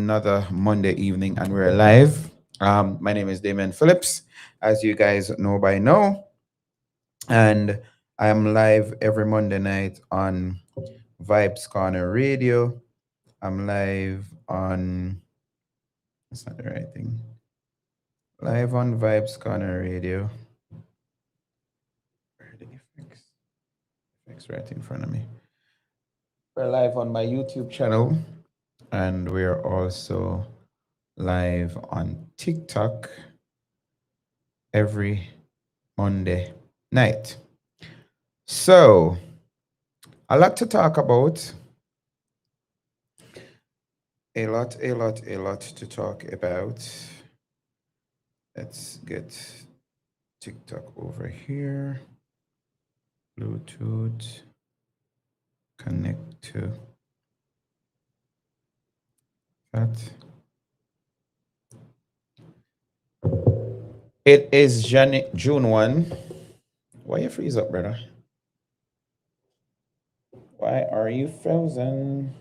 another Monday evening, and we're live. My name is Damon Phillips, as you guys know by now, and I am live every Monday night on Vibes Corner Radio. I'm live on, that's not the right thing, live on Vibes Corner Radio. Where are the effects? Effects right in front of me. We're live on my YouTube channel, and we're also live on TikTok every Monday night. So, a lot to talk about. A lot to talk about. Let's get TikTok over here. Bluetooth. Connect to that. It is June 1. Why you freeze up, brother? Why are you frozen?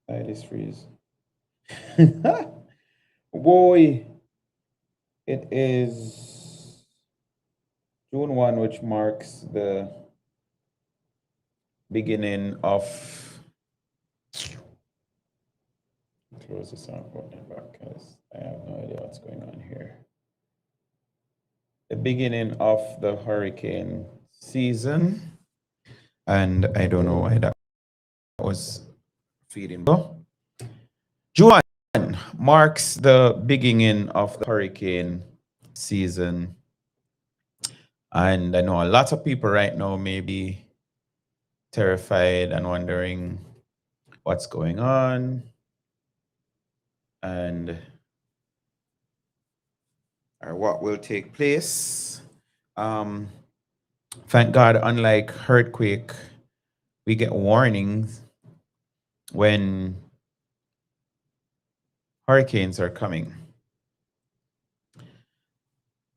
Why this freeze? Boy, it is June 1, which marks the beginning of. Close the sound button back because I have no idea what's going on here. The beginning of the hurricane season, and I don't know why that was feeding. June 1 marks the beginning of the hurricane season, and I know a lot of people right now may be terrified and wondering what's going on, and or what will take place. Thank God, unlike earthquake, we get warnings when hurricanes are coming.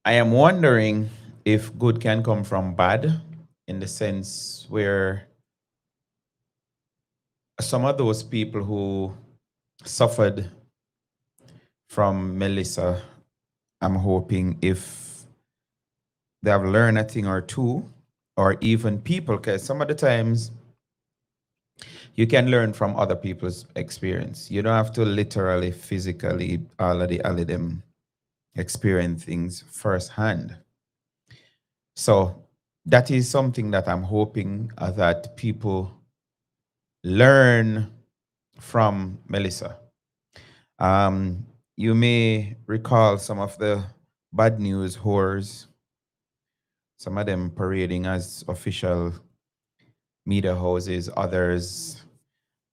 I am wondering if good can come from bad, in the sense where some of those people who suffered from Melissa, I'm hoping if they have learned a thing or two, or even people, because some of the times you can learn from other people's experience. You don't have to literally, physically, all of them experience things firsthand. So that is something that I'm hoping that people learn from Melissa. You may recall some of the bad news whores, some of them parading as official media houses, others,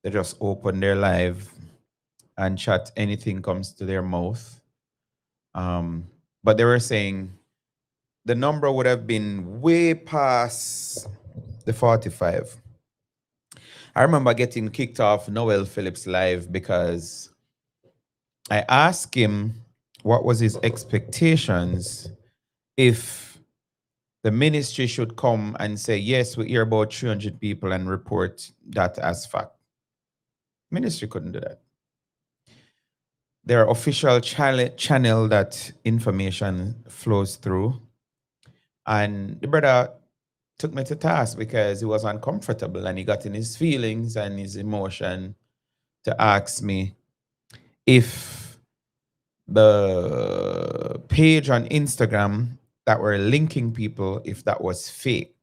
they just open their live and chat, anything comes to their mouth. But they were saying the number would have been way past the 45. I remember getting kicked off Noel Phillips live because I asked him what was his expectations if the ministry should come and say, yes, we hear about 300 people and report that as fact. Ministry couldn't do that. Their official channel that information flows through. And the brother took me to task because he was uncomfortable and he got in his feelings and his emotion to ask me if the page on Instagram that were linking people, if that was fake.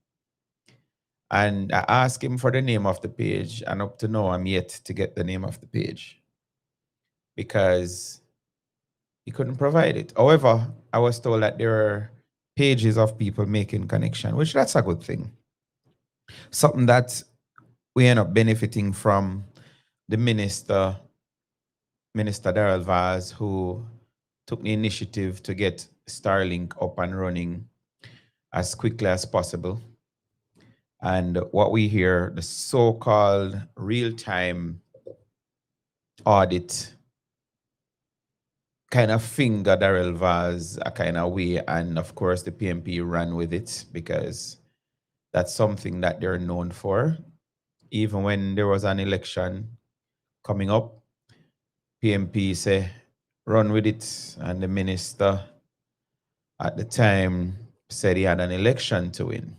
And I asked him for the name of the page, and up to now, I'm yet to get the name of the page because he couldn't provide it. However, I was told that there are pages of people making connection, which that's a good thing. Something that we end up benefiting from the Minister Darrell Vaz, who took the initiative to get Starlink up and running as quickly as possible. And what we hear, the so-called real-time audit kind of finger Darrell Vaz a kind of way, and of course the PMP ran with it because that's something that they're known for. even when there was an election coming up, PMP say run with it, and the minister at the time said he had an election to win.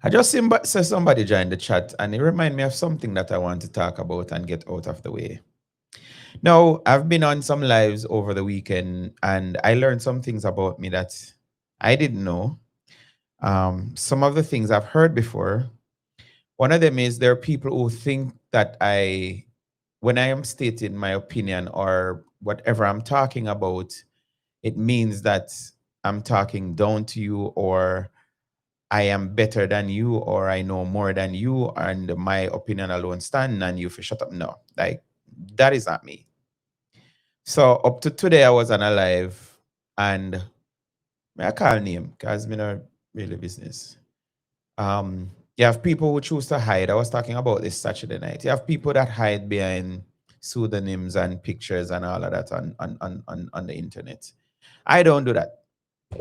I just seen say somebody joined the chat, and it reminded me of something that I want to talk about and get out of the way. Now, I've been on some lives over the weekend, and I learned some things about me that I didn't know. Some of the things I've heard before. One of them is there are people who think that when I am stating my opinion or whatever I'm talking about, it means that I'm talking down to you, or I am better than you, or I know more than you, and my opinion alone stand and you for shut up. No, like that is not me. So up to today, I was on a live, and I call name because me not really business. You have people who choose to hide. I was talking about this Saturday night. You have people that hide behind pseudonyms and pictures and all of that on the internet. I don't do that.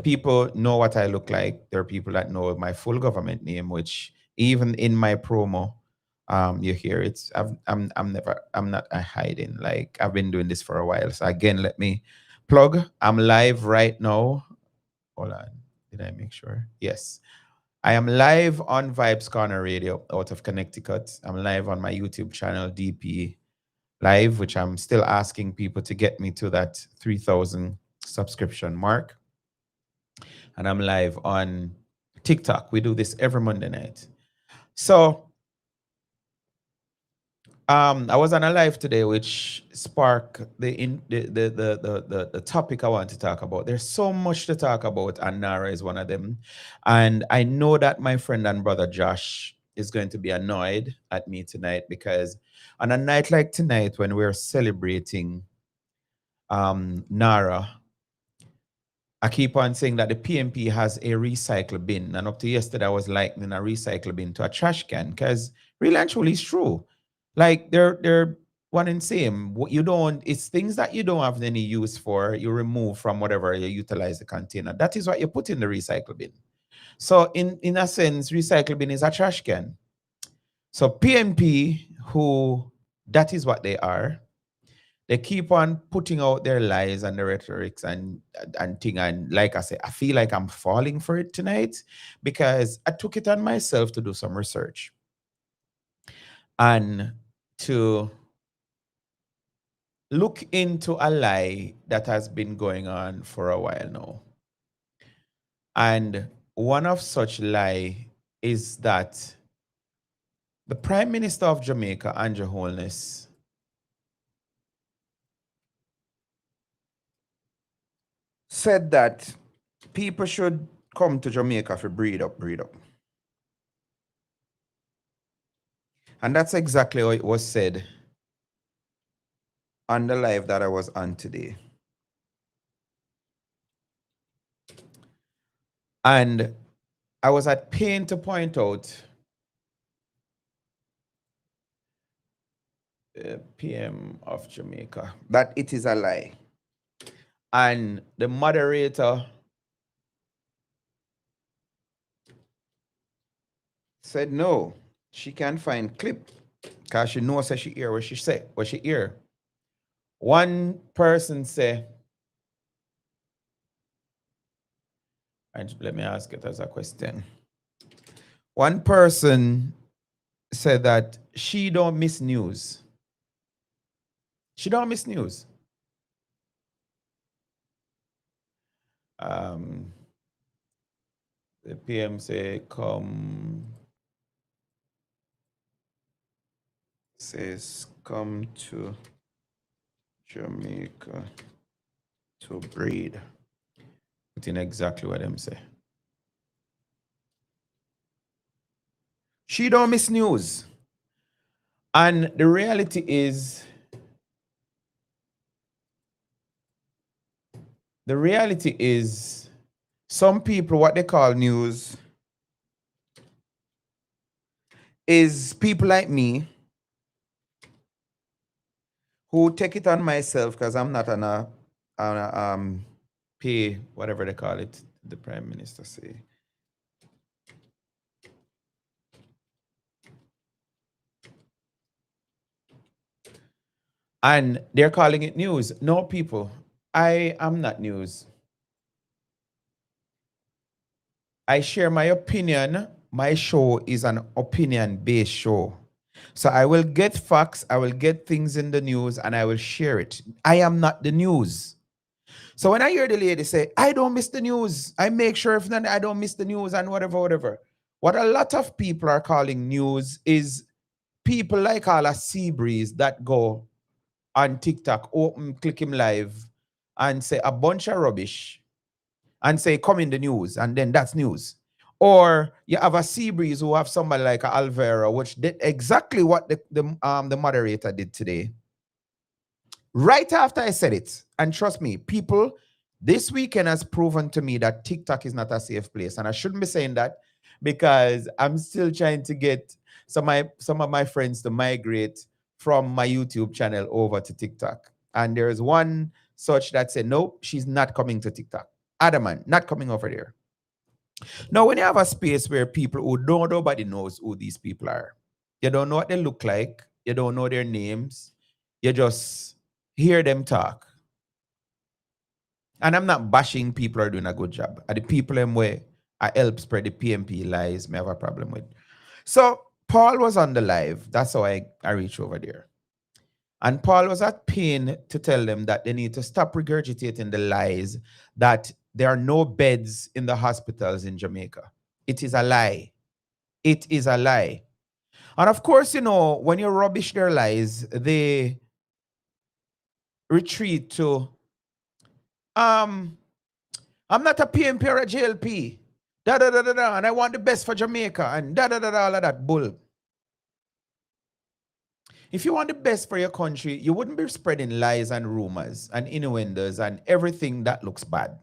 People know what I look like. There are people that know my full government name, which even in my promo, you hear it. I'm not hiding. Like I've been doing this for a while. So again, let me plug. I'm live right now. Hold on. Did I make sure? Yes. I am live on Vibes Corner Radio out of Connecticut. I'm live on my YouTube channel, DP Live, which I'm still asking people to get me to that 3,000 subscription mark. And I'm live on TikTok. We do this every Monday night. So I was on a live today, which sparked the topic I want to talk about. There's so much to talk about, and Nara is one of them. And I know that my friend and brother Josh is going to be annoyed at me tonight, because on a night like tonight, when we're celebrating Nara, I keep on saying that the PMP has a recycle bin, and up to yesterday I was likening a recycle bin to a trash can, because really and truly it's true. Like they're one and same. What you don't, it's things that you don't have any use for, you remove from whatever you utilize the container. That is what you put in the recycle bin. So in a sense, recycle bin is a trash can. So PMP, who that is what they are, they keep on putting out their lies and the rhetorics and thing. And like I say, I feel like I'm falling for it tonight, because I took it on myself to do some research and to look into a lie that has been going on for a while now. And one of such lie is that the Prime Minister of Jamaica, Andrew Holness, said that people should come to Jamaica for breed up. And that's exactly how it was said on the live that I was on today. And I was at pain to point out PM of Jamaica that it is a lie. And the moderator said no, she can't find clip, because she knows that she hear what she say, what she hear. One person say, and let me ask it as a question. One person said that she don't miss news. She don't miss news. The PM say come to Jamaica to breed. Put in exactly what them say. She don't miss news. And the reality is, some people, what they call news is people like me who take it on myself, because I'm not on a pay, whatever they call it, the Prime Minister say. And they're calling it news. No, people, I am not news. I share my opinion. My show is an opinion based show. So I will get facts, I will get things in the news, and I will share it. I am not the news. So when I hear the lady say, I don't miss the news, I make sure if not, I don't miss the news and whatever, whatever. What a lot of people are calling news is people like all a sea breeze that go on TikTok, open, click him live, and say a bunch of rubbish and say, come in the news, and then that's news. Or you have a sea breeze who have somebody like a Alvera, which did exactly what the moderator did today. Right after I said it, and trust me, people, this weekend has proven to me that TikTok is not a safe place. And I shouldn't be saying that because I'm still trying to get some of my friends to migrate from my YouTube channel over to TikTok. And there's one such that said, no, she's not coming to TikTok. Adamant, not coming over there. Now, when you have a space where people who nobody knows who these people are, you don't know what they look like, you don't know their names, you just hear them talk. And I'm not bashing people who are doing a good job. And the people in way I help spread the PMP lies, may have a problem with. So Paul was on the live. That's how I reached over there. And Paul was at pain to tell them that they need to stop regurgitating the lies that there are no beds in the hospitals in Jamaica. It is a lie. It is a lie. And of course, you know, when you rubbish their lies, they retreat to, I'm not a PMP or a JLP. Da da da da da. And I want the best for Jamaica. And da da da da, all of that bull. If you want the best for your country, you wouldn't be spreading lies and rumors and innuendos and everything that looks bad.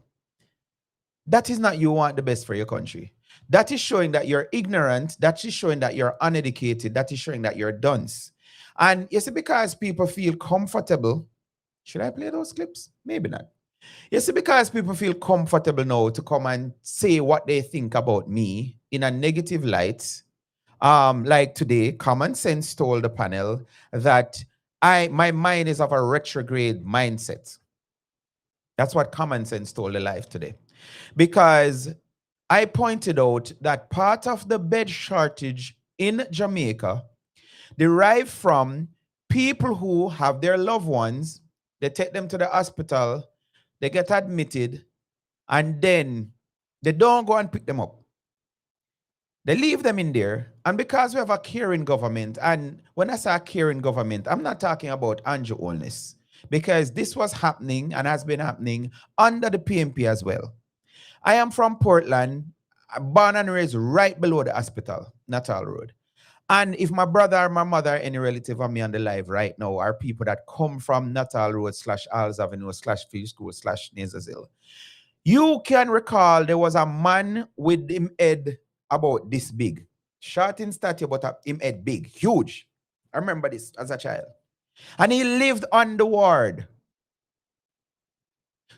That is not you want the best for your country. That is showing that you're ignorant. That is showing that you're uneducated. That is showing that you're dunce. And you see, because people feel comfortable, should I play those clips? Maybe not. You see, because people feel comfortable now to come and say what they think about me in a negative light. Like today, Common Sense told the panel that my mind is of a retrograde mindset. That's what Common Sense told the live today. Because I pointed out that part of the bed shortage in Jamaica derive from people who have their loved ones, they take them to the hospital, they get admitted, and then they don't go and pick them up. They leave them in there. And because we have a caring government, and when I say a caring government, I'm not talking about Andrew Holness, because this was happening and has been happening under the PMP as well. I am from Portland, born and raised right below the hospital, Natal Road. And if my brother or my mother, any relative of me on the live right now, are people that come from Natal Road / Alls Avenue / Field School / Nazazil, you can recall there was a man with him head about this big. Short in stature, but him head big, huge. I remember this as a child. And he lived on the ward.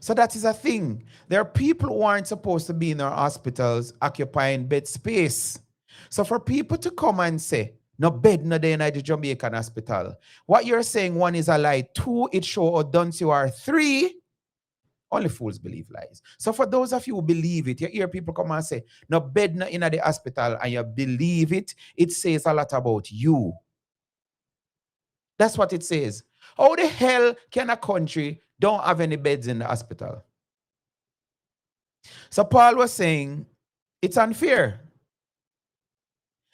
So that is a thing. There are people who aren't supposed to be in our hospitals occupying bed space. So for people to come and say, no bed, no day in the Jamaican hospital, what you're saying, one, is a lie. Two, it show how dunce you are. Three, only fools believe lies. So for those of you who believe it, you hear people come and say, no bed, no in the hospital, and you believe it, it says a lot about you. That's what it says. How the hell can a country don't have any beds in the hospital? So Paul was saying, it's unfair.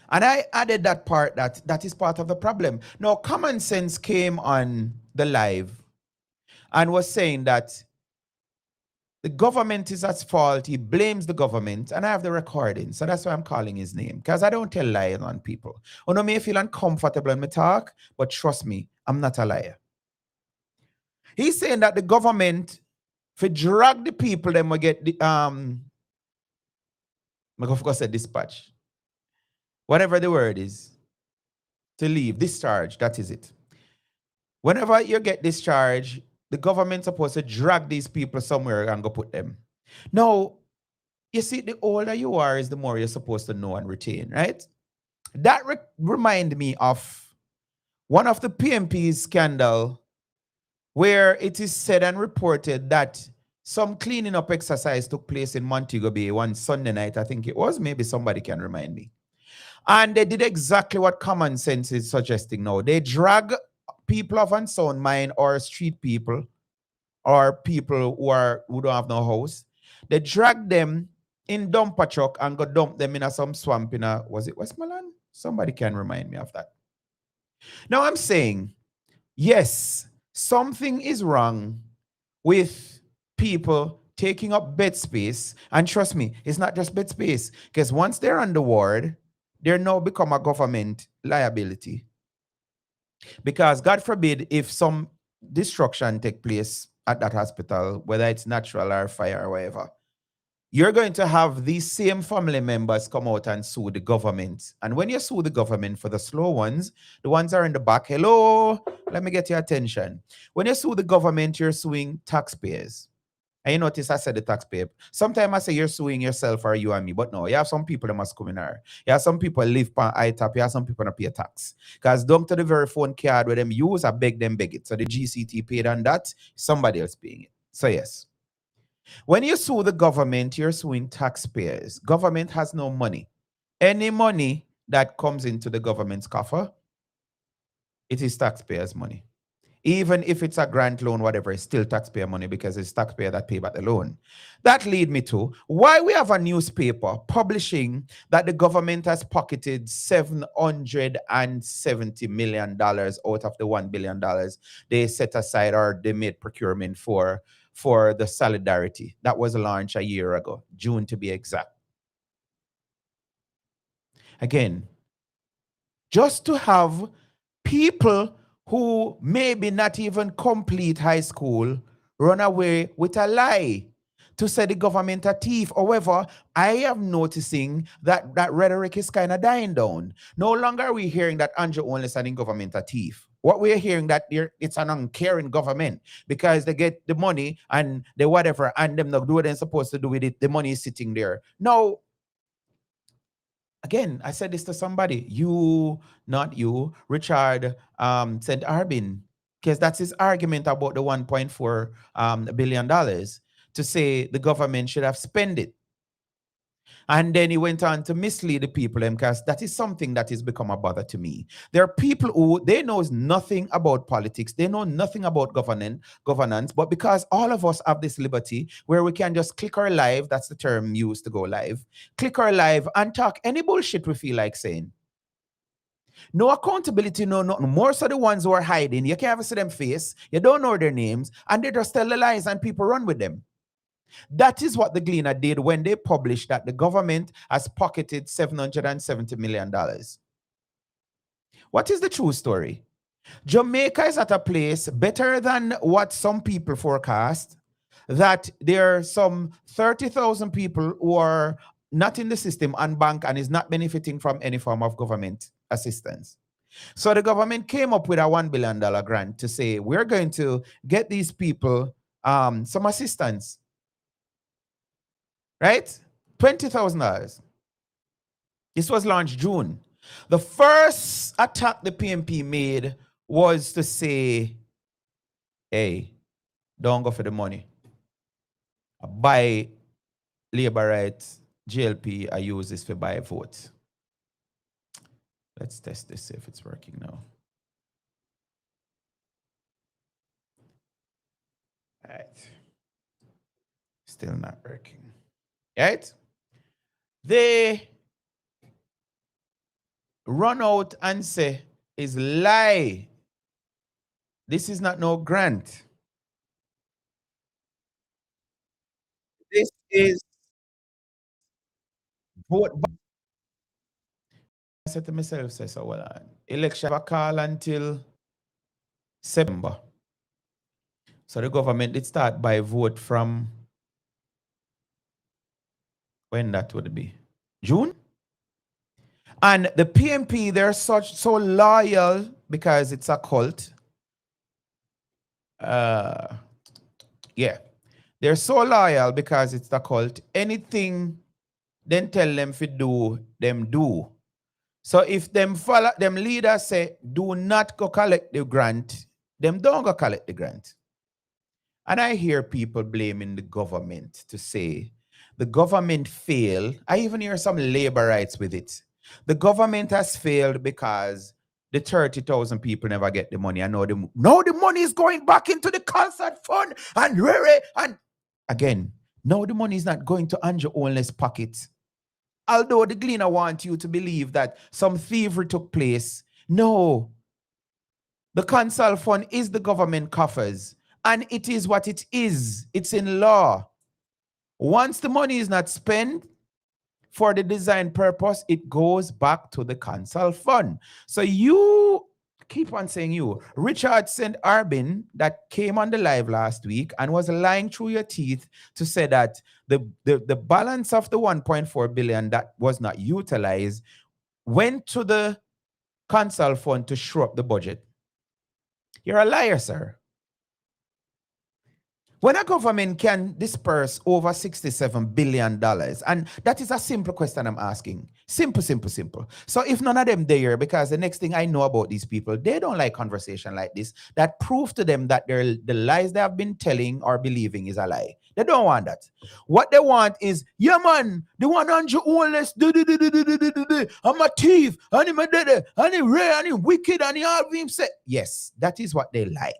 And I added that part that is part of the problem. Now, Common Sense came on the live and was saying that the government is at fault. He blames the government. And I have the recording. So that's why I'm calling his name. Because I don't tell lies on people. I know may feel uncomfortable when me talk, but trust me, I'm not a liar. He's saying that the government, for drag the people, then we get the I'm going to say dispatch. Whatever the word is. To leave, discharge, that is it. Whenever you get discharged, the government's supposed to drag these people somewhere and go put them. Now, you see, the older you are is the more you're supposed to know and retain, right? That remind me of one of the PMP's scandal where it is said and reported that some cleaning up exercise took place in Montego Bay one Sunday night, I think it was. Maybe somebody can remind me. And they did exactly what common sense is suggesting now. They drag people of unsound mind or street people or people who don't have no house. They drag them in dumper truck and go dump them in some swamp in was it Westmoreland? Somebody can remind me of that. Now I'm saying, yes, something is wrong with people taking up bed space. And trust me, it's not just bed space, because once they're on the ward, they're now become a government liability. Because God forbid if some destruction take place at that hospital, whether it's natural or fire or whatever, you're going to have these same family members come out and sue the government. And when you sue the government for the slow ones, the ones are in the back, hello, let me get your attention. When you sue the government, you're suing taxpayers. And you notice I said the taxpayer. Sometimes I say you're suing yourself or you and me, but no, you have some people that must come in here. You have some people live on ITAP, you have some people that pay tax. Because down to the very phone card where them use, I beg them beg it. So the GCT paid on that, somebody else paying it. So yes. When you sue the government, you're suing taxpayers. Government has no money. Any money that comes into the government's coffer, it is taxpayers' money. Even if it's a grant loan, whatever, it's still taxpayer money because it's taxpayer that pay back the loan. That lead me to why we have a newspaper publishing that the government has pocketed $770 million out of the $1 billion they set aside or they made procurement for the Solidarity. That was launched a year ago, June to be exact. Again, just to have people who maybe not even complete high school run away with a lie to say the government a thief. However, I am noticing that rhetoric is kind of dying down. No longer are we hearing that Andrew only said the government a thief. What we're hearing that it's an uncaring government because they get the money and they whatever and them not do what they're supposed to do with it. The money is sitting there. No. Again, I said this to somebody, you, not you, Richard St. Arbin, because that's his argument about the $1.4 billion to say the government should have spent it. And then he went on to mislead the people because that is something that has become a bother to me. There are people who, they know nothing about politics. They know nothing about governance, but because all of us have this liberty where we can just click our live, that's the term used to go live, click our live and talk any bullshit we feel like saying. No accountability, no nothing. More so the ones who are hiding, you can't even see them face, you don't know their names, and they just tell the lies and people run with them. That is what the Gleaner did when they published that the government has pocketed $770 million. What is the true story? Jamaica is at a place better than what some people forecast, that there are some 30,000 people who are not in the system unbanked and is not benefiting from any form of government assistance. So the government came up with a $1 billion grant to say, we're going to get these people some assistance. Right? $20,000. This was launched June. The first attack the PNP made was to say, hey, don't go for the money. Buy labor rights, GLP, I use this for buy votes. Let's test this, see if it's working now. All right. Still not working. Right? They run out and say, is lie. This is not no grant. This is vote. I said to myself, say, so well, election have a call until September. So the government did start by vote from when that would be? June? And the PNP, they're so loyal because it's a cult. Yeah. They're so loyal because it's the cult. Anything then tell them to do, them do. So if them follow, them leaders say, do not go collect the grant, them don't go collect the grant. And I hear people blaming the government to say the government failed. I even hear some labor rights with it. The government has failed because the 30,000 people never get the money. I know the money is going back into the concert fund and again, now the money is not going to Andrew Holness' pocket. Although the Gleaner want you to believe that some thievery took place. No. The consult fund is the government coffers. And it is what it is. It's in law. Once the money is not spent for the design purpose, it goes back to the consult fund. So you keep on saying you. Richard St. Arbin, that came on the live last week and was lying through your teeth to say that the balance of the 1.4 billion that was not utilized went to the consult fund to shore up the budget. You're a liar, sir. When a government can disperse over $67 billion, and that is a simple question I'm asking. Simple. So if none of them there, because the next thing I know about these people, they don't like conversation like this, that prove to them that the lies they have been telling or believing is a lie. They don't want that. What they want is, yeah, man, the 100 Holness, I'm a thief, and I'm a dead, and he rare, and he wicked, and he all him say. Yes, that is what they like.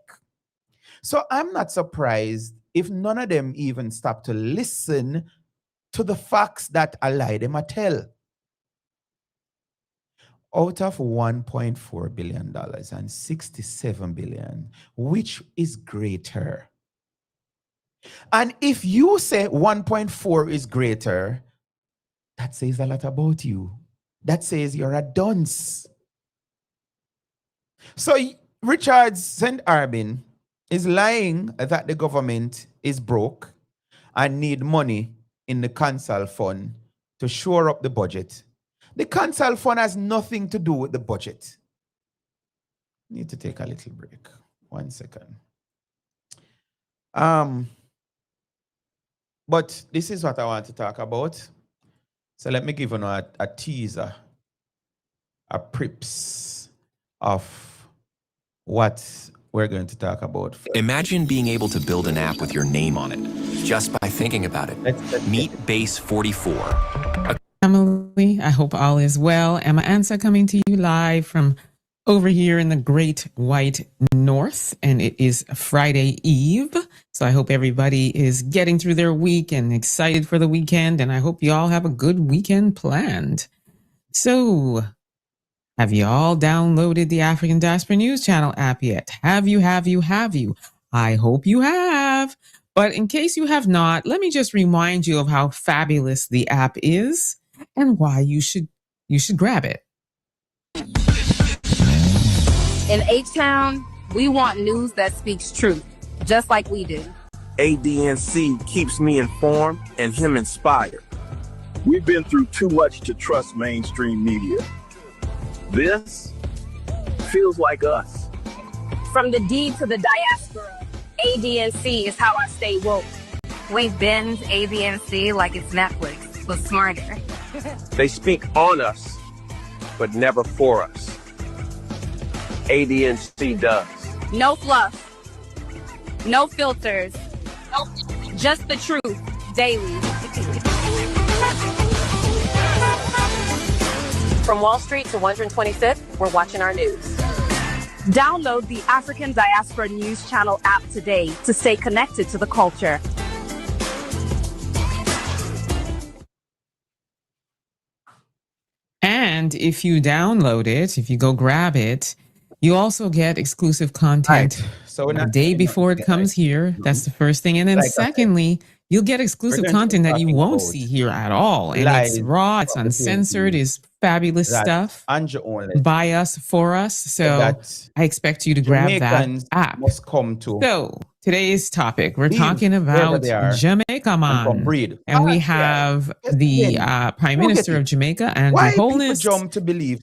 So I'm not surprised if none of them even stop to listen to the facts that a lie them a tell. Out of $1.4 billion and $67 billion, which is greater? And if you say 1.4 is greater, that says a lot about you. That says you're a dunce. So Richard St. Arbin is lying that the government is broke and need money in the consult fund to shore up the budget. The consult fund has nothing to do with the budget. Need to take a little break. 1 second. But this is what I want to talk about. So let me give you a teaser, a prips of what we're going to talk about. Imagine being able to build an app with your name on it, just by thinking about it. Meet Base 44. Emily, I hope all is well. Emma Ansa coming to you live from over here in the Great White North, and it is Friday Eve. So I hope everybody is getting through their week and excited for the weekend, and I hope you all have a good weekend planned. So, have you all downloaded the African Diaspora News Channel app yet? Have you? I hope you have. But in case you have not, let me just remind you of how fabulous the app is and why you should grab it. In H-Town, we want news that speaks truth, just like we do. ADNC keeps me informed and him inspired. We've been through too much to trust mainstream media. This feels like us. From the D to the diaspora, ADNC is how I stay woke. We binge ADNC like it's Netflix, but smarter. They speak on us, but never for us. ADNC does. No fluff, no filters, just the truth, daily. From Wall Street to 125th, we're watching our news. Download the African Diaspora News Channel app today to stay connected to the culture. And if you download it, if you go grab it, you also get exclusive content So we're the not day before it comes here. That's the first thing. And then secondly, you'll get exclusive content that you won't see here at all. And it's raw, it's uncensored, it's fabulous stuff by us, for us. So I expect you to grab that app. Must come to. So today's topic, we're talking about Jamaica, man. And we have the Prime Minister of Jamaica, Andrew Holness,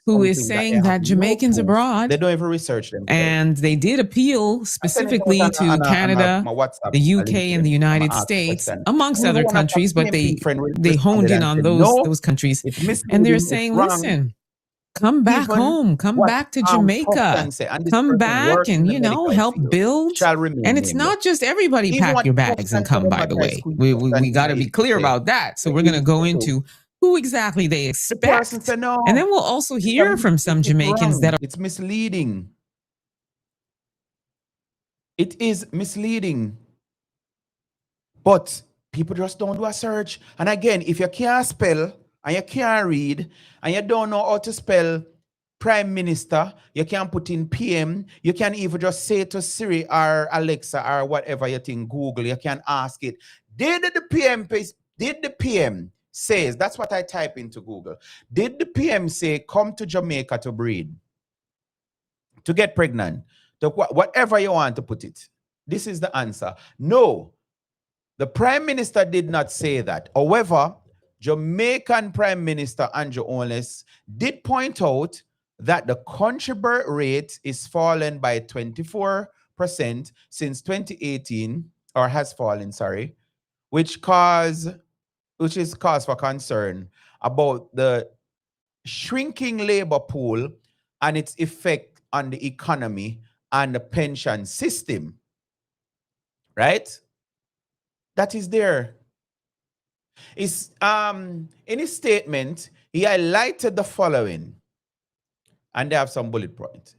who is saying that Jamaicans abroad, they don't even research them. and they did appeal specifically to Canada, the UK, and the United States, amongst other countries, but they honed in on those countries. And they're saying, listen, Come back Even home. Come what back to Tom Jamaica. Tufton say, and this Come person back works in and, the you know, medical help field, build. shall remain And it's nameless. not just everybody Even pack what your bags and Tufton come, by the Democrat way. Squeeze We Tufton got to be clear say, about that. So the we're going to go issue, into who exactly they the person expect. said, no, And then we'll also hear from some Jamaicans that are it's misleading. It is misleading. But people just don't do a search. And again, if you can't spell and you can't read and you don't know how to spell Prime Minister, you can put in PM, you can even just say to Siri or Alexa or whatever you think, Google, you can ask it, did the PM says, that's what I type into Google, did the PM say come to Jamaica to breed, to get pregnant, to whatever you want to put it? This is the answer. No, the Prime Minister did not say that. However, Jamaican Prime Minister Andrew Holness did point out that the country birth rate is fallen by 24% since 2018, or has fallen, sorry, which is cause for concern about the shrinking labor pool and its effect on the economy and the pension system. Right? That is there. Is in his statement, he highlighted the following, and they have some bullet points.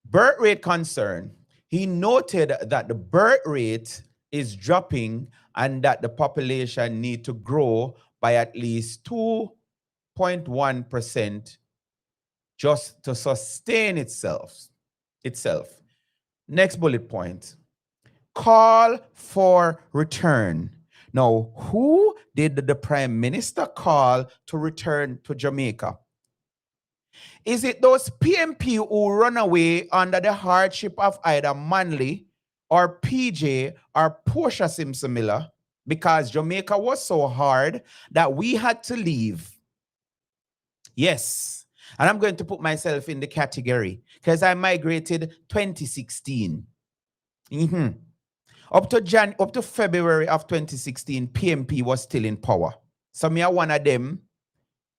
Birth rate concern. He noted that the birth rate is dropping and that the population need to grow by at least 2.1% just to sustain itself. Next bullet point. Call for return. Now, who did the Prime Minister call to return to Jamaica? Is it those PMP who run away under the hardship of either Manley or PJ or Portia Simpson Miller because Jamaica was so hard that we had to leave? Yes. And I'm going to put myself in the category because I migrated 2016. Up to February of 2016, PMP was still in power. So me are one of them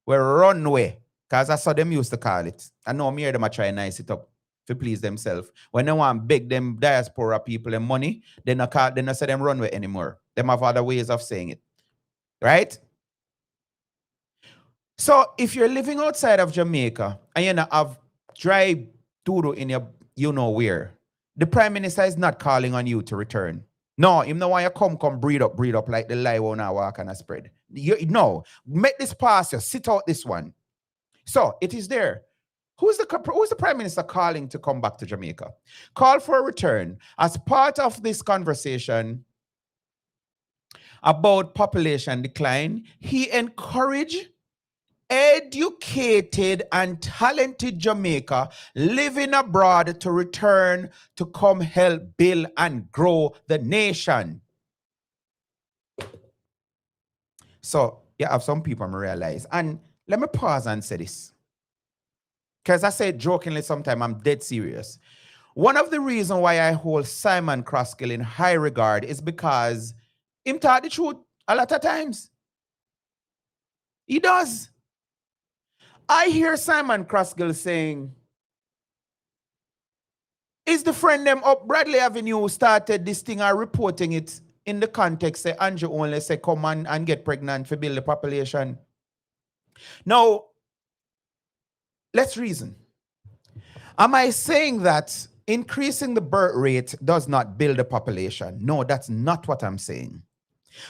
were runway, because I saw them used to call it. I know me hear them a try nice it up to please themselves. When they want beg them diaspora people and money, they not say them runway anymore. Them have other ways of saying it. Right? So if you're living outside of Jamaica and you not have dry doodle in your you know where, the Prime Minister is not calling on you to return. No, him no want you come breed up like the lie when I walk and I spread. No, make this pass you, sit out this one. So it is there. Who's the Prime Minister calling to come back to Jamaica? Call for a return. As part of this conversation about population decline, he encouraged educated and talented Jamaica living abroad to return to come help build and grow the nation. So you have some people I realize. And let me pause and say this. Because I said jokingly sometimes, I'm dead serious. One of the reasons why I hold Simon Croskill in high regard is because him taught the truth a lot of times. He does. I hear Simon Croskill saying, is the friend them up Bradley Avenue started this thing or reporting it in the context say Andrew only say come on and get pregnant to build the population? Now, let's reason. Am I saying that increasing the birth rate does not build a population? No, that's not what I'm saying.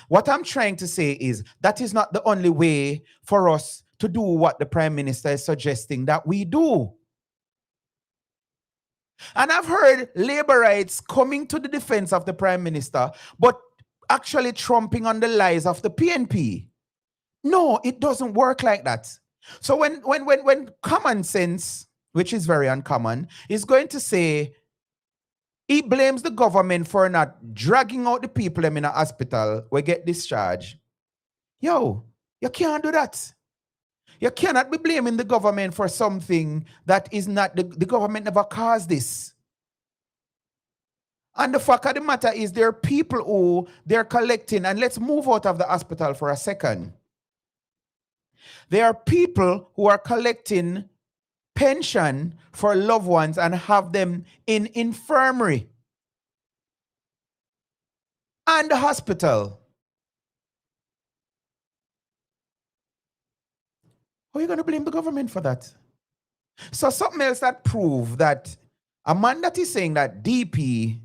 What I'm trying to say is that is not the only way for us to do what the Prime Minister is suggesting that we do. And I've heard Labourites coming to the defense of the Prime Minister, but actually trumping on the lies of the PNP. No, it doesn't work like that. So when common sense, which is very uncommon, is going to say, he blames the government for not dragging out the people in a hospital where get discharged. Yo, you can't do that. You cannot be blaming the government for something that is not, the government never caused this. And the fact of the matter is there are people who they're collecting, and let's move out of the hospital for a second. There are people who are collecting pension for loved ones and have them in infirmary and the hospital. How are you going to blame the government for that? So something else that proves that a man that is saying that DP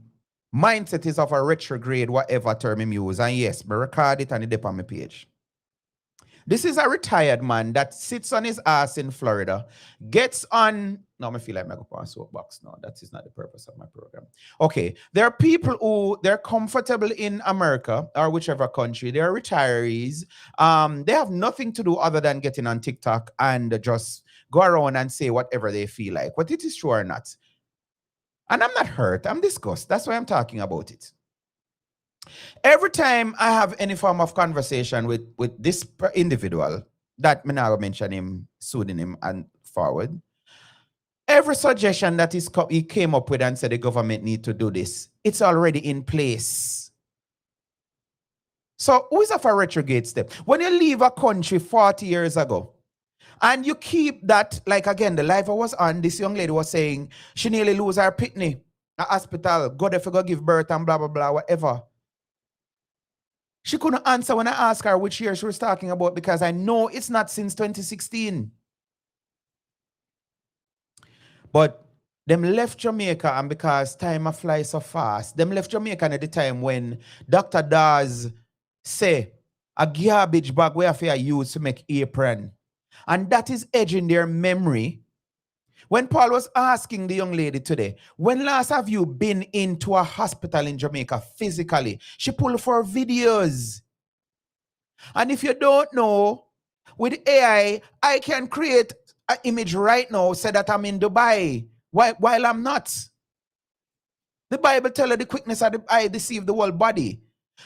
mindset is of a retrograde, whatever term him use, and yes, I record it and it's up on my page. This is a retired man that sits on his ass in Florida, gets on. No, I feel like I go on a soapbox. No, that is not the purpose of my program. Okay, there are people who they're comfortable in America or whichever country. They're retirees. They have nothing to do other than getting on TikTok and just go around and say whatever they feel like, whether it is true or not. And I'm not hurt. I'm disgusted. That's why I'm talking about it. Every time I have any form of conversation with this individual, that me now mention him, pseudonym and forward, every suggestion that he came up with and said the government need to do this, it's already in place. So who is of a retrograde step? When you leave a country 40 years ago, and you keep that, like again, the life I was on, this young lady was saying she nearly lose her pitney at hospital, go there for go give birth and blah, blah, blah, whatever. She couldn't answer when I asked her which year she was talking about because I know it's not since 2016. But them left Jamaica, and because time flies so fast, them left Jamaica at the time when Dr. Dawes say a garbage bag where I use to make apron. And that is edging their memory. When Paul was asking the young lady today, when last have you been into a hospital in Jamaica physically? She pulled for videos. And if you don't know, with AI, I can create an image right now, say that I'm in Dubai, while I'm not. The Bible tells you the quickness of the eye deceive the whole body.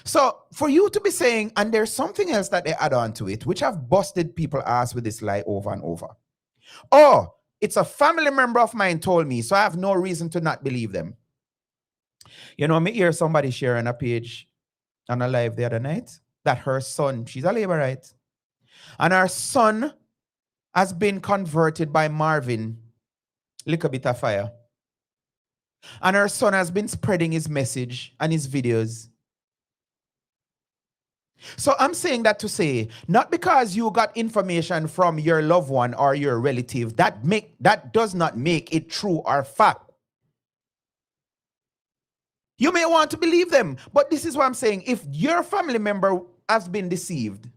So for you to be saying, and there's something else that they add on to it, which have busted people ass with this lie over and over. Oh, it's a family member of mine told me, so I have no reason to not believe them. You know, me hear somebody sharing a page on a live the other night that her son, she's a Labourite, and her son has been converted by Marvin, Little Bit of Fire. And her son has been spreading his message and his videos. So I'm saying that to say, not because you got information from your loved one or your relative, that does not make it true or fact. You may want to believe them, but this is what I'm saying. If your family member has been deceived,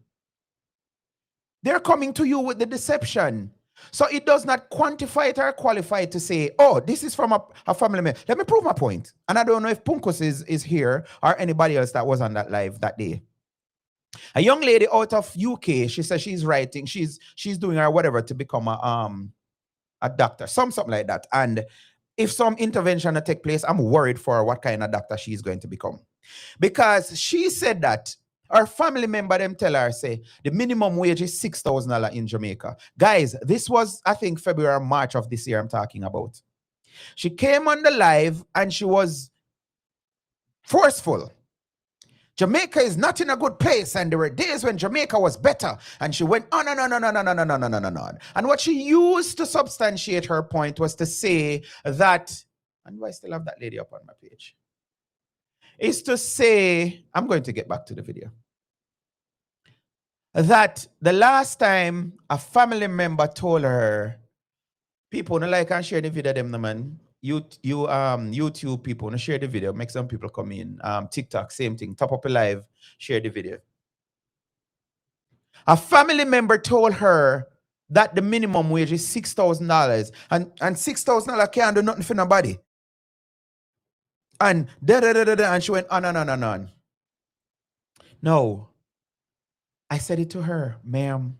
they're coming to you with the deception. So it does not quantify it or qualify it to say, oh, this is from a family member. Let me prove my point. And I don't know if Punkus is here or anybody else that was on that live that day. A young lady out of UK, she says she's writing, she's doing her whatever to become a doctor, something like that. And if some intervention will take place, I'm worried for what kind of doctor she's going to become. Because she said that her family member them tell her, say, the minimum wage is $6,000 in Jamaica. Guys, this was, I think, February or March of this year I'm talking about. She came on the live and she was forceful. Jamaica is not in a good place, and there were days when Jamaica was better. And she went on and on and on and on and on and on and on. And what she used to substantiate her point was to say that, and do I still have that lady up on my page? Is to say, I'm going to get back to the video, that the last time a family member told her, people don't like and share the video, them, man. YouTube people, share the video, make some people come in. TikTok, same thing. Top up a live, share the video. A family member told her that the minimum wage is $6,000, and $6,000 can't do nothing for nobody. And and she went on and on and on. No, I said it to her, ma'am,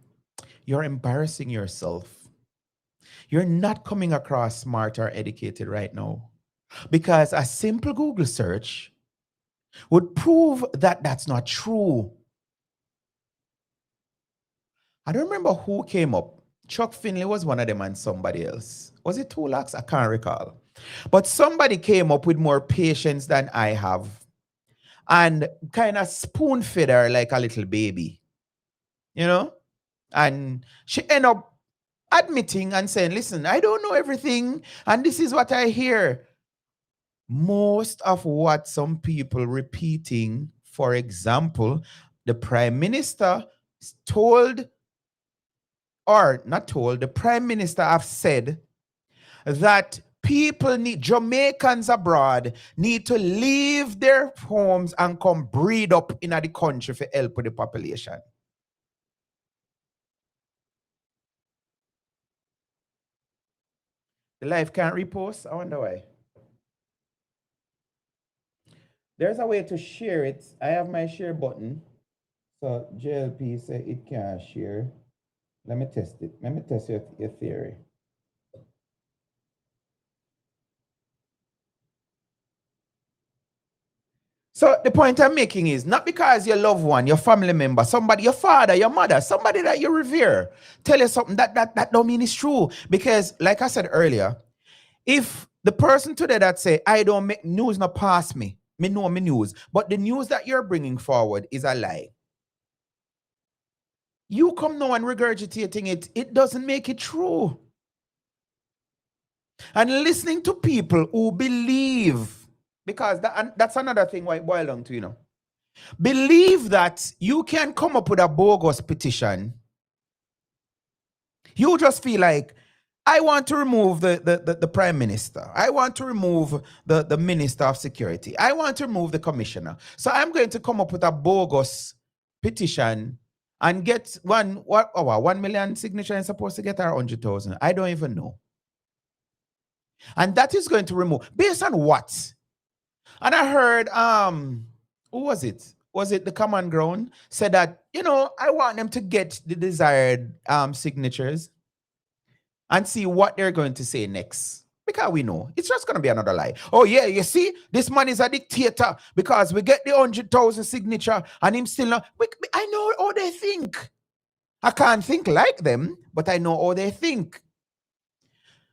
you're embarrassing yourself. You're not coming across smart or educated right now, because a simple Google search would prove that that's not true. I don't remember who came up. Chuck Finley was one of them and somebody else. Was it Tulax? I can't recall. But somebody came up with more patience than I have and kind of spoon-fed her like a little baby, you know? And she ended up admitting and saying, listen, I don't know everything, and this is what I hear. Most of what some people repeating, for example, the Prime Minister told, or not told, the Prime Minister have said that people need, Jamaicans abroad need to leave their homes and come breed up in the country for help with the population. The life can't repost? I wonder why. There's a way to share it. I have my share button. So JLP say it can't share. Let me test it. Let me test your theory. So the point I'm making is not because your loved one, your family member, somebody, your father, your mother, somebody that you revere, tell you something that don't mean it's true. Because like I said earlier, if the person today that say, I don't make news not pass me know me news, but the news that you're bringing forward is a lie. You come now and regurgitating it, it doesn't make it true. And listening to people who believe, because that's another thing why it boils down to, you know, believe that you can come up with a bogus petition. You just feel like, I want to remove the Prime Minister. I want to remove the Minister of Security. I want to remove the Commissioner. So I'm going to come up with a bogus petition and get 1 million signatures I'm supposed to get, or 100,000. I don't even know. And that is going to remove, based on what? And I heard, who was it? Was it the Common Ground? Said that, you know, I want them to get the desired signatures and see what they're going to say next. Because we know it's just going to be another lie. Oh yeah, you see, this man is a dictator because we get the 100,000 signature and him still not. I know how they think. I can't think like them, but I know how they think.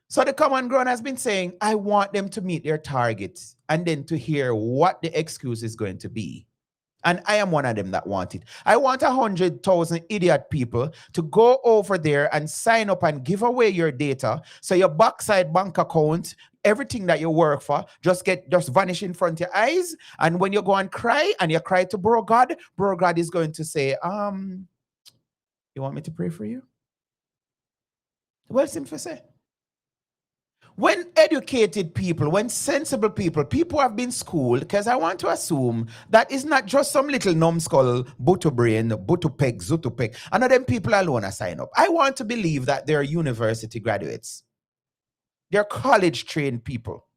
So the Common Ground has been saying, I want them to meet their targets and then to hear what the excuse is going to be. And I am one of them that want it. I want 100,000 idiot people to go over there and sign up and give away your data. So your backside bank account, everything that you work for, just vanish in front of your eyes. And when you go and cry, and you cry to Bro God is going to say, you want me to pray for you? Well, simple say. When educated people, when sensible people who have been schooled, because I want to assume that it's not just some little numbskull, butu brain, butu peg, zutu peg, and of them people alone are sign up. I want to believe that they're university graduates. They're college-trained people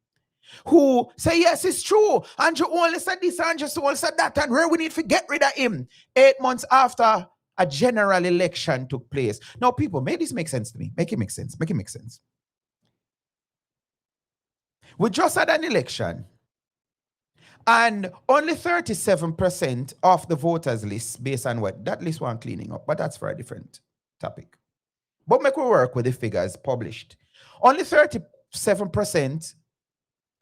who say, yes, it's true. Andrew only said this, Andrew only said that, and where we need to get rid of him. 8 months after a general election took place. Now, people, make this make sense to me. Make it make sense. Make it make sense. We just had an election, and only 37% of the voters list, based on what that list weren't cleaning up, but that's for a different topic. But make we work with the figures published. Only 37%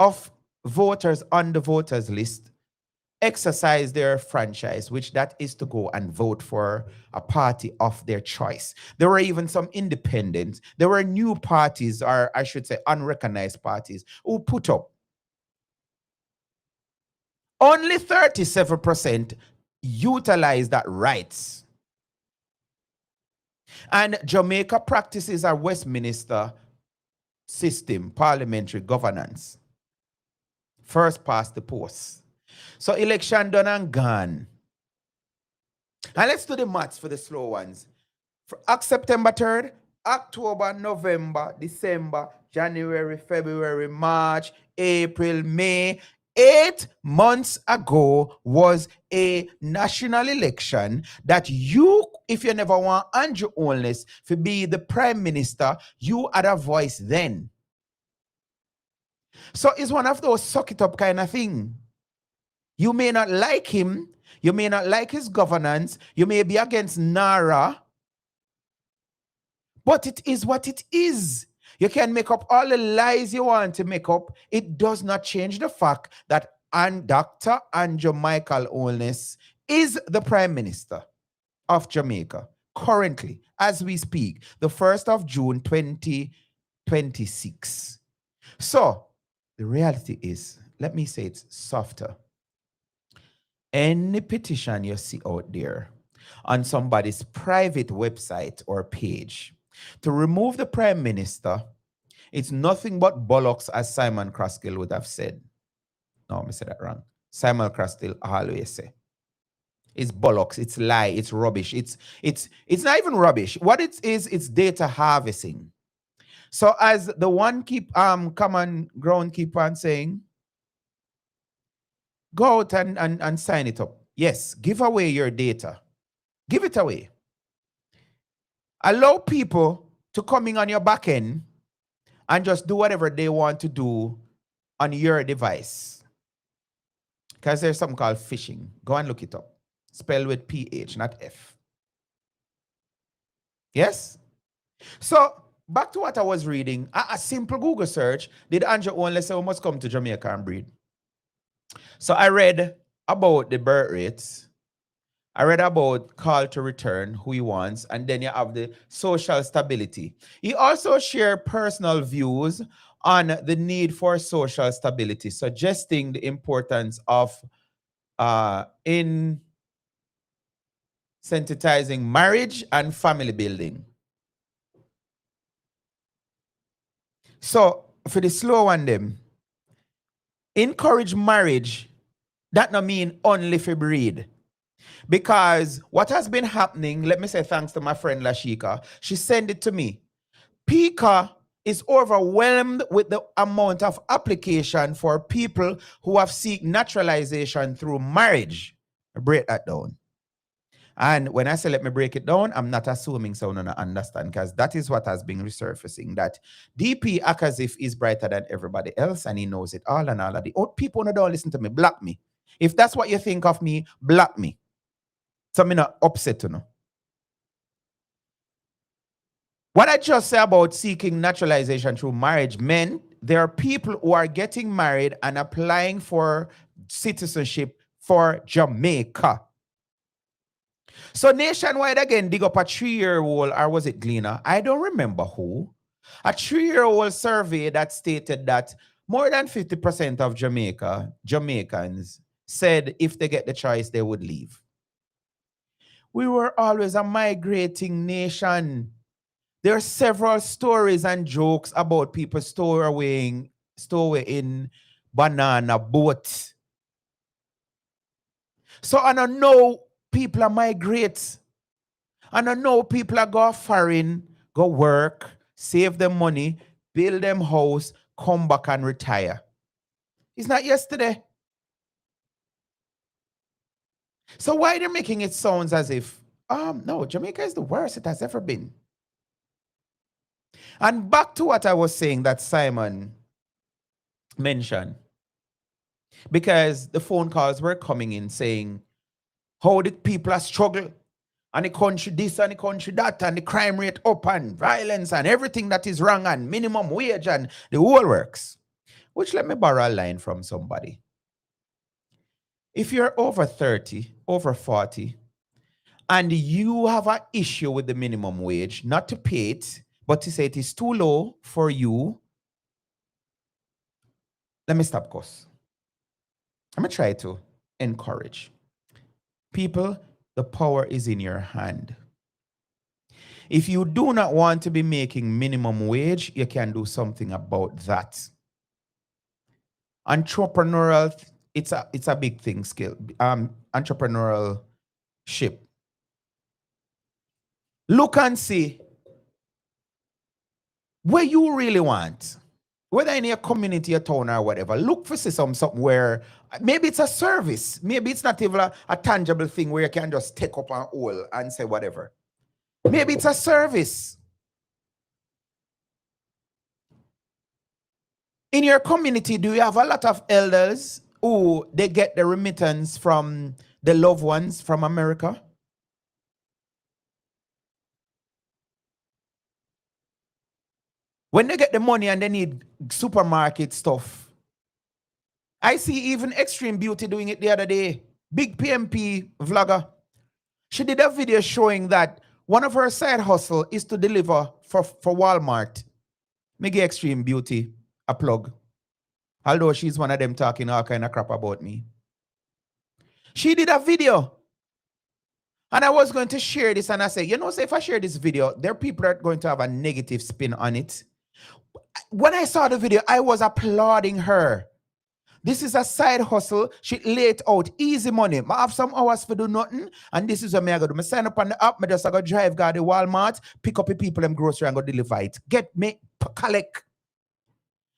of voters on the voters list exercise their franchise, which that is to go and vote for a party of their choice. There were even some independents. There were new parties, or I should say unrecognized parties, who put up. Only 37% utilize that rights. And Jamaica practices a Westminster system, parliamentary governance. First past the post. So election done and gone. And let's do the maths for the slow ones. For September 3rd, October, November, December, January, February, March, April, May. 8 months ago was a national election that you, if you never want Andrew Holness to be the Prime Minister, you had a voice then. So it's one of those suck it up kind of thing. You may not like him. You may not like his governance. You may be against NARA. But it is what it is. You can make up all the lies you want to make up. It does not change the fact that Dr. Andrew Michael Holness is the Prime Minister of Jamaica currently as we speak, the 1st of June, 2026. So the reality is, let me say it softer. Any petition you see out there on somebody's private website or page to remove the prime minister, it's nothing but bollocks, as Simon Kraskill would have said. No, I said that wrong. Simon Kraskill always say. It's bollocks, it's lie, it's rubbish. It's not even rubbish. What it is, it's data harvesting. So as the one common ground keep on saying, go out and sign it up. Yes, give away your data. Give it away. Allow people to come in on your back end and just do whatever they want to do on your device. Because there's something called phishing. Go and look it up. Spelled with PH, not F. Yes? So, back to what I was reading. A simple Google search. Did Andrew only say we must come to Jamaica and breed? So I read about the birth rates. I read about call to return, who he wants, and then you have the social stability. He also shared personal views on the need for social stability, suggesting the importance of sensitizing marriage and family building. So for the slow one, them encourage marriage. That not mean only for breed. Because what has been happening, let me say thanks to my friend Lashika, she sent it to me. PICA is overwhelmed with the amount of application for people who have seek naturalization through marriage. I break that down. And when I say let me break it down, I'm not assuming someone don't understand, because that is what has been resurfacing, that DP act as if he's brighter than everybody else and he knows it all and all of the old people who don't listen to me, block me. If that's what you think of me, block me. So I'm not upset to know. What I just said about seeking naturalization through marriage meant there are people who are getting married and applying for citizenship for Jamaica. So nationwide again, dig up a 3-year-old, or was it Gleaner? I don't remember who. A 3-year-old survey that stated that more than 50% of Jamaicans said if they get the choice, they would leave. We were always a migrating nation. There are several stories and jokes about people stowing in banana boats. So I don't know people are migrate. And I know people are go foreign, go work, save them money, build them house, come back and retire. It's not yesterday. So why they're making it sound as if, no, Jamaica is the worst it has ever been. And back to what I was saying that Simon mentioned, because the phone calls were coming in saying how the people are struggling and the country this and the country that and the crime rate up and violence and everything that is wrong and minimum wage and the whole works. Which, let me borrow a line from somebody. If you're over 30, over 40, and you have an issue with the minimum wage, not to pay it, but to say it is too low for you, let me stop course. I'm going to try to encourage. People, the power is in your hand. If you do not want to be making minimum wage, you can do something about that. Entrepreneurial, it's a big thing, skill. Entrepreneurial ship. Look and see where you really want. Whether in your community, your town, or whatever, look for something where maybe it's a service. Maybe it's not even a tangible thing where you can just take up an oil and say whatever. Maybe it's a service. In your community, do you have a lot of elders who they get the remittance from the loved ones from America? When they get the money and they need supermarket stuff. I see even Extreme Beauty doing it the other day. Big PMP vlogger. She did a video showing that One of her side hustle is to deliver for Walmart. Miggy Extreme Beauty, a plug. Although she's one of them talking all kind of crap about me. She did a video. And I was going to share this, and I said, you know, say if I share this video, there are people that are going to have a negative spin on it. When I saw the video, I was applauding her. This is a side hustle. She laid out easy money. I have some hours for do nothing, and this is what I go do. I sign up on the app, I just go drive, go to Walmart, pick up the people in grocery and go deliver it. Get me, collect.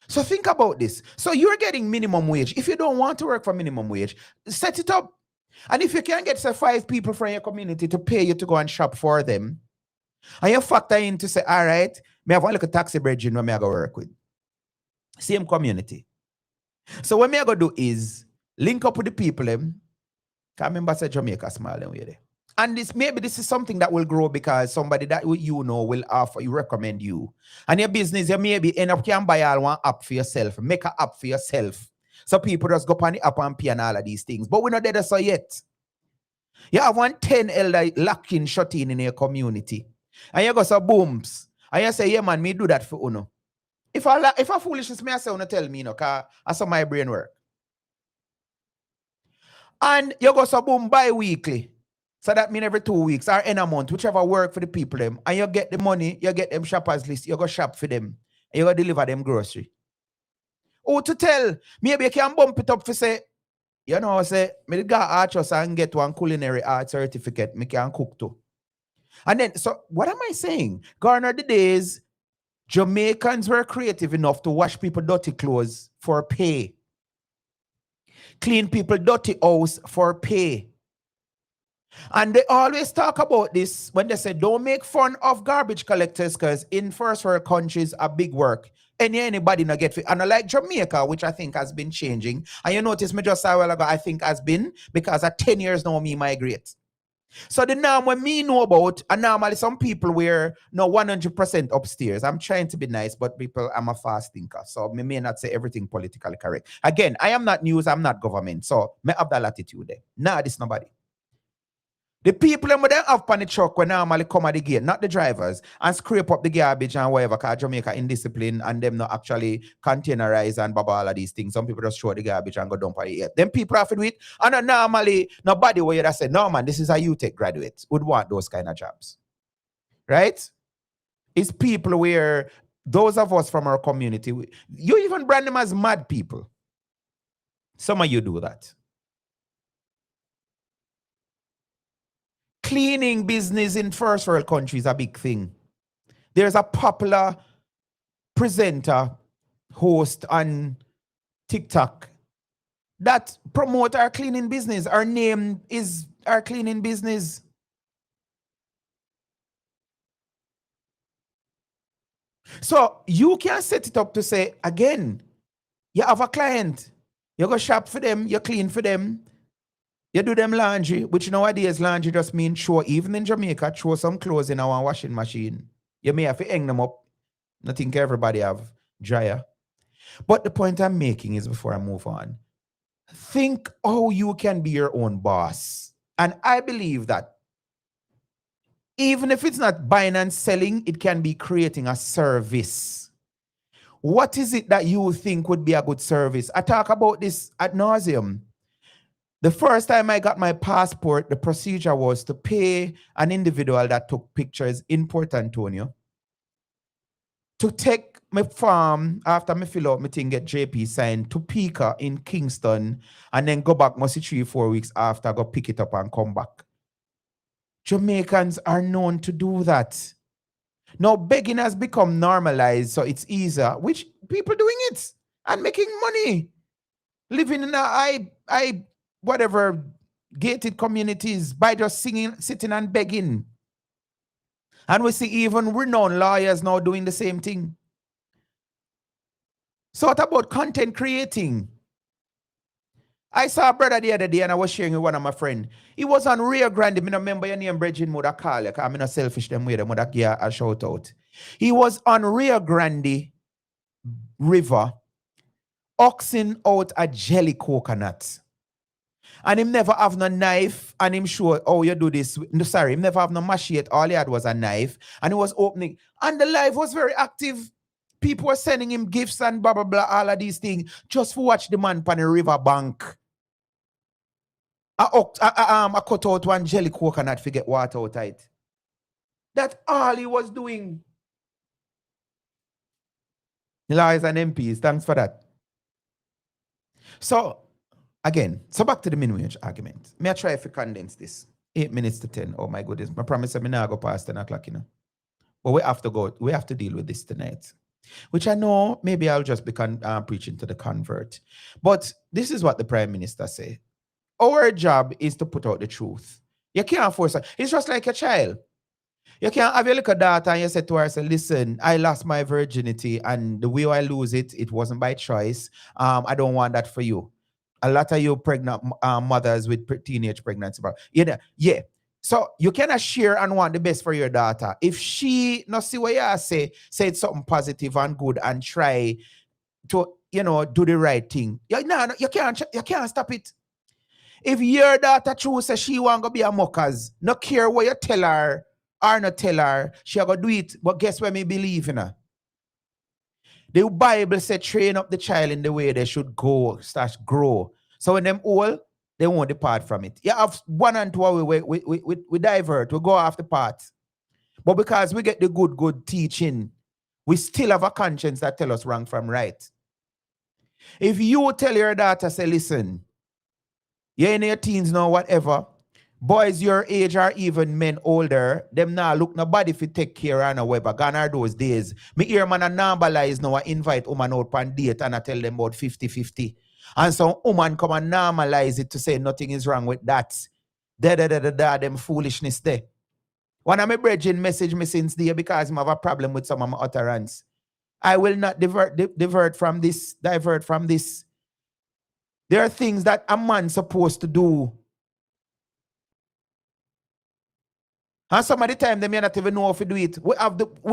So think about this. So you're getting minimum wage. If you don't want to work for minimum wage, set it up. And if you can get say 5 people from your community to pay you to go and shop for them, and you factor in to say, all right, me have one little taxi bridge in where me I go work with. Same community. So what me I go do is link up with the people them. Can remember say Jamaica small them way there. And this is something that will grow because somebody that you know will offer you, recommend you. And your business, you maybe end up can buy all one app for yourself, make an app for yourself. So people just go on the app and pay and all of these things. But we're not there so yet. You have 10 elder locked in, shut in your community. And you go so booms. And you say, yeah man, me do that for Uno. If I foolishness, me I say Uno tell me, because I saw my brain work. And you go so boom bi-weekly. So that means every 2 weeks or in a month, whichever work for the people them. And you get the money, you get them shoppers list, you go shop for them. And you go deliver them grocery. Or to tell, maybe you can bump it up for say, you know, say, me go archers and get one culinary art certificate, me can cook too. And then, so what am I saying? Gone are the days, Jamaicans were creative enough to wash people dirty clothes for pay. Clean people dirty house for pay. And they always talk about this when they say, don't make fun of garbage collectors because in first world countries are big work. Anybody not get fit. And like Jamaica, which I think has been changing. And you notice me just a while ago, I think has been because at 10 years now me migrate. So the norm when me know about, and normally some people wear no 100% upstairs. I'm trying to be nice, but people, I'm a fast thinker. So me may not say everything politically correct. Again, I am not news, I'm not government. So me have that attitude there. Nah, this nobody. The people that would have on the truck when normally come at the gate, not the drivers, and scrape up the garbage and whatever, because Jamaica indiscipline and them not actually containerize and all of these things. Some people just throw the garbage and go dump on it. Them people have to do it. And normally, nobody where you say, no man, this is a UTech graduate would want those kind of jobs. Right? It's people where those of us from our community, you even brand them as mad people. Some of you do that. Cleaning business in first world countries is a big thing. There's a popular presenter, host on TikTok that promote our cleaning business. Our name is our cleaning business. So you can set it up to say, again, you have a client, you go shop for them, you clean for them, you do them laundry, which nowadays laundry just means throw, even in Jamaica, throw some clothes in our washing machine. You may have to hang them up. I think everybody have dryer. But the point I'm making is, before I move on, think how you can be your own boss. And I believe that even if it's not buying and selling, it can be creating a service. What is it that you think would be a good service? I talk about this ad nauseum. The first time I got my passport, the procedure was to pay an individual that took pictures in Port Antonio to take my form after me fill out my thing, get JP signed, to Pika in Kingston, and then go back mostly 3-4 weeks after, go pick it up and come back. Jamaicans are known to do that. Now begging has become normalized, so it's easier, which people doing it and making money, living in a whatever gated communities by just sitting and begging. And we see even renowned lawyers now doing the same thing. So what about content creating? I saw a brother the other day and I was sharing with one of my friends. He was on Rio Grande. I remember your name, Bridget Muda Kale. I'm not selfish them way. Muda give a shout out. He was on Rio Grande River, oxing out a jelly coconut. And him never have no knife, and him sure, oh, you do this. No, sorry, him never have no machete. All he had was a knife, and he was opening. And the live was very active. People were sending him gifts and blah, blah, blah, all of these things, just for watch the man on the river bank. I cut out one jelly coconut to get water out of it. That's all he was doing. Lawyers and MPs, thanks for that. So, again, so back to the minimum wage argument. May I try to condense this? 8 minutes to 10. Oh my goodness. I promise I'm not go past 10 o'clock, you know. But we have to deal with this tonight. Which I know maybe I'll just be preaching to the convert. But this is what the Prime Minister said. Our job is to put out the truth. You can't force it. It's just like a child. You can't have your little daughter and you say to her, say, listen, I lost my virginity and the way I lose it, it wasn't by choice. I don't want that for you. A lot of you pregnant mothers with teenage pregnancy. Yeah. So you cannot share and want the best for your daughter. If she not see what you say it's something positive and good and try to, do the right thing. You can't stop it. If your daughter chooses she want to be a muckers, not care what you tell her or not tell her, she going to do it. But guess what me believe in her? The Bible said train up the child in the way they should go, grow. So when them old, they won't depart from it. You have 1 and 2, we divert, we go off the path. But because we get the good teaching, we still have a conscience that tell us wrong from right. If you tell your daughter, say, listen, you're in your teens now, whatever, boys your age or even men older, them now look nobody if you take care of no whatever. Gone are those days. Me hear man a normalize now, I invite woman out on date and I tell them about 50-50. And some woman come and normalize it to say nothing is wrong with that. Them foolishness there. One of my brethren message me since there because I have a problem with some of my utterance. I will not divert from this. There are things that a man supposed to do. And some of the time they may not even know how to do it. We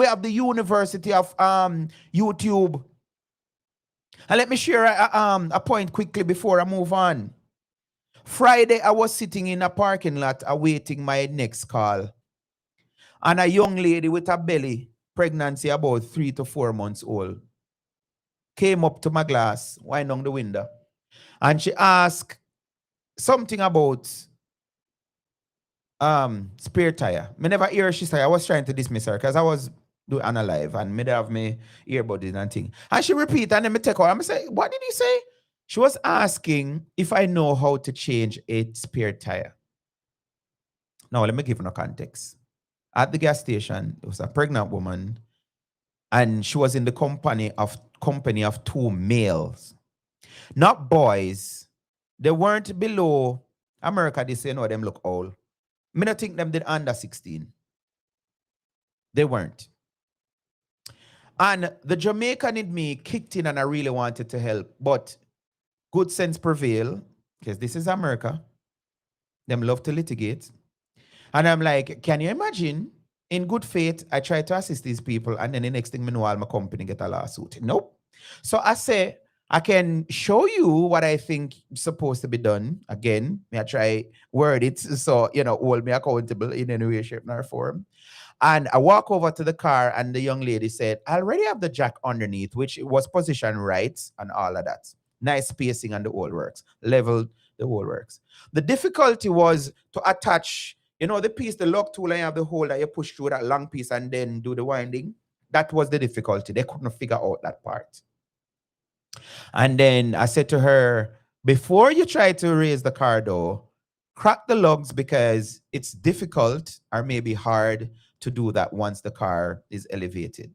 have the University of YouTube. And let me share a point quickly before I move on. Friday, I was sitting in a parking lot awaiting my next call. And a young lady with a belly, pregnancy about 3 to 4 months old, came up to my glass, wind down the window. And she asked something about spare tire. Me never hear she say. I was trying to dismiss her because I was doing on a live and me have me earbuds and thing. And she repeat and then me take her. I'm say, what did he say? She was asking if I know how to change a spare tire. Now let me give you a context. At the gas station, there was a pregnant woman, and she was in the company of 2 males, not boys. They weren't below America. They say no, them look old. I don't think them did under 16. They weren't. And the Jamaican in me kicked in and I really wanted to help. But good sense prevailed, because this is America. Them love to litigate. And I'm like, can you imagine? In good faith, I try to assist these people, and then the next thing I know, all my company get a lawsuit. Nope. So I say, I can show you what I think is supposed to be done. Again, may I try word it so, hold me accountable in any way, shape, or form. And I walk over to the car, and the young lady said, I already have the jack underneath, which was positioned right and all of that. Nice spacing and the whole works. Leveled, the whole works. The difficulty was to attach, the piece, the lock tool, and you have the hole that you push through that long piece and then do the winding. That was the difficulty. They couldn't figure out that part. And then I said to her, before you try to raise the car door, crack the lugs, because it's difficult or maybe hard to do that once the car is elevated.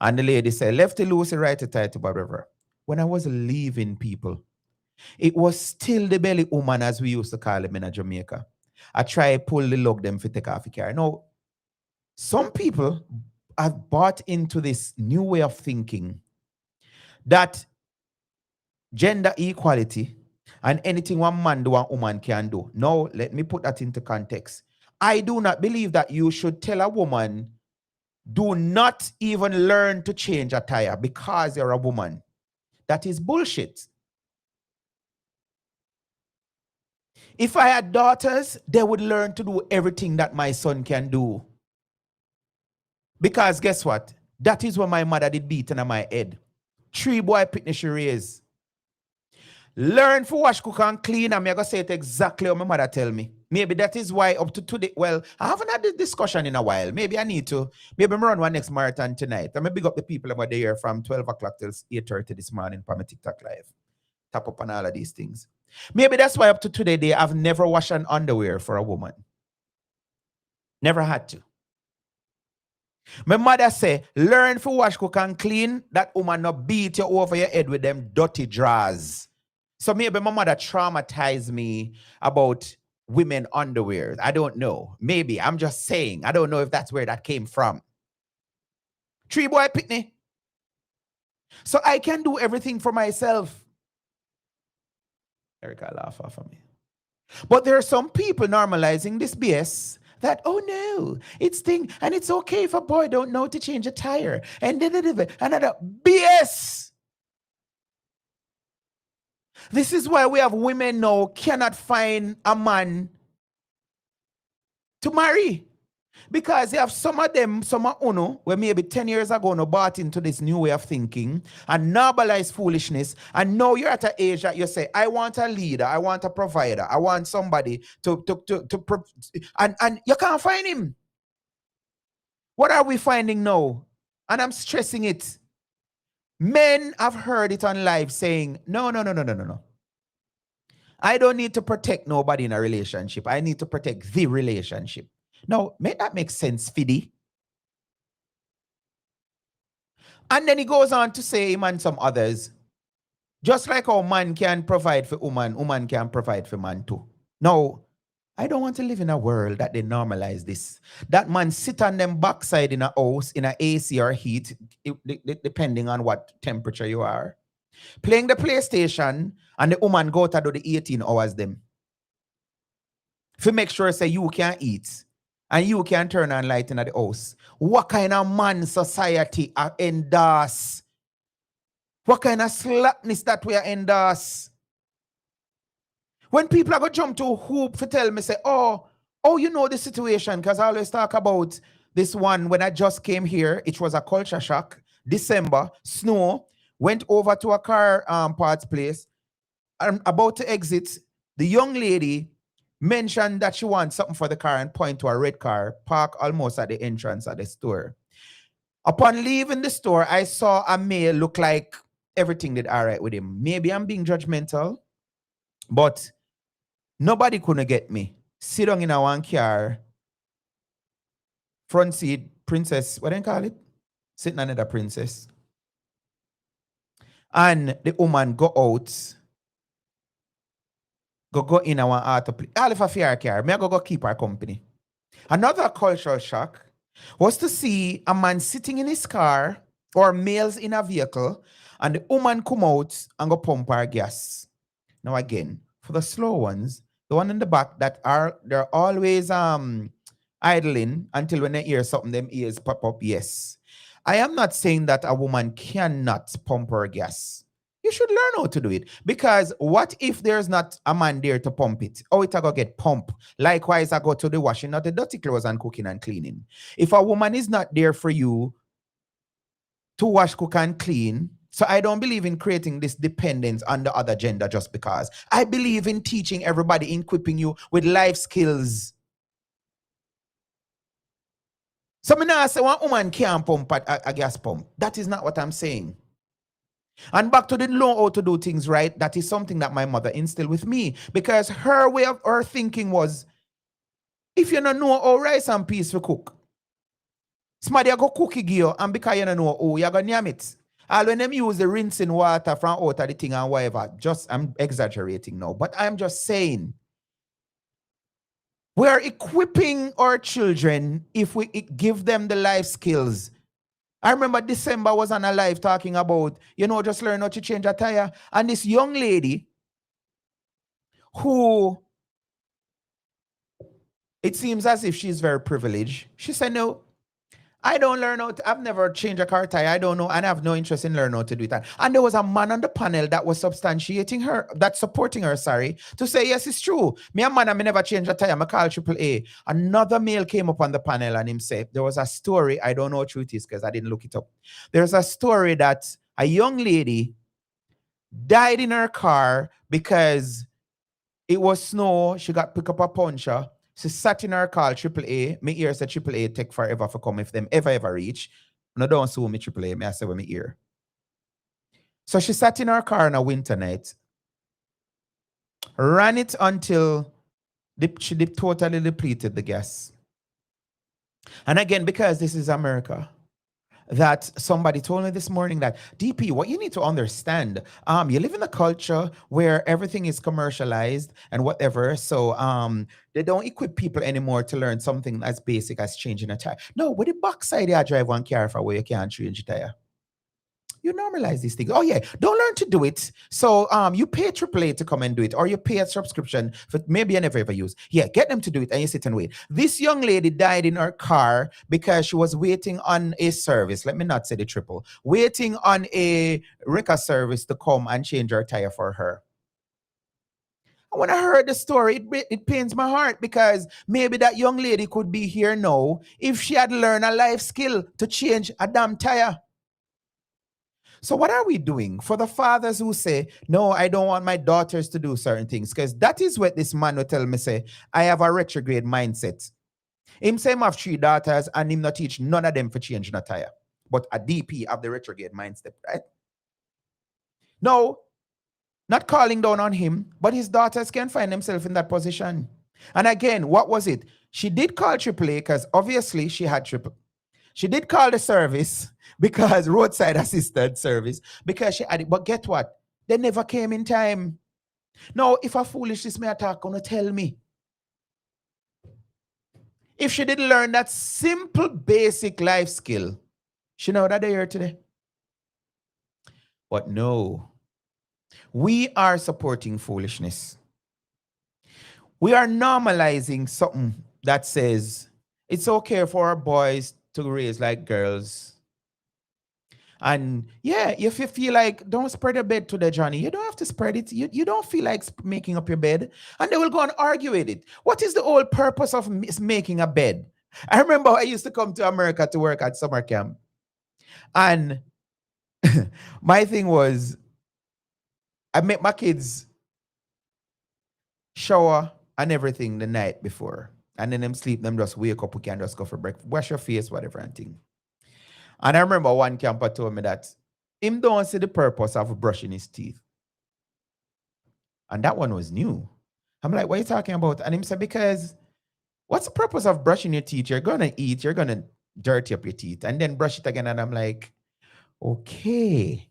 And the lady said, lefty loosey, righty tighty, whatever. When I was leaving people, it was still the belly woman, as we used to call him in Jamaica. I try pull the lug them for take off the car. Now, some people have bought into this new way of thinking that gender equality and anything one man do, one woman can do. Now, let me put that into context. I do not believe that you should tell a woman, do not even learn to change a tire because you're a woman. That is bullshit. If I had daughters, they would learn to do everything that my son can do. Because guess what? That is what my mother did beating on my head. 3 boy pitney she raised. Learn for wash, cook, and clean. I'm going to say it exactly what my mother tell me. Maybe that is why up to today, well, I haven't had this discussion in a while. Maybe I need to. Maybe I'm run one next marathon tonight. I'm going to big up the people about the year from 12 o'clock till 8:30 this morning for my TikTok live. Tap up on all of these things. Maybe that's why up to today, I've never washed an underwear for a woman. Never had to. My mother say, learn for wash, cook, and clean. That woman not beat you over your head with them dirty drawers. So maybe my mother traumatized me about women underwear. I don't know. Maybe. I'm just saying. I don't know if that's where that came from. 3 boy pitney. So I can do everything for myself. Erica laugh off of me. But there are some people normalizing this BS that, oh no, it's thing, and it's okay if a boy don't know to change a tire. And another BS. This is why we have women now cannot find a man to marry. Because you have some of them, some of uno, where maybe 10 years ago no bought into this new way of thinking and normalize foolishness. And now you're at an age that you say, I want a leader, I want a provider, I want somebody and you can't find him. What are we finding now? And I'm stressing it. Men have heard it on live saying, no. I don't need to protect nobody in a relationship. I need to protect the relationship. Now, make that make sense, Fiddy. And then he goes on to say, him and some others, just like how man can provide for woman, woman can provide for man too. Now, I don't want to live in a world that they normalize this. That man sit on them backside in a house, in a AC or heat, depending on what temperature you are, playing the PlayStation, and the woman go to do the 18 hours them. To make sure say you can eat. And you can turn on light in the house. What kind of man society are endorse? What kind of slackness that we are endorse? When people are going to jump to a hoop to tell me, say, oh, you know the situation, because I always talk about this one when I just came here. It was a culture shock. December, snow, went over to a car parts place. I'm about to exit. The young lady mentioned that she wants something for the car and point to a red car parked almost at the entrance of the store. Upon leaving the store, I saw a male look like everything did all right with him. Maybe I'm being judgmental, but nobody couldn't get me. Sit down in a one car, front seat, princess, what do you call it? Sitting on another princess. And the woman go out, go in our auto. All if a fair car, me go keep her company. Another cultural shock was to see a man sitting in his car or males in a vehicle, and the woman come out and go pump her gas. Now again, for the slow ones, the one in the back that they're always idling until when they hear something, them ears pop up. Yes, I am not saying that a woman cannot pump her gas. You should learn how to do it. Because what if there's not a man there to pump it? Oh, it go get pumped. Likewise, I go to the washing of the dirty clothes and cooking and cleaning. If a woman is not there for you to wash, cook, and clean, so I don't believe in creating this dependence on the other gender just because. I believe in teaching everybody, equipping you with life skills. So me now say one woman can't pump a gas pump. That is not what I'm saying. And back to the know how to do things right, that is something that my mother instilled with me. Because her way of her thinking was, if you don't know how rice and peas to cook, somebody go cook it you, and because you don't know how, you're going to yam it. And when them use the rinsing water from out of the thing and whatever, I'm exaggerating now, but I'm just saying, we're equipping our children if we give them the life skills. I remember December was on a live talking about, just learn how to change a tire. And this young lady who, it seems as if she's very privileged. She said, no, I don't learn how to, I've never changed a car tire. I don't know, and I have no interest in learning how to do it. And there was a man on the panel that was substantiating her, that supporting her, sorry, to say, yes, it's true. Me a man, I never change a tire. I call AAA. Another male came up on the panel and him said, there was a story, I don't know what truth is because I didn't look it up. There's a story that a young lady died in her car because it was snow. She got pick up a puncture. She sat in her car, AAA. Me ear said AAA take forever for come if them ever reach. No, don't sue me AAA. Me I say with me ear. So she sat in her car on a winter night, ran it until she totally depleted the gas. And again, because this is America, that somebody told me this morning that DP, what you need to understand, you live in a culture where everything is commercialized and whatever. So they don't equip people anymore to learn something as basic as changing a tire. No, with the backside, you drive one car for where you can't change a tire. You normalize these things. Oh yeah, don't learn to do it. So you pay AAA to come and do it, or you pay a subscription for maybe you never ever use. Yeah, get them to do it and you sit and wait. This young lady died in her car because she was waiting on a service. Let me not say the triple. Waiting on a wrecker service to come and change her tire for her. And when I heard the story, it pains my heart because maybe that young lady could be here now if she had learned a life skill to change a damn tire. So what are we doing for the fathers who say, no, I don't want my daughters to do certain things? Because that is what this man will tell me, say, I have a retrograde mindset. Him say him have 3 daughters and him not teach none of them for changing a tire. But a DP of the retrograde mindset, right? No, not calling down on him, but his daughters can find themselves in that position. And again, what was it? She did call AAA because obviously she had triple. She did call the service because roadside assisted service because she had it. But get what? They never came in time. Now, if a foolishness may attack, gonna tell me. If she didn't learn that simple, basic life skill, she know that they're here today. But no, we are supporting foolishness. We are normalizing something that says it's okay for our boys to raise like girls. And yeah, if you feel like don't spread your bed today, Johnny, you don't have to spread it. You don't feel like making up your bed. And they will go and argue with it. What is the whole purpose of making a bed? I remember I used to come to America to work at summer camp. And my thing was, I make my kids shower and everything the night before. And then them sleep, them just wake up, we can just go for breakfast, wash your face, whatever and thing. And I remember one camper told me that him don't see the purpose of brushing his teeth. And that one was new. I'm like, what are you talking about? And him said, because what's the purpose of brushing your teeth? You're going to eat, you're going to dirty up your teeth and then brush it again. And I'm like, okay.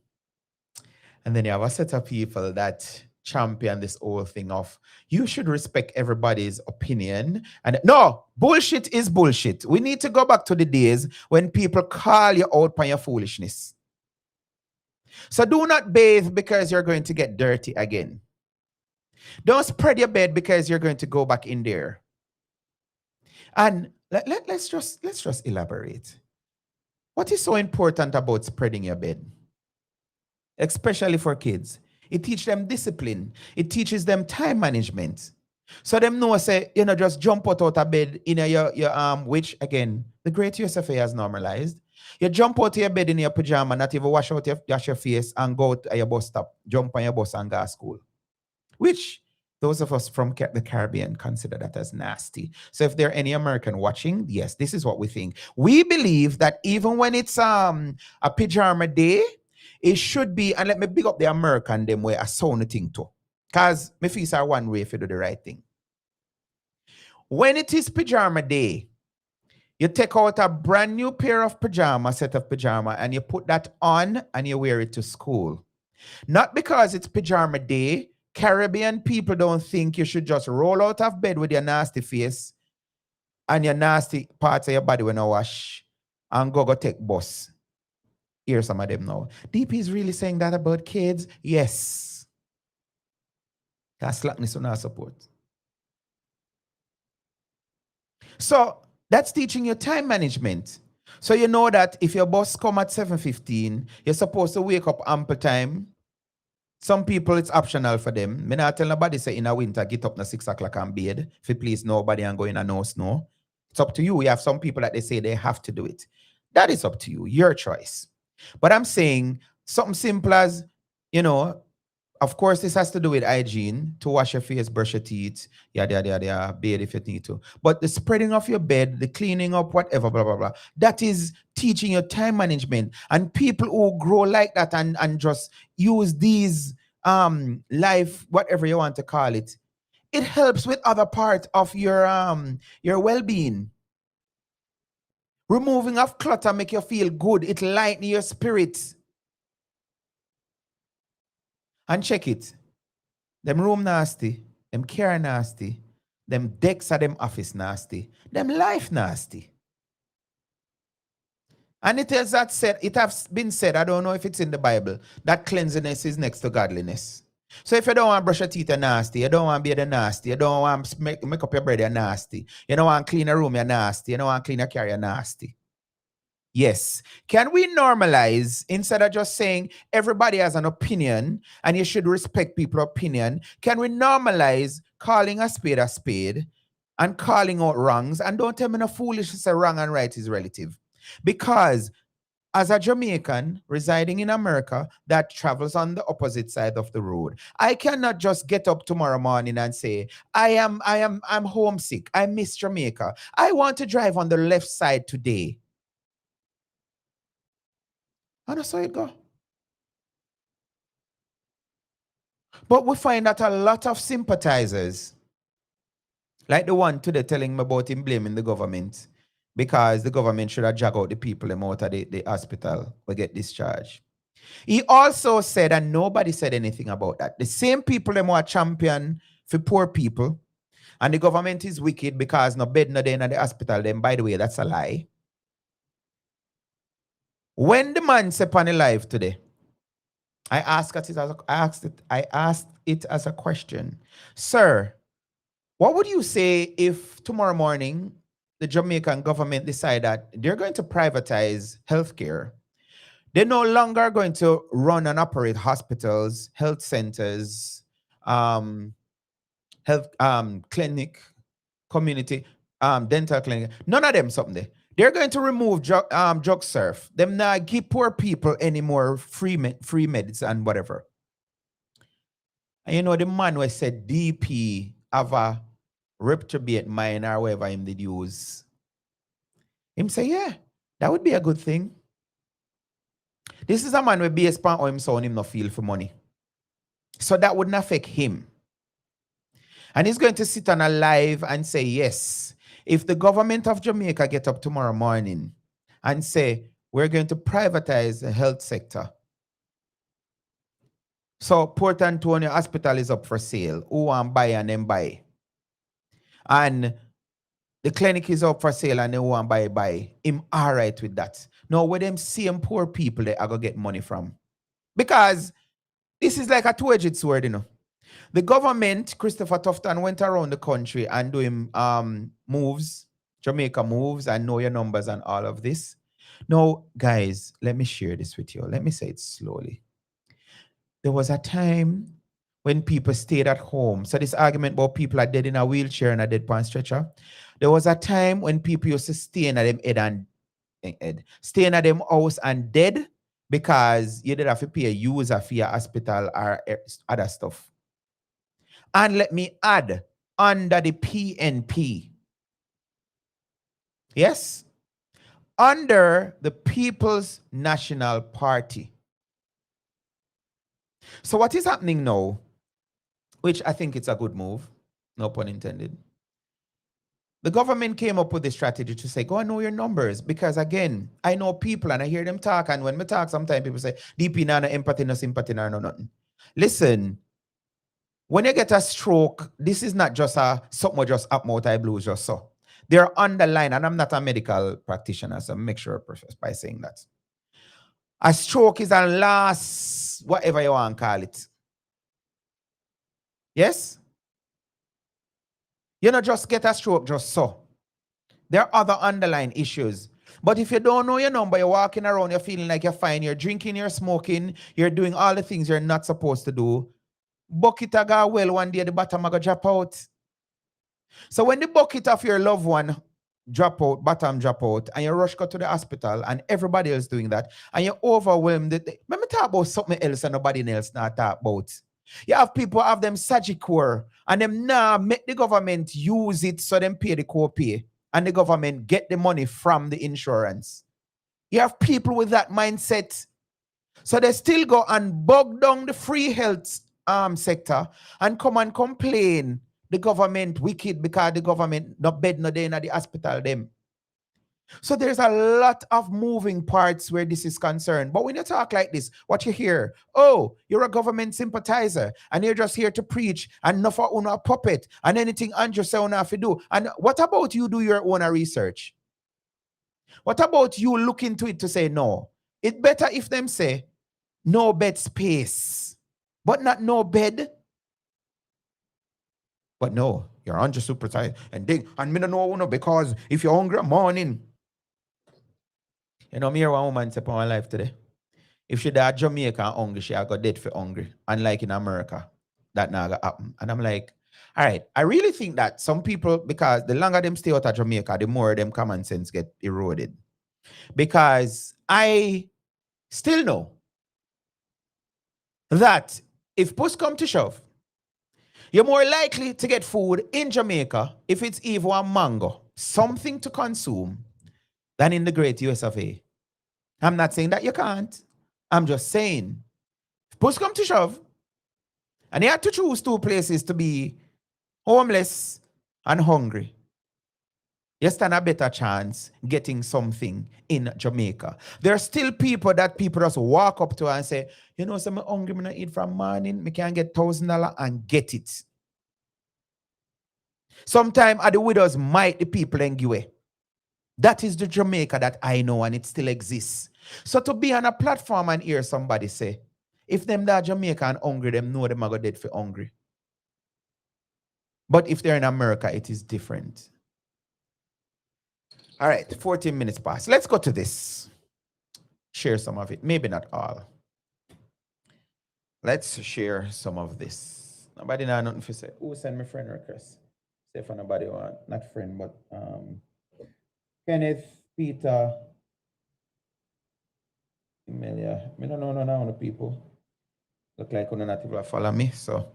And then you have a set of people that champion this whole thing of you should respect everybody's opinion. And no, bullshit is bullshit. We need to go back to the days when people call you out by your foolishness. So do not bathe because you're going to get dirty again. Don't spread your bed because you're going to go back in there. And let's just elaborate. What is so important about spreading your bed? Especially for kids. It teaches them discipline. It teaches them time management. So them know, say, just jump out of bed in your which again, the great USFA has normalized. You jump out of your bed in your pajama, not even wash your face and go to your bus stop, jump on your bus and go to school. Which those of us from the Caribbean consider that as nasty. So if there are any American watching, yes, this is what we think. We believe that even when it's a pajama day, it should be, and let me big up the American them way a sound thing too. Because my feet are one way if you do the right thing. When it is pajama day, you take out a brand new pair of set of pajama, and you put that on and you wear it to school. Not because it's pajama day. Caribbean people don't think you should just roll out of bed with your nasty face and your nasty parts of your body when you wash and go take bus. Hear some of them now. DP is really saying that about kids? Yes. That's slackness on our support. So that's teaching you time management. So you know that if your boss come at 7:15, you're supposed to wake up ample time. Some people, it's optional for them. Me not tell nobody say in a winter, get up na 6 o'clock and bed. If you please nobody and go in a no snow. It's up to you. We have some people that they say they have to do it. That is up to you, your choice. But I'm saying something simple as, you know, of course, this has to do with hygiene, to wash your face, brush your teeth, bathe if you need to. But the spreading of your bed, the cleaning up, whatever, blah, blah, blah, that is teaching your time management. And people who grow like that and just use these life, whatever you want to call it, it helps with other part of your well-being. Removing of clutter make you feel good. It lighten your spirit. And check it. Them room nasty. Them care nasty. Them decks of them office nasty. Them life nasty. And it has been said, I don't know if it's in the Bible, that cleanliness is next to godliness. So if you don't want to brush your teeth, you're nasty. You don't want to be the nasty. You don't want to make up your bread, you're nasty. You don't want to clean a room, you're nasty. You don't want to clean a car, you're nasty. Yes. Can we normalize, instead of just saying everybody has an opinion and you should respect people's opinion, can we normalize calling a spade and calling out wrongs? And don't tell me no foolish to say wrong and right is relative. Because as a Jamaican residing in America that travels on the opposite side of the road, I cannot just get up tomorrow morning and say, I'm homesick. I miss Jamaica. I want to drive on the left side today. And that's how it go. But we find that a lot of sympathizers, like the one today telling me about him blaming the government because the government should have dragged out the people out of the hospital or get discharged. He also said, and nobody said anything about that, the same people them who are champion for poor people, and the government is wicked because no bed no day in the hospital, then by the way, that's a lie. When the man said upon live today, I asked it as a question. Sir, what would you say if tomorrow morning the Jamaican government decide that they're going to privatize healthcare? They're no longer going to run and operate hospitals, health centers, health clinic, community, dental clinic. None of them something there. They're going to remove drug surf. Them not give poor people any more free meds and whatever. And you know, the man who said DP have a reprobate mind or whatever him did use. Him say, yeah, that would be a good thing. This is a man with based on him son him no feel for money. So that wouldn't affect him. And he's going to sit on a live and say, yes, if the government of Jamaica get up tomorrow morning and say, we're going to privatize the health sector. So Port Antonio Hospital is up for sale. Who want buy and then buy? And the clinic is up for sale and they want buy. Him all right with that. Now, where them same poor people they are going to get money from? Because this is like a two-edged sword, you know. The government, Christopher Tufton, went around the country and doing moves, Jamaica moves, and know your numbers and all of this. Now, guys, let me share this with you. Let me say it slowly. There was a time when people stayed at home. So this argument about people are dead in a wheelchair and a dead pan stretcher. There was a time when people used to stay in them stay in them house and dead because you didn't have to pay a user for your hospital or other stuff. And let me add, under the PNP. Yes? Under the People's National Party. So what is happening now, which I think it's a good move, no pun intended. The government came up with a strategy to say, go and know your numbers. Because again, I know people and I hear them talk. And when we talk, sometimes people say, DP, no empathy, no sympathy, no nothing. Listen, when you get a stroke, this is not just something just up multi blues just so. They're underlined, and I'm not a medical practitioner, so make sure by saying that. A stroke is a last, whatever you want to call it. Yes? You don't just get a stroke just so. There are other underlying issues. But if you don't know your number, you're walking around, you're feeling like you're fine, you're drinking, you're smoking, you're doing all the things you're not supposed to do. Bucket a go well one day, the bottom a go drop out. So when the bucket of your loved one drop out, bottom drop out, and you rush go to the hospital, and everybody else doing that, and you're overwhelmed. Let me talk about something else and nobody else not talk about. You have people have them Sagicor, and them now make the government use it so them pay the co-pay, and the government get the money from the insurance. You have people with that mindset. So they still go and bog down the free health sector and come and complain the government wicked because the government no bed no day in the hospital them. So there's a lot of moving parts where this is concerned. But when you talk like this, what you hear, oh, you're a government sympathizer and you're just here to preach and not for a puppet and anything Andrew say have to do. And what about you do your own research? What about you look into it to say no? It's better if them say no bed space, but not no bed. But no, you're under sympathizer and dig and me no know because if you're hungry morning. You know, me hear one woman say for my life today. If she died Jamaica and hungry, she got dead for hungry. Unlike in America, that now gonna happen. And I'm like, all right, I really think that some people, because the longer them stay out of Jamaica, the more them common sense get eroded. Because I still know that if push come to shove, you're more likely to get food in Jamaica if it's even one mango, something to consume, than in the great US of A. I'm not saying that you can't. I'm just saying, if push come to shove, and you have to choose two places to be homeless and hungry, you stand a better chance getting something in Jamaica. There are still people that people just walk up to and say, you know, I'm hungry, I'm not eat from morning, I can get $1,000 and get it. Sometimes at the widows might the people anyway. That is the Jamaica that I know and it still exists. So to be on a platform and hear somebody say, if them that Jamaica and hungry, them know them are go dead for hungry. But if they're in America, it is different. All right, 14 minutes past. Let's go to this. Share some of it. Maybe not all. Let's share some of this. Nobody know nothing for say. Who send me friend request? Say for nobody want, not friend, but Kenneth, Peter, Emilia. I don't know none of the people. Look like you're not able to follow me. So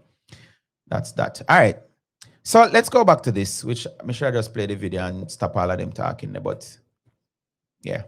that's that. All right. So let's go back to this, which I'm sure I just play the video and stop all of them talking there, but yeah.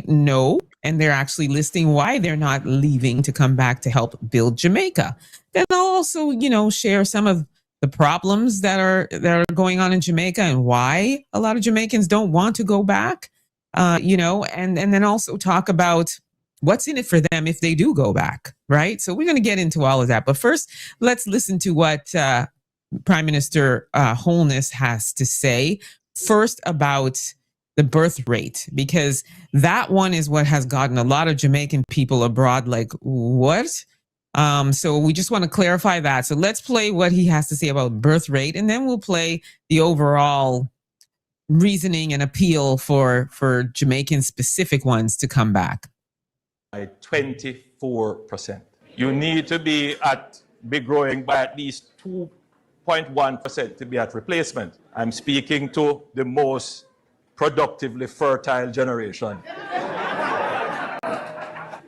No, and they're actually listing why they're not leaving to come back to help build Jamaica. Then I'll also, share some of the problems that are going on in Jamaica and why a lot of Jamaicans don't want to go back. And then also talk about what's in it for them if they do go back, right? So we're going to get into all of that. But first, let's listen to what Prime Minister Holness has to say first about the birth rate, because that one is what has gotten a lot of Jamaican people abroad like, what? So we just want to clarify that. So let's play what he has to say about birth rate, and then we'll play the overall reasoning and appeal for Jamaican specific ones to come back. By 24%. You need to be growing by at least 2.1% to be at replacement. I'm speaking to the most productively fertile generation.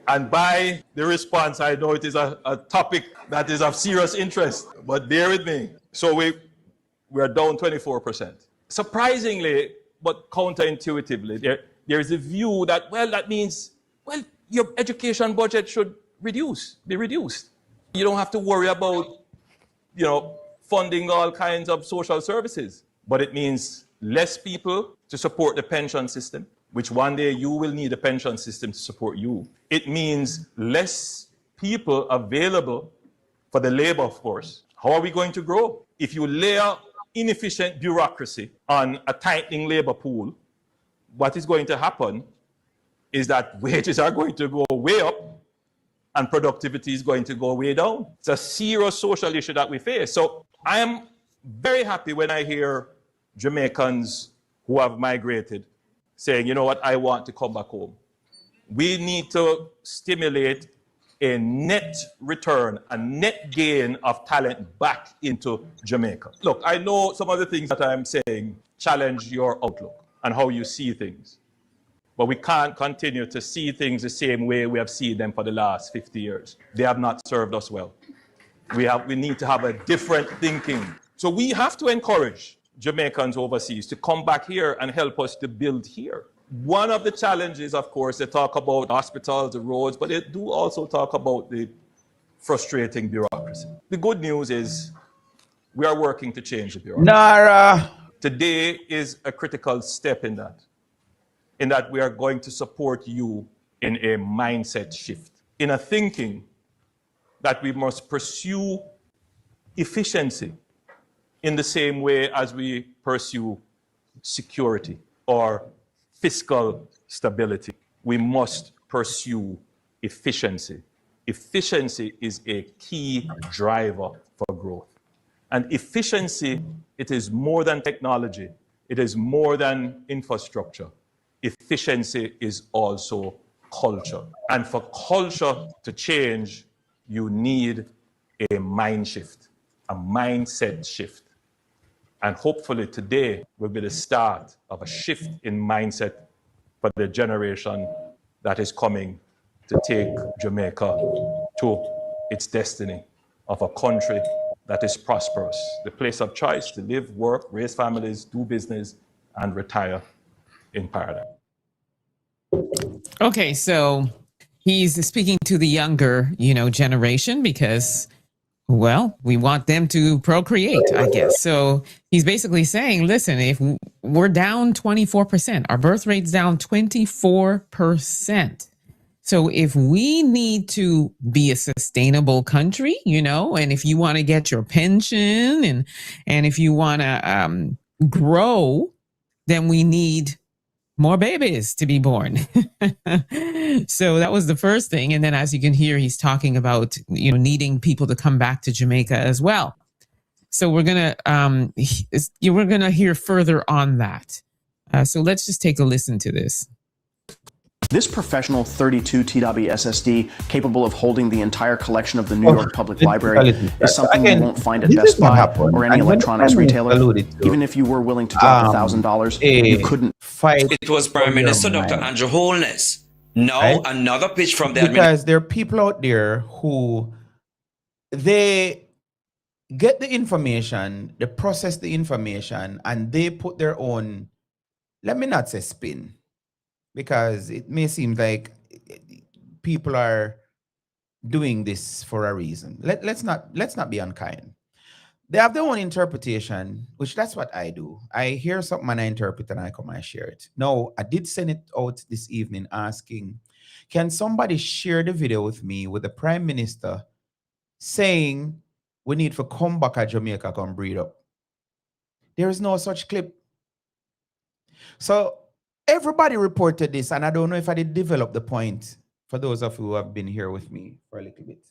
And by the response, I know it is a topic that is of serious interest, but bear with me. So we're down 24%. Surprisingly, but counterintuitively, there is a view that, that means, your education budget should be reduced. You don't have to worry about, funding all kinds of social services, but it means less people to support the pension system, which one day you will need a pension system to support you. It means less people available for the labor force. How are we going to grow? If you layer inefficient bureaucracy on a tightening labor pool, what is going to happen is that wages are going to go way up and productivity is going to go way down. It's a serious social issue that we face. So I am very happy when I hear Jamaicans who have migrated saying, you know what, I want to come back home. We need to stimulate a net return, a net gain of talent back into Jamaica. Look, I know some of the things that I'm saying challenge your outlook and how you see things. But we can't continue to see things the same way we have seen them for the last 50 years. They have not served us well. We need to have a different thinking. So we have to encourage Jamaicans overseas to come back here and help us to build here. One of the challenges, of course, they talk about hospitals, the roads, but they do also talk about the frustrating bureaucracy. The good news is we are working to change the bureaucracy. Nara. Today is a critical step in that we are going to support you in a mindset shift, in a thinking that we must pursue efficiency in the same way as we pursue security or fiscal stability. We must pursue efficiency. Efficiency is a key driver for growth. And efficiency, it is more than technology. It is more than infrastructure. Efficiency is also culture. And for culture to change, you need a mind shift, a mindset shift. And hopefully today will be the start of a shift in mindset for the generation that is coming to take Jamaica to its destiny of a country that is prosperous, the place of choice to live, work, raise families, do business, and retire in paradise. Okay, so he's speaking to the younger, generation because, well, we want them to procreate, I guess. So he's basically saying, listen, if we're down 24%, our birth rate's down 24%. So if we need to be a sustainable country, and if you want to get your pension and if you want to grow, then we need more babies to be born. So that was the first thing. And then as you can hear, he's talking about, needing people to come back to Jamaica as well. So we're going to hear further on that. So let's just take a listen to this. This professional 32 TW SSD, capable of holding the entire collection of the New York Public Library, is something you won't find at Best Buy or any electronics retailer. Even if you were willing to drop $1,000, you couldn't fight. It was Prime Minister Dr. Andrew Holness. Now, right? Another pitch from the because there are people out there who they get the information, they process the information, and they put their own, let me not say spin, because it may seem like people are doing this for a reason. Let's not be unkind. They have their own interpretation, which that's what I do. I hear something and I interpret and I come and share it. No, I did send it out this evening asking, can somebody share the video with me with the Prime Minister saying we need to come back at Jamaica, come breed up? There is no such clip. So everybody reported this, and I don't know if I did develop the point for those of you who have been here with me for a little bit.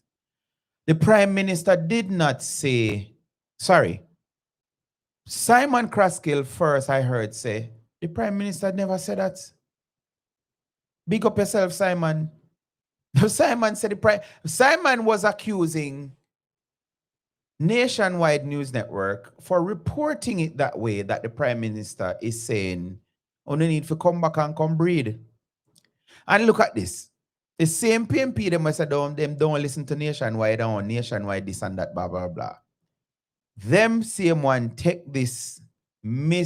The Prime Minister did not say, sorry, Simon Kraskill first I heard say, the Prime Minister never said that. Big up yourself, Simon. Simon said Simon was accusing Nationwide News Network for reporting it that way, that the Prime Minister is saying, only need to come back and come breed. And look at this. The same PMP, them said them don't listen to Nationwide on Nationwide this and that, blah, blah, blah. Them same one take this me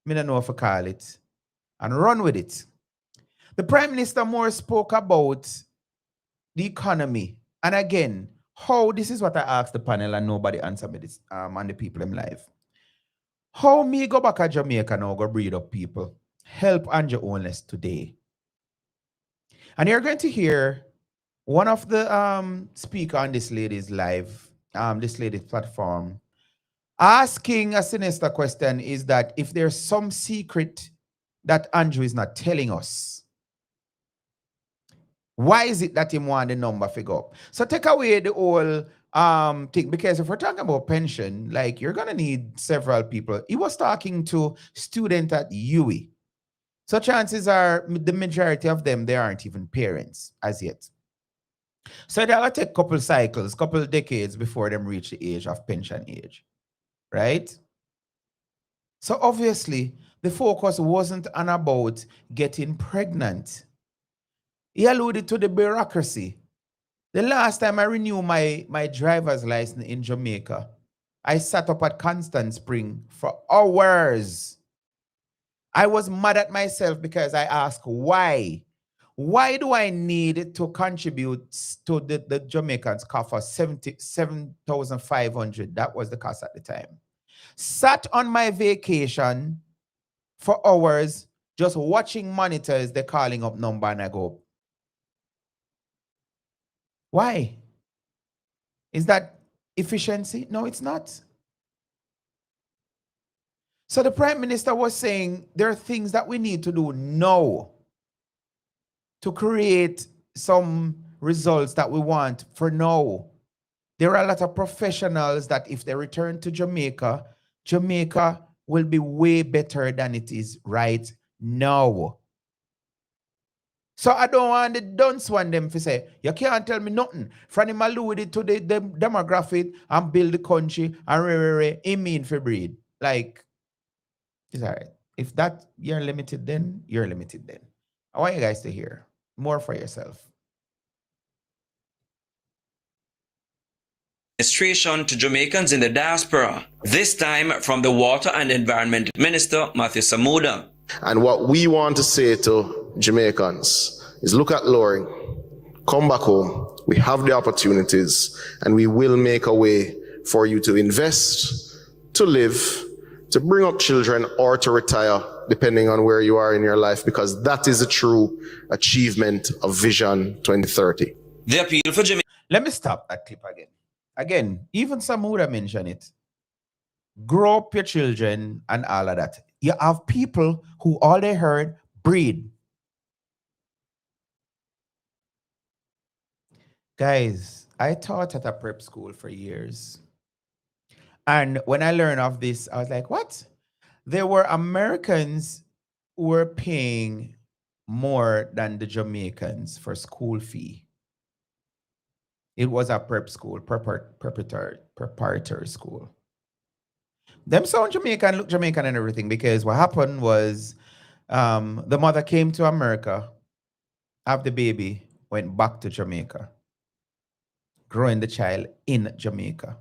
don't know what to call it, and run with it. The Prime Minister more spoke about the economy. And again, how, this is what I asked the panel and nobody answered me this, and the people in live. How me go back to Jamaica now, go breed up people, help Andrew Holness today. And you're going to hear one of the speaker on this lady's live, this lady's platform, asking a sinister question, is that if there's some secret that Andrew is not telling us, why is it that him want the number figure up? So take away the whole thing, because if we're talking about pension, like you're gonna need several people. He was talking to student at UWI. So chances are the majority of them, they aren't even parents as yet. So they'll take a couple cycles, couple decades before them reach the age of pension age, right? So obviously, the focus wasn't on about getting pregnant. He alluded to the bureaucracy. The last time I renewed my driver's license in Jamaica, I sat up at Constant Spring for hours. I was mad at myself because I asked why. Why do I need to contribute to the Jamaicans' cost for $77,500? That was the cost at the time. Sat on my vacation for hours just watching monitors, they're calling up number and I go, why? Is that efficiency? No, it's not. So the Prime Minister was saying there are things that we need to do now to create some results that we want for now. There are a lot of professionals that if they return to Jamaica, Jamaica will be way better than it is right now. So I don't want the dunce one them to say, you can't tell me nothing. From him alluded to the demographic and build the country and it mean for breed. Like, it's all right. If that you're limited then, you're limited then. I want you guys to hear more for yourself. Administration to Jamaicans in the diaspora, this time from the Water and Environment Minister, Matthew Samuda. And what we want to say to Jamaicans is look at Loring, come back home, we have the opportunities, and we will make a way for you to invest, to live, to bring up children, or to retire, depending on where you are in your life, because that is a true achievement of Vision 2030. The appeal for Jamaica. Let me stop that clip again. Again, even Samuda mentioned it. Grow up your children and all of that. You have people who all they heard, breed. Guys, I taught at a prep school for years. And when I learned of this, I was like, what? There were Americans who were paying more than the Jamaicans for school fee. It was a prep school, preparatory school. Them sound Jamaican, look Jamaican and everything, because what happened was the mother came to America, have the baby, went back to Jamaica, growing the child in Jamaica.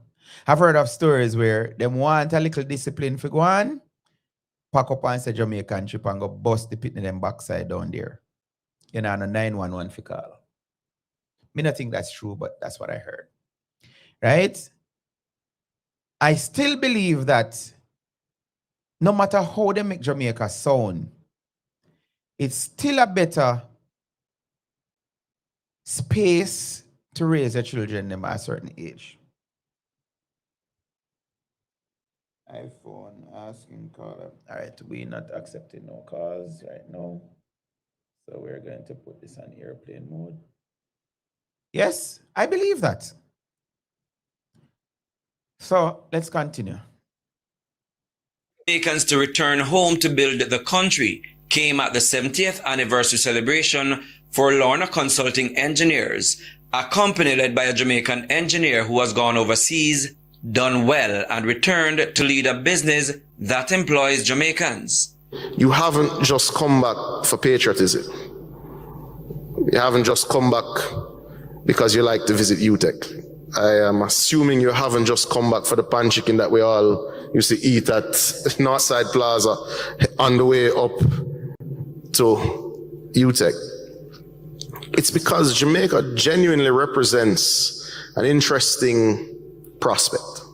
I've heard of stories where them want a little discipline for go on, pack up and say Jamaican trip and go bust the pitney them backside down there. You know, on a 911 for call. Me not think that's true, but that's what I heard. Right? I still believe that no matter how they make Jamaica sound, it's still a better space to raise your children them at a certain age. iPhone asking caller. All right, we're not accepting no calls right now. So we're going to put this on airplane mode. Yes, I believe that. So let's continue. Jamaicans to return home to build the country came at the 70th anniversary celebration for Lorna Consulting Engineers, a company led by a Jamaican engineer who has gone overseas, done well, and returned to lead a business that employs Jamaicans. You haven't just come back for patriotism. You haven't just come back because you like to visit UTEC. I am assuming you haven't just come back for the pan chicken that we all used to eat at Northside Plaza on the way up to UTEC. It's because Jamaica genuinely represents an interesting prospect,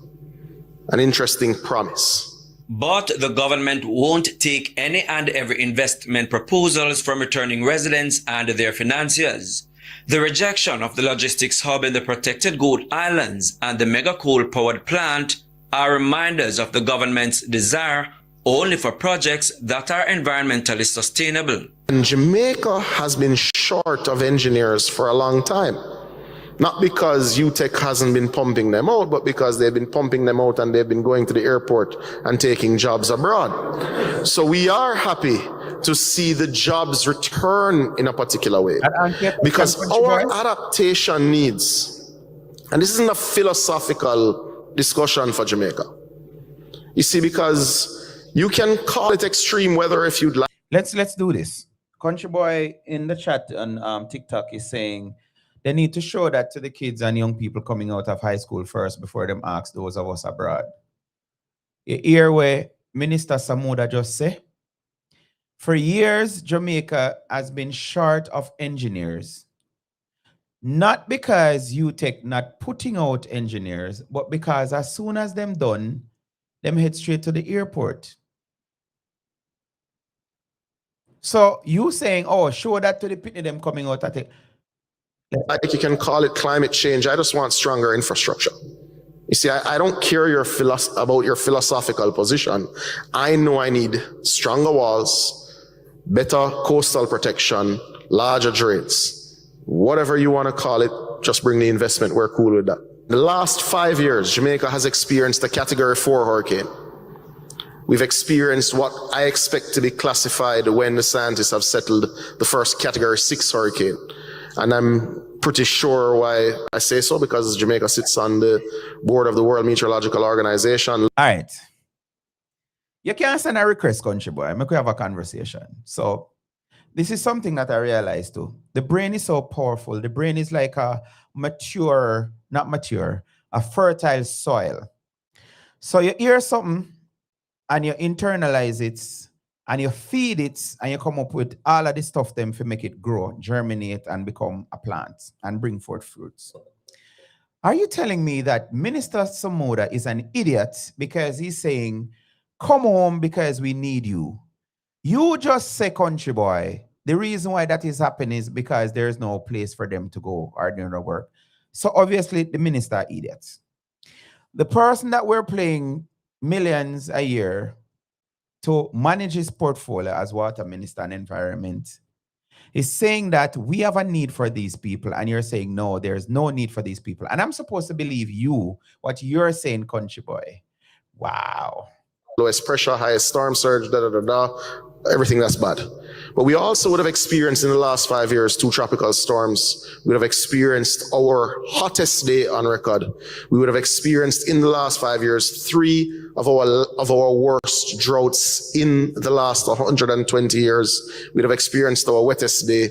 an interesting promise. But the government won't take any and every investment proposals from returning residents and their financiers. The rejection of the logistics hub in the protected Goat Islands and the mega coal-powered plant are reminders of the government's desire only for projects that are environmentally sustainable. And Jamaica has been short of engineers for a long time. Not because UTEC hasn't been pumping them out, but because they've been pumping them out and they've been going to the airport and taking jobs abroad. So we are happy to see the jobs return in a particular way. Because our adaptation needs, and this isn't a philosophical discussion for Jamaica. You see, because you can call it extreme weather if you'd like. Let's do this. Country Boy in the chat on TikTok is saying they need to show that to the kids and young people coming out of high school first before them ask those of us abroad. You hear where Minister Samuda just say? For years, Jamaica has been short of engineers. Not because UTEC not putting out engineers, but because as soon as them done, them head straight to the airport. So you saying, oh, show that to the pitney them coming out at it. Like you can call it climate change. I just want stronger infrastructure. You see, I don't care about your philosophical position. I know I need stronger walls, better coastal protection, larger drains. Whatever you want to call it, just bring the investment. We're cool with that. The last 5 years, Jamaica has experienced a Category 4 hurricane. We've experienced what I expect to be classified when the scientists have settled the first Category 6 hurricane. And I'm pretty sure why I say so, because Jamaica sits on the board of the World Meteorological Organization. All right. You can't send a request, Country Boy. We could have a conversation. So this is something that I realized too. The brain is so powerful. The brain is like a a fertile soil. So you hear something and you internalize it and you feed it and you come up with all of this stuff them to make it grow, germinate, and become a plant and bring forth fruits. Are you telling me that Minister Samuda is an idiot because he's saying, come home because we need you? You just say, Country Boy, the reason why that is happening is because there's no place for them to go or do their work. So obviously the minister idiots. The person that we're paying millions a year to manage his portfolio as water minister and environment is saying that we have a need for these people, and you're saying no, there's no need for these people. And I'm supposed to believe you, what you're saying, Country Boy. Wow. Lowest pressure, highest storm surge, everything that's bad. But we also would have experienced in the last 5 years 2 tropical storms. We would have experienced our hottest day on record. We would have experienced in the last 5 years 3 of our worst droughts in the last 120 years. We'd have experienced our wettest day,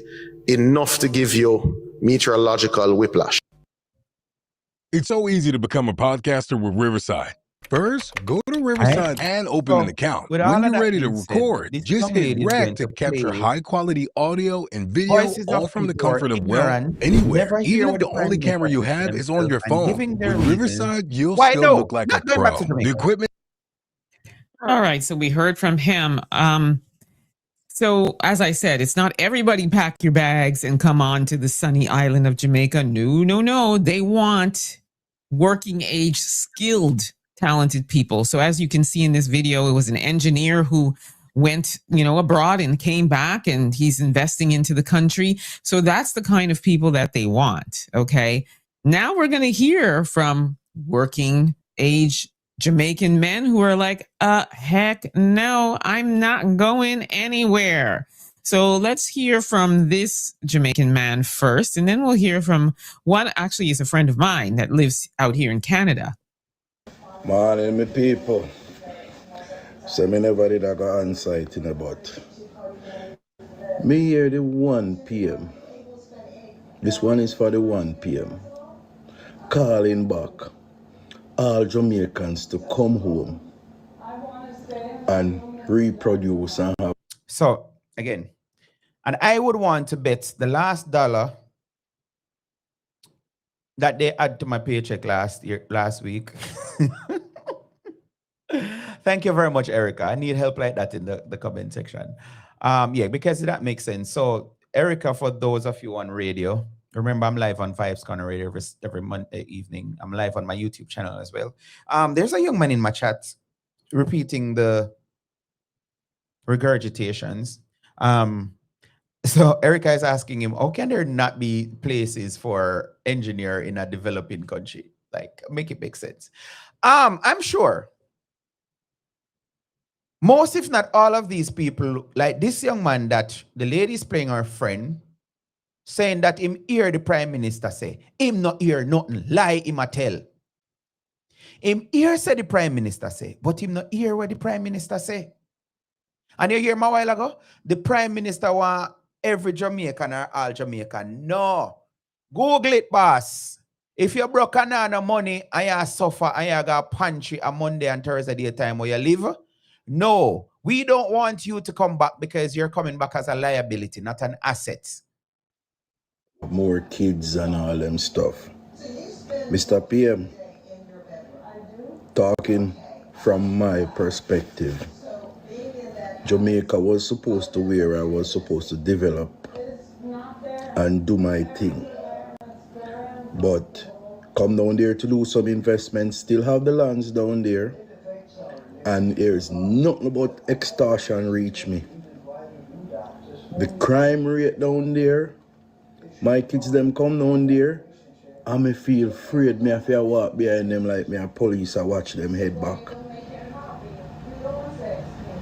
enough to give you meteorological whiplash. It's so easy to become a podcaster with Riverside. First, go to Riverside and open an account. When you're ready to record, just hit rec to capture high-quality audio and video, all from the comfort of anywhere. Even if the only camera you have is on your phone, with Riverside, you'll still look like a pro. The equipment. All right, so we heard from him. So as I said, it's not everybody pack your bags and come on to the sunny island of Jamaica. No. They want working age, skilled, talented people. So as you can see in this video, it was an engineer who went, abroad and came back, and he's investing into the country. So that's the kind of people that they want. Okay. Now we're going to hear from working age Jamaican men who are like, heck no, I'm not going anywhere. So let's hear from this Jamaican man first, and then we'll hear from one actually is a friend of mine that lives out here in Canada. Morning, my people. So me never did I go on site in about. Me hear the 1 p.m. This one is for the 1 p.m. Calling back all Jamaicans to come home and reproduce and have. So again, and I would want to bet the last dollar that they add to my paycheck last week. Thank you very much, Erica. I need help like that in the comment section. Yeah, because that makes sense. So Erica, for those of you on radio, remember I'm live on Vibes Corner Radio every Monday evening. I'm live on my YouTube channel as well. There's a young man in my chat repeating the regurgitations. So Erica is asking him, how can there not be places for engineer in a developing country? Like, make it make sense. I'm sure most, if not all of these people, like this young man that the lady is playing her friend, saying that him hear the prime minister say, him not hear nothing, lie him a tell. Him hear say the prime minister say, but him not hear what the prime minister say. And you hear me a while ago, the prime minister want every Jamaican or all Jamaican. No. Google it, boss. If you broke another money and you suffer and you got punchy on Monday and Thursday daytime where you live, no, we don't want you to come back because you're coming back as a liability, not an asset. More kids and all them stuff. Mr. PM, talking from my perspective, Jamaica was supposed to where I was supposed to develop and do my thing. But come down there to do some investments, still have the lands down there, and there's nothing about extortion reach me. The crime rate down there, my kids them come down there, and me feel afraid me have to walk behind them like me a police I watch them head back.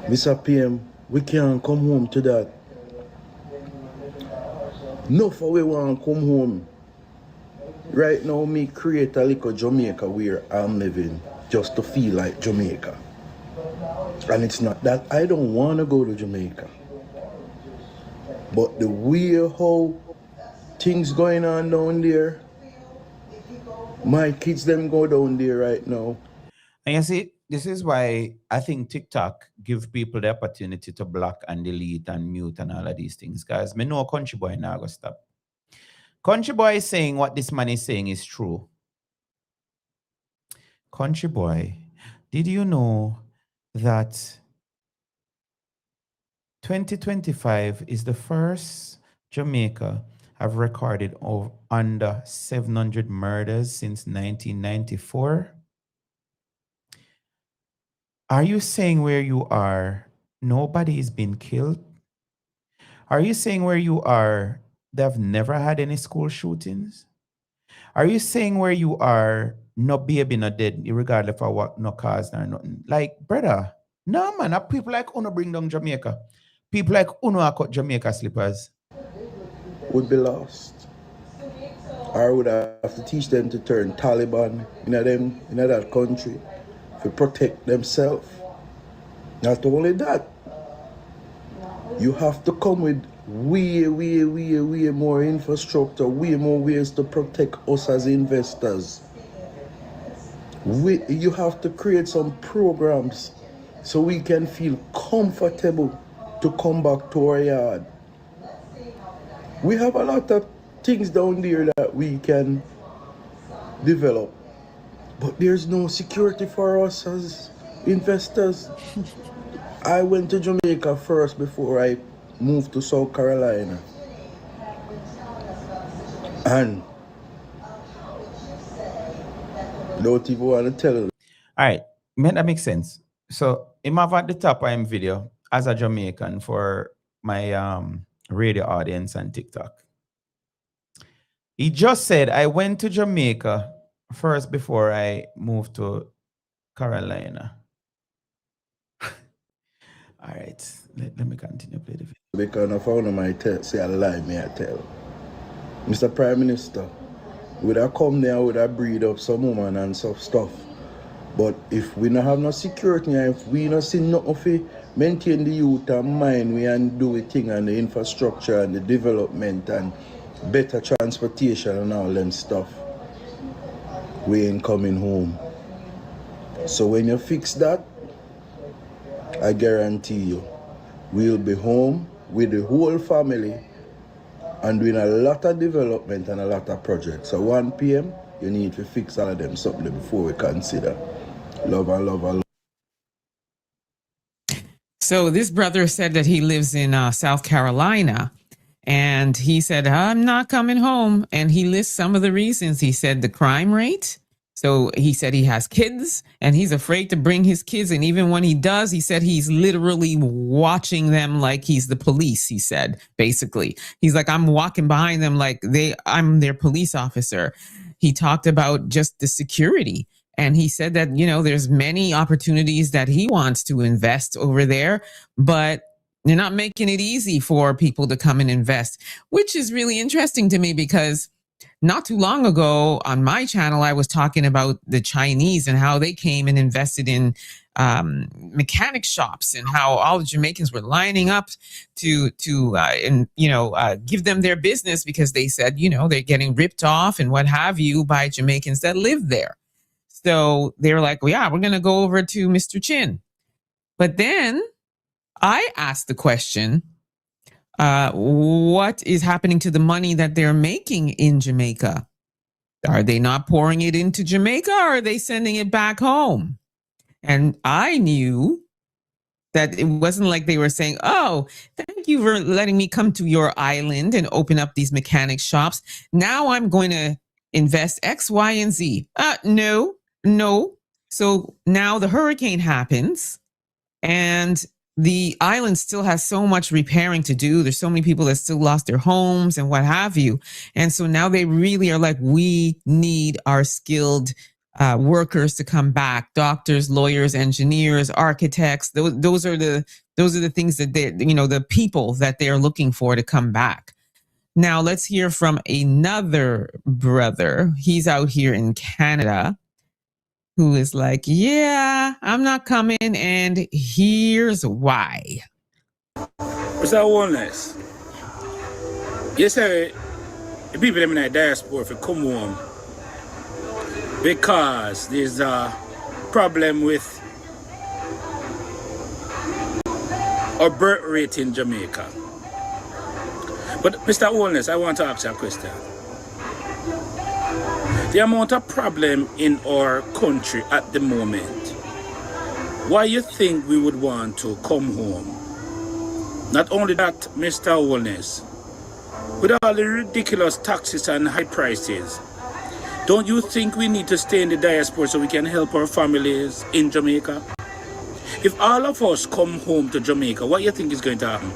Mr. PM, we can't come home to that. No for we want to come home. Right now, me create a little Jamaica where I'm living just to feel like Jamaica. And it's not that I don't want to go to Jamaica. But the way how things going on down there, my kids them go down there right now. And you see, this is why I think TikTok give people the opportunity to block and delete and mute and all of these things. Guys, me know Country Boy now go stop. Country Boy is saying what this man is saying is true. Country Boy, did you know that 2025 is the first Jamaica have recorded of under 700 murders since 1994? Are you saying where you are, nobody is being killed? Are you saying where you are, they've never had any school shootings? Are you saying where you are, no baby not dead, regardless of what, no cause or nothing? Like, brother, no man, people like Uno bring down Jamaica. People like Uno are cut Jamaica slippers. Would be lost. Or would I have to teach them to turn Taliban in that country to protect themselves. Not only that, you have to come with way more infrastructure, way more ways to protect us as investors. You have to create some programs so we can feel comfortable to come back to our yard. We have a lot of things down there that we can develop, but there's no security for us as investors. I went to Jamaica first before I moved to South Carolina. And don't even want to tell you. All right, that makes sense. So, I'm at the top of my video as a Jamaican for my radio audience and TikTok. He just said, I went to Jamaica first before I moved to Carolina. All right, let me continue play the video. Because I found might say a lie, me I tell. Mr. Prime Minister, would I come there, would I breed up some woman and some stuff? But if we don't have no security, and if we don't see nothing to maintain the youth and mind, we and do a thing and the infrastructure and the development and better transportation and all them stuff, we ain't coming home. So when you fix that, I guarantee you, we'll be home with the whole family and doing a lot of development and a lot of projects. So 1 p.m., you need to fix all of them something before we consider. Love and love and love. So this brother said that he lives in South Carolina, and he said, I'm not coming home. And he lists some of the reasons. He said the crime rate. So he said he has kids and he's afraid to bring his kids. And even when he does, he said he's literally watching them like he's the police, he said, basically. He's like, I'm walking behind them like I'm their police officer. He talked about just the security. And he said that, there's many opportunities that he wants to invest over there, but they're not making it easy for people to come and invest, which is really interesting to me because not too long ago on my channel, I was talking about the Chinese and how they came and invested in mechanic shops and how all the Jamaicans were lining up to give them their business because they said, they're getting ripped off and what have you by Jamaicans that live there. So they're like, well, yeah, we're going to go over to Mr. Chin. But then I asked the question, what is happening to the money that they're making in Jamaica? Are they not pouring it into Jamaica or are they sending it back home? And I knew that it wasn't like they were saying, oh, thank you for letting me come to your island and open up these mechanic shops. Now I'm going to invest X, Y, and Z. No. So now the hurricane happens and the island still has so much repairing to do. There's so many people that still lost their homes and what have you. And so now they really are like, we need our skilled workers to come back. Doctors, lawyers, engineers, architects. Those are the things that they, the people that they are looking for to come back. Now let's hear from another brother. He's out here in Canada, who is like, yeah, I'm not coming, and here's why. Mr. Walness, you say the people in the diaspora if come home because there's a problem with our birth rate in Jamaica. But Mr. Walness, I want to ask you a question. The amount of problem in our country at the moment, why you think we would want to come home? Not only that, Mr. Walness, with all the ridiculous taxes and high prices, don't you think we need to stay in the diaspora so we can help our families in Jamaica? If all of us come home to Jamaica, what do you think is going to happen?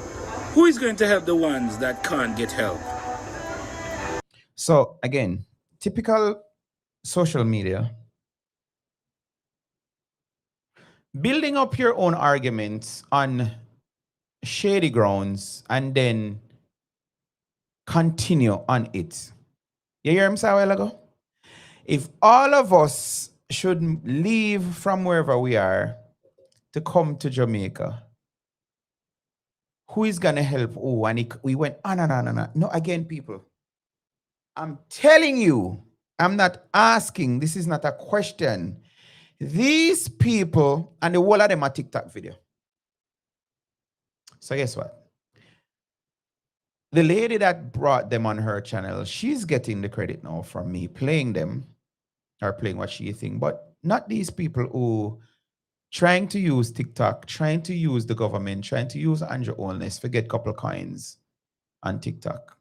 Who is going to help the ones that can't get help? So again, typical social media, building up your own arguments on shady grounds and then continue on it. You hear him say a while ago? If all of us should leave from wherever we are to come to Jamaica, who is going to help who? And we went, no, again, people. I'm telling you, I'm not asking. This is not a question. These people, and the whole of them are TikTok video. So guess what? The lady that brought them on her channel, she's getting the credit now from me playing them or playing what she thinks, but not these people who trying to use TikTok, trying to use the government, trying to use Andrew Holness to get a couple coins on TikTok.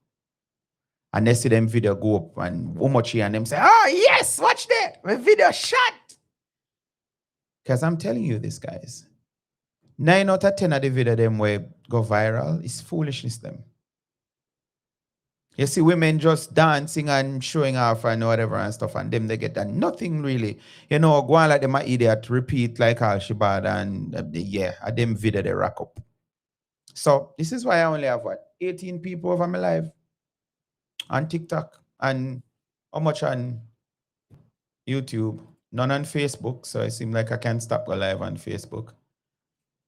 And they see them video go up and how much and them say, oh yes, watch that, my video shot. Because I'm telling you this, guys. 9 out of 10 of the video them where go viral is foolishness them. You see women just dancing and showing off and whatever and stuff, and them they get that nothing really. You know, go on like them an idiot, repeat like all she bad, and them video they rack up. So this is why I only have 18 people over my life on TikTok, and how much on YouTube, none on Facebook. So it seems like I can't stop go live on Facebook.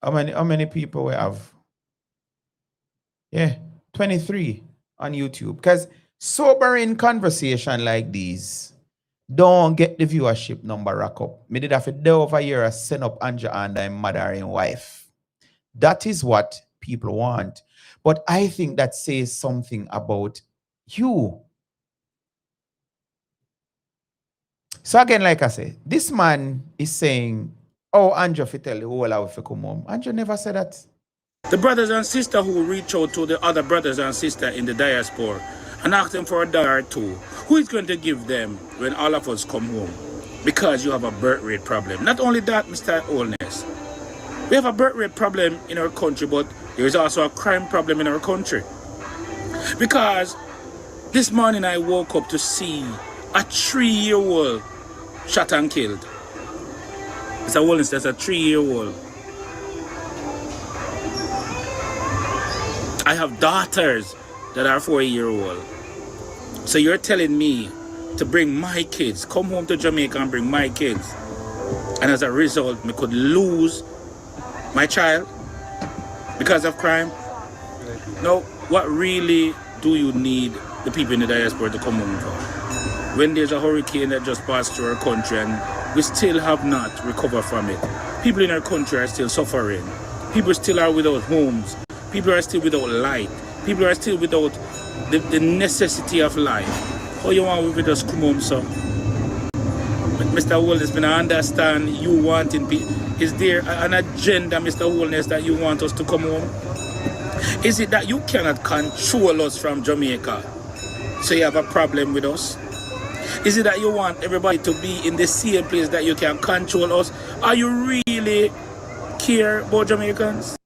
How many people we have? Yeah, 23 on YouTube. Because sobering conversation like these don't get the viewership number rack up. Me did have to do over here send up Anja and I'm mother and wife. That is what people want. But I think that says something about you. So again, like I say, this man is saying, oh, Anja fi tell the whole of come home. Anja never said that. The brothers and sisters who reach out to the other brothers and sisters in the diaspora and ask them for $1 or $2, who is going to give them when all of us come home? because you have a birth rate problem. Not only that, Mr. Holness, we have a birth rate problem in our country, but there is also a crime problem in our country. Because this morning I woke up to see a 3-year-old shot and killed. Mr. Holness, that's a 3-year-old. I have daughters that are 4-year-old. So you're telling me to bring my kids, come home to Jamaica and bring my kids, and as a result, I could lose my child because of crime? Now, what really do you need the people in the diaspora to come home for? When there's a hurricane that just passed through our country and we still have not recovered from it. People in our country are still suffering. People still are without homes. People are still without light. People are still without the necessity of life. How you want we just come home, sir? Mr. Holness, I understand you wanting people. Is there an agenda, Mr. Holness, that you want us to come home? Is it that you cannot control us from Jamaica, so you have a problem with us? Is it that you want everybody to be in the same place that you can control us? Are you really care about Jamaicans?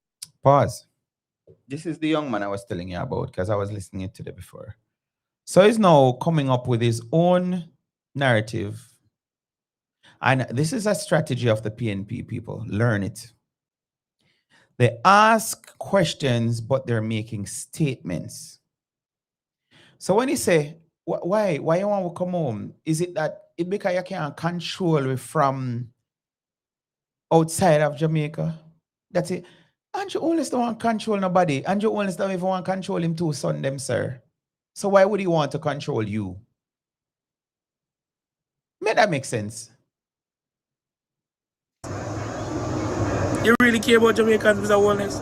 Pause. This is the young man I was telling you about because I was listening to it before. So he's now coming up with his own narrative. And this is a strategy of the PNP people. Learn it. They ask questions, but they're making statements. So when he say, why you want to come home? Is it that it because you can't control it from outside of Jamaica? That's it. Andrew Holness don't want to control nobody. Andrew Holness don't even want to control him two son them, sir. So why would he want to control you? May that make sense? You really care about Jamaicans, Mr. Holness?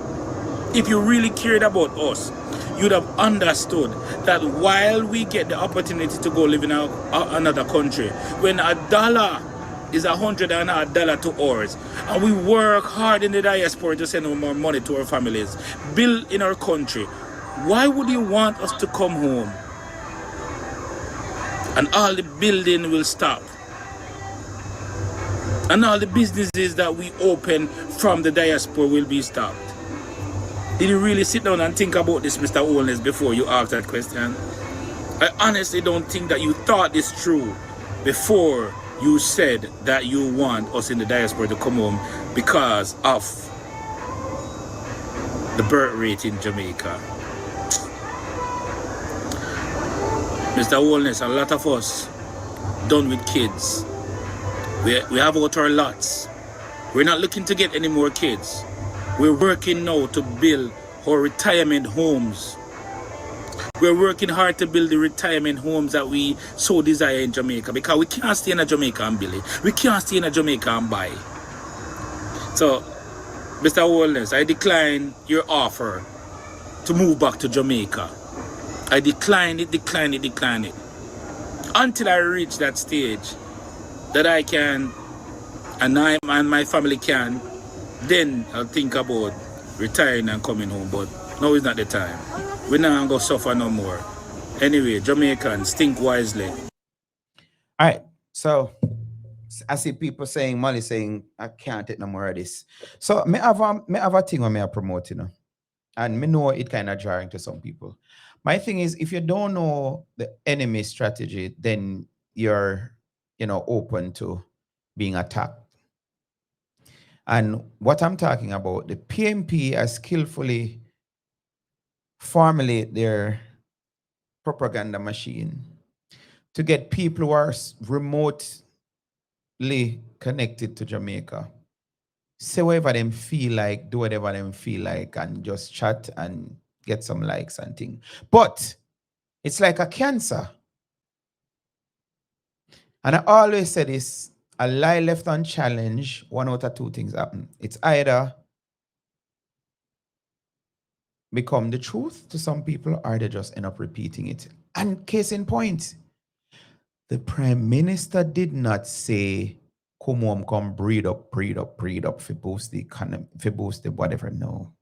If you really cared about us, you'd have understood that while we get the opportunity to go live in another country, when $1 is $100 to ours, and we work hard in the diaspora to send more money to our families, build in our country, why would you want us to come home and all the building will stop? And all the businesses that we open from the diaspora will be stopped. Did you really sit down and think about this, Mr. Holness, before you asked that question? I honestly don't think that you thought this through before you said that you want us in the diaspora to come home because of the birth rate in Jamaica. Mr. Holness, a lot of us done with kids. We have out our lots. We're not looking to get any more kids. We're working now to build our retirement homes. We're working hard to build the retirement homes that we so desire in Jamaica, because we can't stay in Jamaica and build it. We can't stay in Jamaica and buy. So, Mr. Holness, I decline your offer to move back to Jamaica. I decline it. Until I reach that stage that I can, and I and my family can, then I'll think about retiring and coming home. But now is not the time. We're not going to suffer no more. Anyway, Jamaicans, think wisely. All right. So I see people saying, Molly saying, I can't take no more of this. So me have a thing where I promote, you know. And me know it kind of jarring to some people. My thing is, if you don't know the enemy strategy, then you're, open to being attacked. And what I'm talking about, the PNP has skillfully formulate their propaganda machine to get people who are remotely connected to Jamaica, say whatever them feel like, do whatever them feel like, and just chat and get some likes and things. But it's like a cancer. And I always say this, a lie left unchallenged, one out of two things happen. It's either become the truth to some people, or they just end up repeating it. And case in point, the Prime Minister did not say, come home, come breed up, for boost the economy, for boost the whatever. No.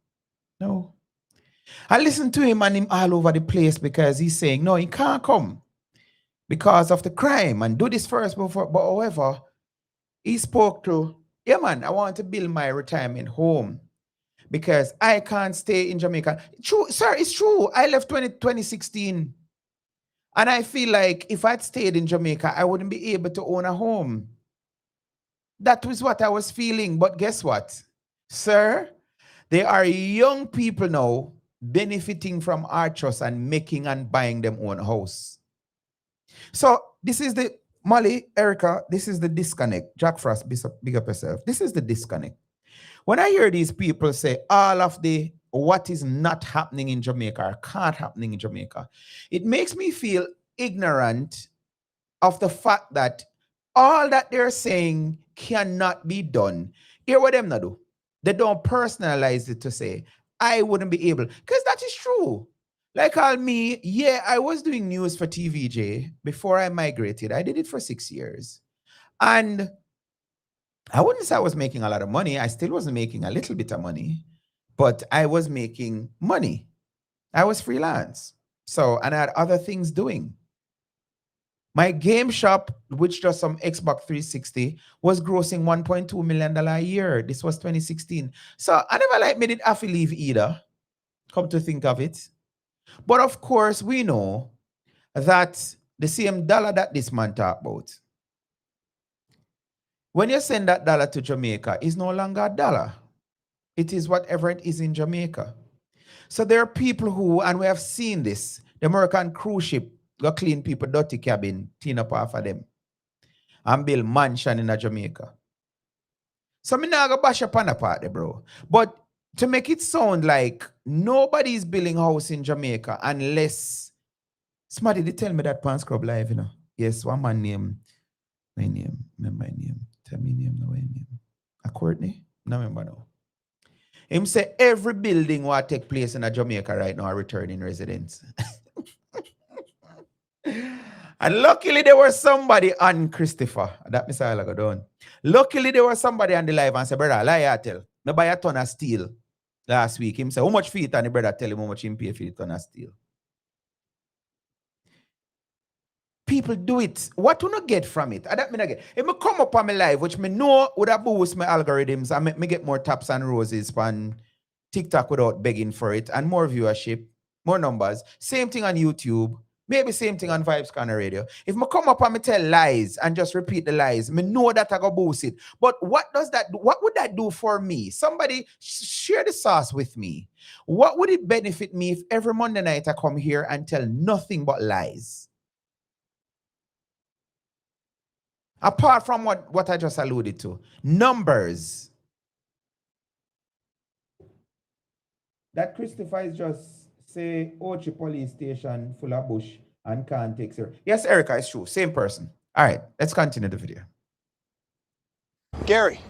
I listen to him and him all over the place because he's saying, no, he can't come because of the crime and do this first before. But however, he spoke to, yeah, man, I want to build my retirement home because I can't stay in Jamaica. True, sir, it's true. I left 2016. And I feel like if I'd stayed in Jamaica, I wouldn't be able to own a home. That was what I was feeling. But guess what? Sir, there are young people now benefiting from our trust and making and buying them own house. So this is the, Molly, Erica, this is the disconnect. Jack Frost, big up yourself. This is the disconnect. When I hear these people say all of the what is not happening in Jamaica or can't happening in Jamaica, it makes me feel ignorant of the fact that all that they're saying cannot be done. Hear what them not do. They don't personalize it to say, I wouldn't be able, because that is true. Like all me, yeah, I was doing news for TVJ before I migrated. I did it for 6 years. And I wouldn't say I was making a lot of money. I still wasn't making a little bit of money, but I was making money. I was freelance. So, and I had other things doing. My game shop, which does some Xbox 360, was grossing $1.2 million a year. This was 2016. So I never like made it have to leave either, come to think of it. But of course, we know that the same dollar that this man talked about, when you send that dollar to Jamaica, it's no longer a dollar. It is whatever it is in Jamaica. So there are people who, and we have seen this, the American cruise ship go clean people dirty cabin, clean up half of them, and build mansion in Jamaica. So me not go bash up on the part, bro. But to make it sound like nobody is building house in Jamaica unless somebody did tell me that Pan Scrub Live, you know. Yes, one man name, my name, remember my name. Tell me name, no way name. A Courtney? No remember now. Him say every building what take place in Jamaica right now are returning residents. And luckily there was somebody on Christopher. That Mr. Alago done. Luckily there was somebody on the live and said, brother, lie I tell. Me buy a ton of steel last week. Him say, how much feet? And the brother tell him how much him pay for the ton of steel. People do it. What do not get from it? I don't mean again. If I come up on my live, which me know would have boost my algorithms and make me get more taps and roses on TikTok without begging for it, and more viewership, more numbers. Same thing on YouTube. Maybe same thing on Vibes Corner Radio. If I come up and me tell lies and just repeat the lies, me know that I go boost it. But what does that do? What would that do for me? Somebody share the sauce with me. What would it benefit me if every Monday night I come here and tell nothing but lies? Apart from what I just alluded to. Numbers. That Christopher is just say Ochi police station full of bush and can't take her. Yes, Erica, it's true. Same person. All right, let's continue the video. Gary,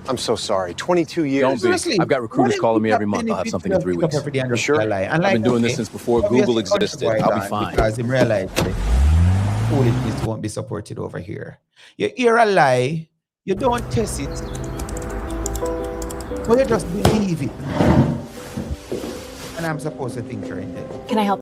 I'm so sorry. 22 years. Don't be. I've got recruiters calling me every month. I'll have something in 3 weeks. You sure? I've been doing this since before Google existed. I'll be fine. Because him realized foolishness won't be supported over here. You hear a lie, you don't test it, but you just believe it. And I'm supposed to think you're in it. Can I help?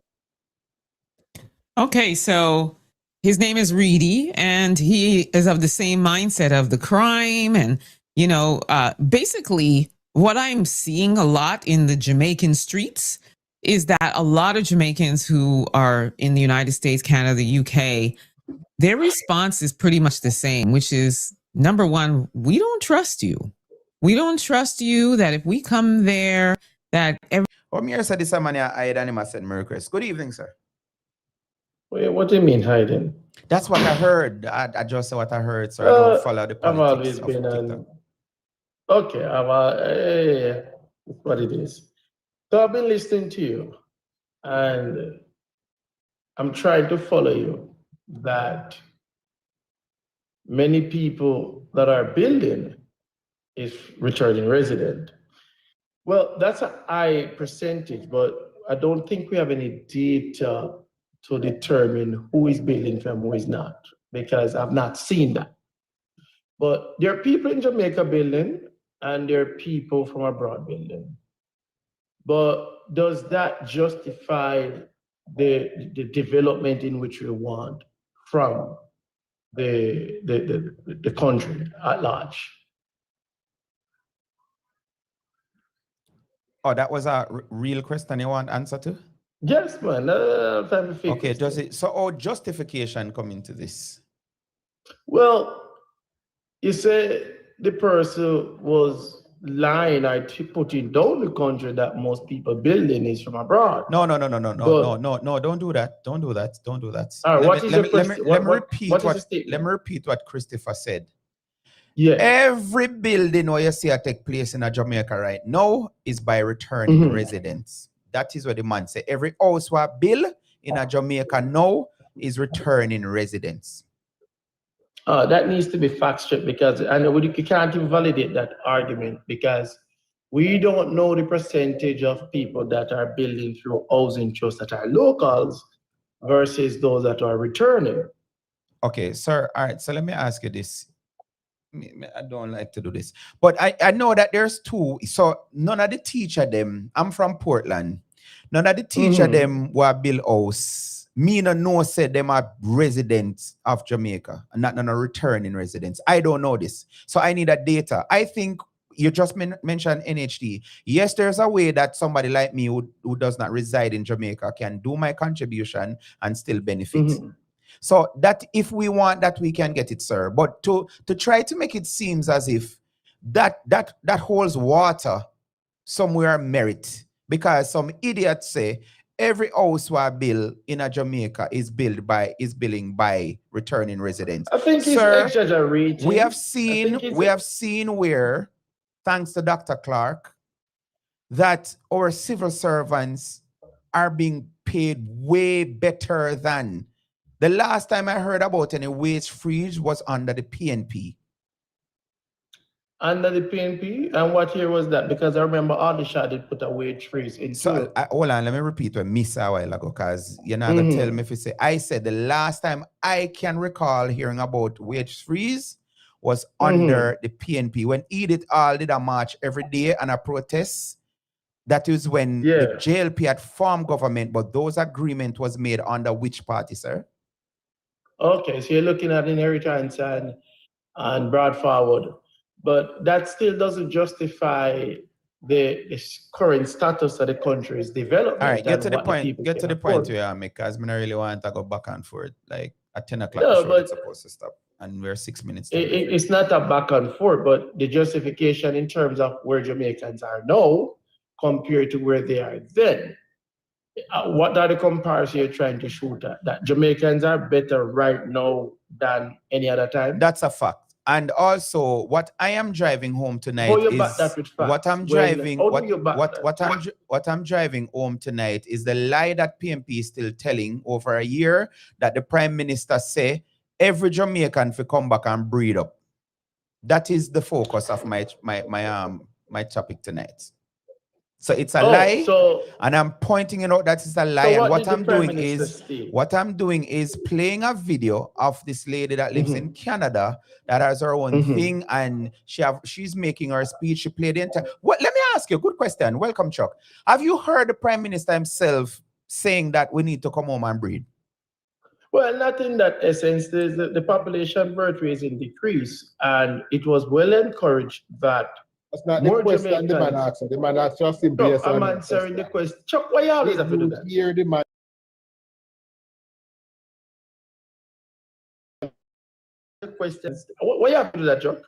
Okay, so his name is Reedy, and he is of the same mindset of the crime. And, you know, basically what I'm seeing a lot in the Jamaican streets is that a lot of Jamaicans who are in the United States, Canada, the UK, their response is pretty much the same, which is, number one, we don't trust you. We don't trust you that if we come there, that every... Oh, me said this man I hide and him said Merry Christmas. Good evening, sir. Wait, what do you mean hiding? That's what I heard. I just said what I heard, so I don't follow the politics. I've always been on... Okay, yeah, that's what it is. So I've been listening to you, and I'm trying to follow you that many people that are building is returning resident. Well, that's a high percentage, but I don't think we have any data to determine who is building from who is not, because I've not seen that. But there are people in Jamaica building, and there are people from abroad building. But does that justify the development in which we want from the country at large. Oh, that was a real question you want answer to? Yes, man. Okay, does it, so our justification come into this? Well, you say the person was lying or putting down the country that most people building is from abroad. No, don't do that. Don't do that. All right, Let me repeat what Christopher said. Yeah. Every building where you see it take place in Jamaica right now is by returning residents. That is what the man say. Every house where built in Jamaica now is returning residents. That needs to be fact checked, because I know you can't even validate that argument, because we don't know the percentage of people that are building through housing trusts that are locals versus those that are returning. Okay, sir. All right. So let me ask you this. I don't like to do this, but I know that there's two. So none of the teacher them, I'm from Portland. None of the teacher them were built house. Me no said them are residents of Jamaica and not returning residents. I don't know this. So I need that data. I think you just mentioned NHD. Yes, there's a way that somebody like me who does not reside in Jamaica can do my contribution and still benefit. So that if we want that, we can get it, sir. But to try to make it seems as if that holds water somewhere merit, because some idiots say every house we build in Jamaica is billing by returning residents. I think sir, it's exaggerating. we have seen where, thanks to Dr. Clark, that our civil servants are being paid way better than. The last time I heard about any wage freeze was under the PNP. Under the PNP? And what year was that? Because I remember Aldershot did put a wage freeze into so, hold on, let me repeat what I said a while ago, because you're not going to tell me if you say. I said the last time I can recall hearing about wage freeze was under the PNP. When Edith All did a march every day and a protest, that is when the JLP had formed government, but those agreement was made under which party, sir? Okay, so you're looking at inheritance and brought forward, but that still doesn't justify the current status of the country's development. All right, get to the point here, because I don't really want to go back and forth. Like at 10 o'clock, no, the show but is supposed to stop, and we're 6 minutes. It's not a back and forth, but the justification in terms of where Jamaicans are now compared to where they are then. What are the comparisons you're trying to shoot at? That Jamaicans are better right now than any other time? That's a fact. And also, what I am driving home tonight is what I'm driving. What I'm driving home tonight is the lie that PNP is still telling over a year, that the Prime Minister say every Jamaican will come back and breed up. That is the focus of my topic tonight. So it's a lie, and I'm pointing it out that it's a lie. So and what I'm doing is playing a video of this lady that lives in Canada that has her own thing, and she's making her speech. She played the entire. Let me ask you a good question. Welcome, Chuck. Have you heard the Prime Minister himself saying that we need to come home and breed? Well, not in that essence. The population birth rate is in decrease, and it was well encouraged that. That's not the question the man asked. The man asked just in based on. I'm answering the question. Chuck, why you always have to do that? Hear the man. The questions. Why you have to do that, Chuck?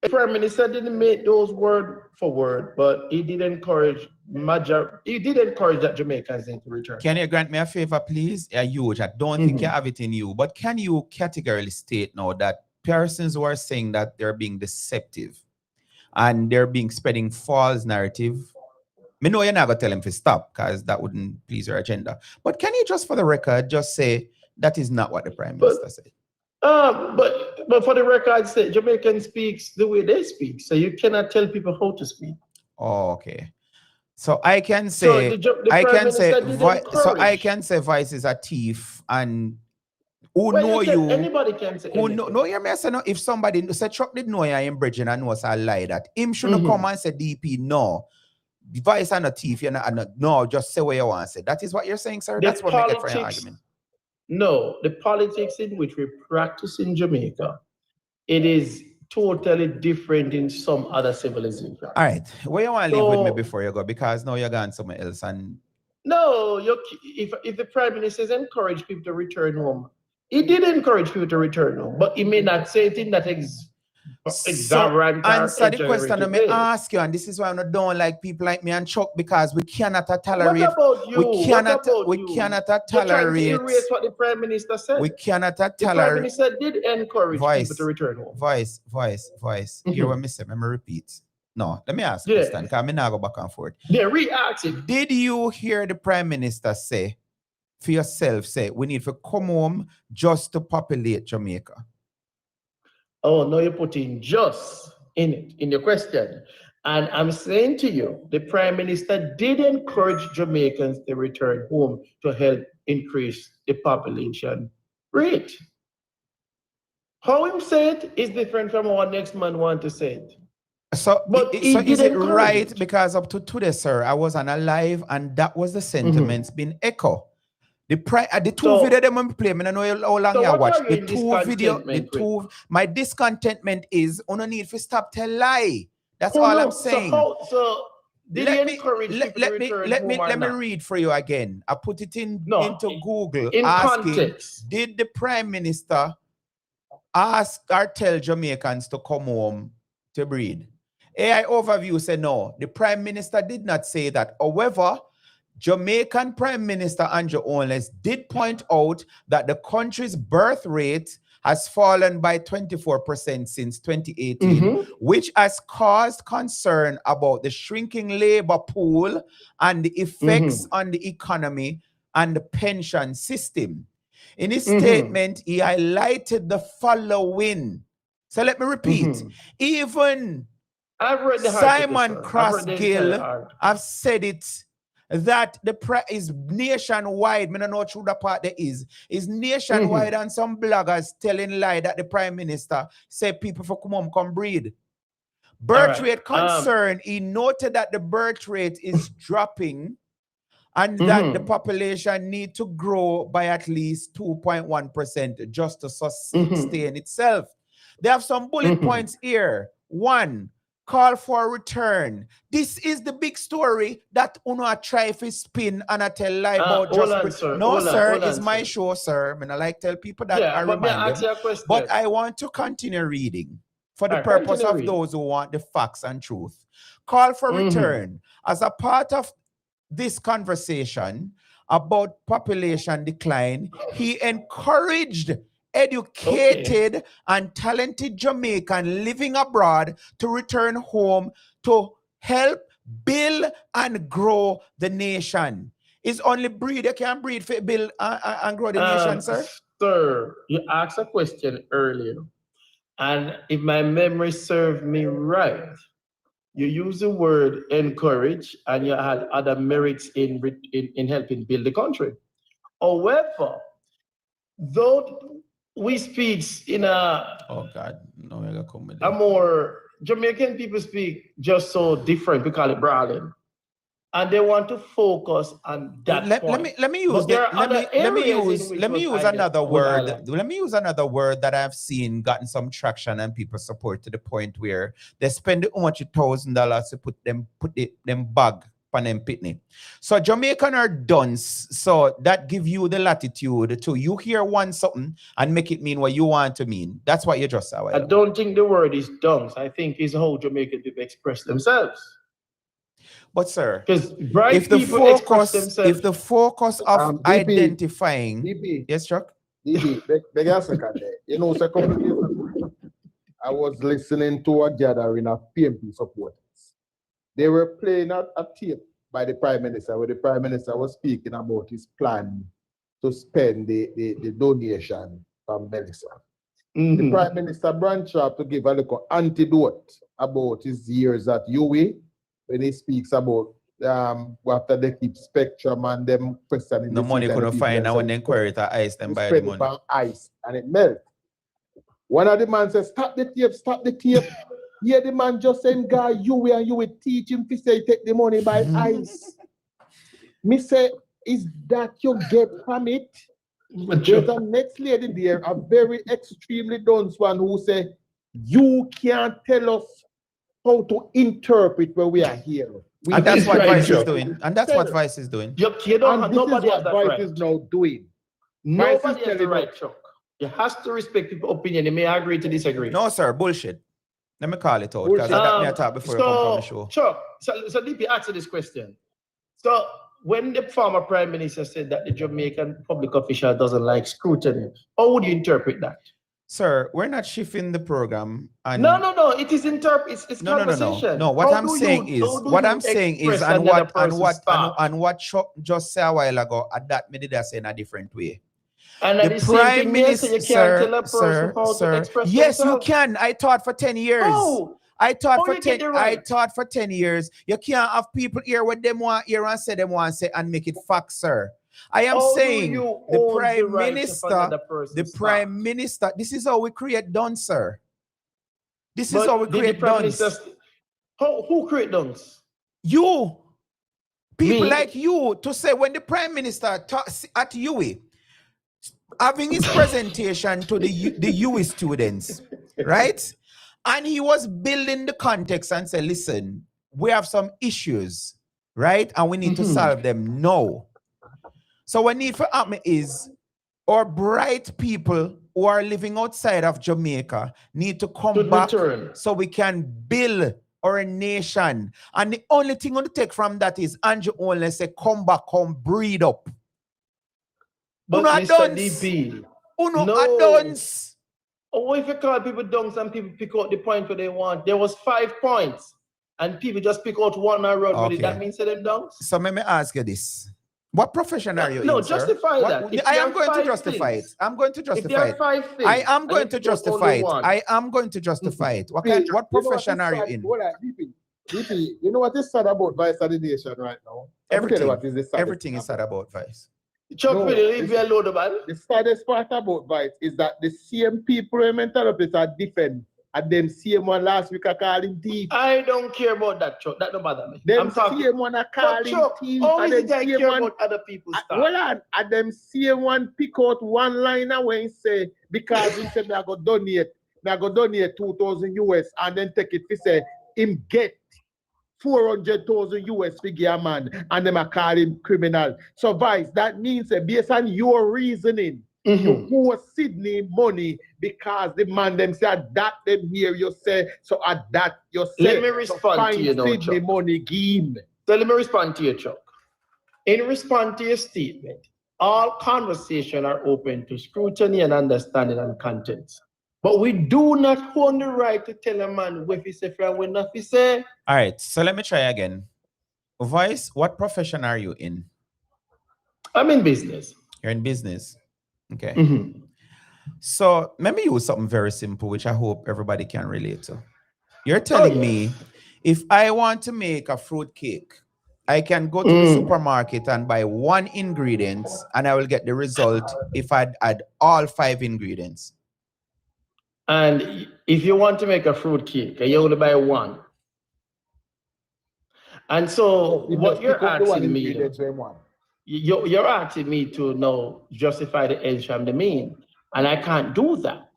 The Prime Minister didn't make those word for word, but he did encourage that Jamaicans need to return. Can you grant me a favor, please? Huge. I don't think you have it in you, but can you categorically state now that persons who are saying that they're being deceptive and they're being spreading false narrative? Me know you're not gonna tell him to stop, because that wouldn't please your agenda. But can you just, for the record, just say that is not what the Prime Minister said? But for the record, say Jamaican speaks the way they speak, so you cannot tell people how to speak. Oh, okay. So I can say, I can say Vice is a thief, and anybody can say if somebody say Chuck did know you in Bridging and knows a lie that him shouldn't come and say DP no. Vice and a thief, no, just say what you want to say. That is what you're saying, sir. That's what I get for your argument. No, the politics in which we practice in Jamaica, it is totally different in some other civilizations. All right, where you want to leave with me before you go? Because now you're going somewhere else. And no, if the Prime Minister has encouraged people to return home, he did encourage people to return home, but he may not say it in that exuberant. So answer the question I may ask you, and this is why I don't like people like me and Chuck, because we cannot tolerate. What about you? We cannot tolerate. You're trying to erase what the Prime Minister said. We cannot tolerate. The Prime Minister did encourage people to return home. Voice. Hear what me say. Let me repeat. No, let me ask you a question, because I now go back and forth. Yeah, re-ask it. Did you hear the Prime Minister say, for yourself, say, we need to come home just to populate Jamaica? Oh, no, you're putting just in it, in your question. And I'm saying to you, the Prime Minister did encourage Jamaicans to return home to help increase the population rate. How him say it is different from what next man want to say it. So is it right? Because up to today, sir, I was on a live and that was the sentiments being echoed. The two video them when play, I don't know how long you watch. The two video, my discontentment is on a need for stop tell lie. That's all I'm saying. Let me read for you again. I put it into Google. In asking, context. did the Prime Minister ask or tell Jamaicans to come home to breed? AI Overview said no. The Prime Minister did not say that. However, Jamaican Prime Minister Andrew Holness did point out that the country's birth rate has fallen by 24% since 2018, which has caused concern about the shrinking labor pool and the effects on the economy and the pension system. In his statement, he highlighted the following. So let me repeat. Even Simon Crossgill have said it, that the is nationwide. I don't know true that part there is nationwide, and some bloggers telling lie that the Prime Minister said people for come breed. Birth rate concern, he noted that the birth rate is dropping and that the population need to grow by at least 2.1% just to sustain itself. They have some bullet points here. 1, call for return. This is the big story that Uno try to spin and I tell lie about just no, sir, it's my show, sir. I mean, I like tell people that I remind them. But I want to continue reading for the purpose of those who want the facts and truth. Call for return. As a part of this conversation about population decline, he encouraged educated and talented Jamaican living abroad to return home to help build and grow the nation. It's only breed that can breed for build and grow the nation, sir? Sir, you asked a question earlier, and if my memory served me right, you used the word encourage and you had other merits in helping build the country. However, though we speak in a more Jamaican people speak just so different. We call it brawling, and they want to focus on that. Let me use another word. Let me use another word that I've seen gotten some traction and people support to the point where they spend how much $1,000 to put them bag on them pitney. So Jamaican are dunce. So that give you the latitude to you hear one something and make it mean what you want to mean. That's what you just said. I don't think the word is dunce. I think it's how Jamaican people express themselves. But sir, if the focus of identifying, yes, Chuck. You know, a couple of years ago, I was listening to a gathering of PMP supporters. They were playing a tape by the Prime Minister, where the Prime Minister was speaking about his plan to spend the donation from Melissa. The Prime Minister branched out to give a little antidote about his years at UWI, when he speaks about after they keep Spectrum and them questioning the money couldn't find out when they inquiry to ice them by the money. Ice and it melts. One of the man says, stop the tape. Yeah, the man just saying, guy, you will teach him to say take the money by ice. Me say, is that you get from it? There's a next lady there, a very extremely dunce one, who say, you can't tell us how to interpret where we are here. And that's what Vice is doing. And that's what Vice is doing. You don't have nobody has that Vice right. is now doing. Nobody has the right, Chuck. You have to respect people's opinion. You may agree to disagree. No, sir, bullshit. Let me call it out because I talk before you come from the show. Chuck, so DP, answer this question. So when the former prime minister said that the Jamaican public official doesn't like scrutiny, how would you interpret that? Sir, we're not shifting the program. And No. It is it's conversation. No. What I'm saying is, and what Chuck just said a while ago, at that me did I say in a different way. And the prime minister, you can't tell a person how to express yes, themselves. you can. I taught for 10 years. Oh, I taught how for you get 10. it right? I taught for 10 years. You can't have people here what them want here and say them want say and make it fact, sir. I am saying the prime minister. This is how we create done, sir. This is how we create done. Who create done? You. People like you to say when the prime minister at UWI having his presentation to the UWI students, right? And he was building the context and said, listen, we have some issues, right? And we need to solve them now. So what need for happen is our bright people who are living outside of Jamaica need to come back so we can build our nation. And the only thing to take from that is Andrew only say, come back, come breed up. But Mr. DP, adons. Oh, if you call people dunks and people pick out the point where they want, there was 5 points and people just pick out one and run with it. That means them dunks? So let me ask you this. What profession are you in, justify sir? that. I am going to justify it. I'm going to justify it. I am going to justify it. I am going to justify it. What profession are you in? DP, you know what is sad about Vice of the Nation right now? Everything is sad about Vice. Chuck, leave me alone, man. The saddest part about Vice is that the same people who mental are different. And them same one last week I call him thief. I don't care about that, Chuck. That don't bother me. Them same one I call him thief. Always and them same care about other people's stuff. Hold on. And them same one pick out one liner when he say, because he said, I go donate 2,000 US and then take it. He say, him get 400,000 US figure man, and them are call him criminal. So Vice, that means based on your reasoning, you owe Sydney money because the man them say that them here you say, so at that you say. Let me respond to you now, Sydney Chuck. money game. So let me respond to you, Chuck. In response to your statement, all conversations are open to scrutiny and understanding and content. But we do not own the right to tell a man what he say from when not he say. All right, so let me try again. Vice, what profession are you in? I'm in business. You're in business. Okay. So let me use something very simple, which I hope everybody can relate to. You're telling me if I want to make a fruit cake, I can go to the supermarket and buy one ingredient and I will get the result if I add all 5 ingredients. And if you want to make a fruit cake, you only buy one. And so what you're asking me, you're asking me to now justify the end from the mean, and I can't do that.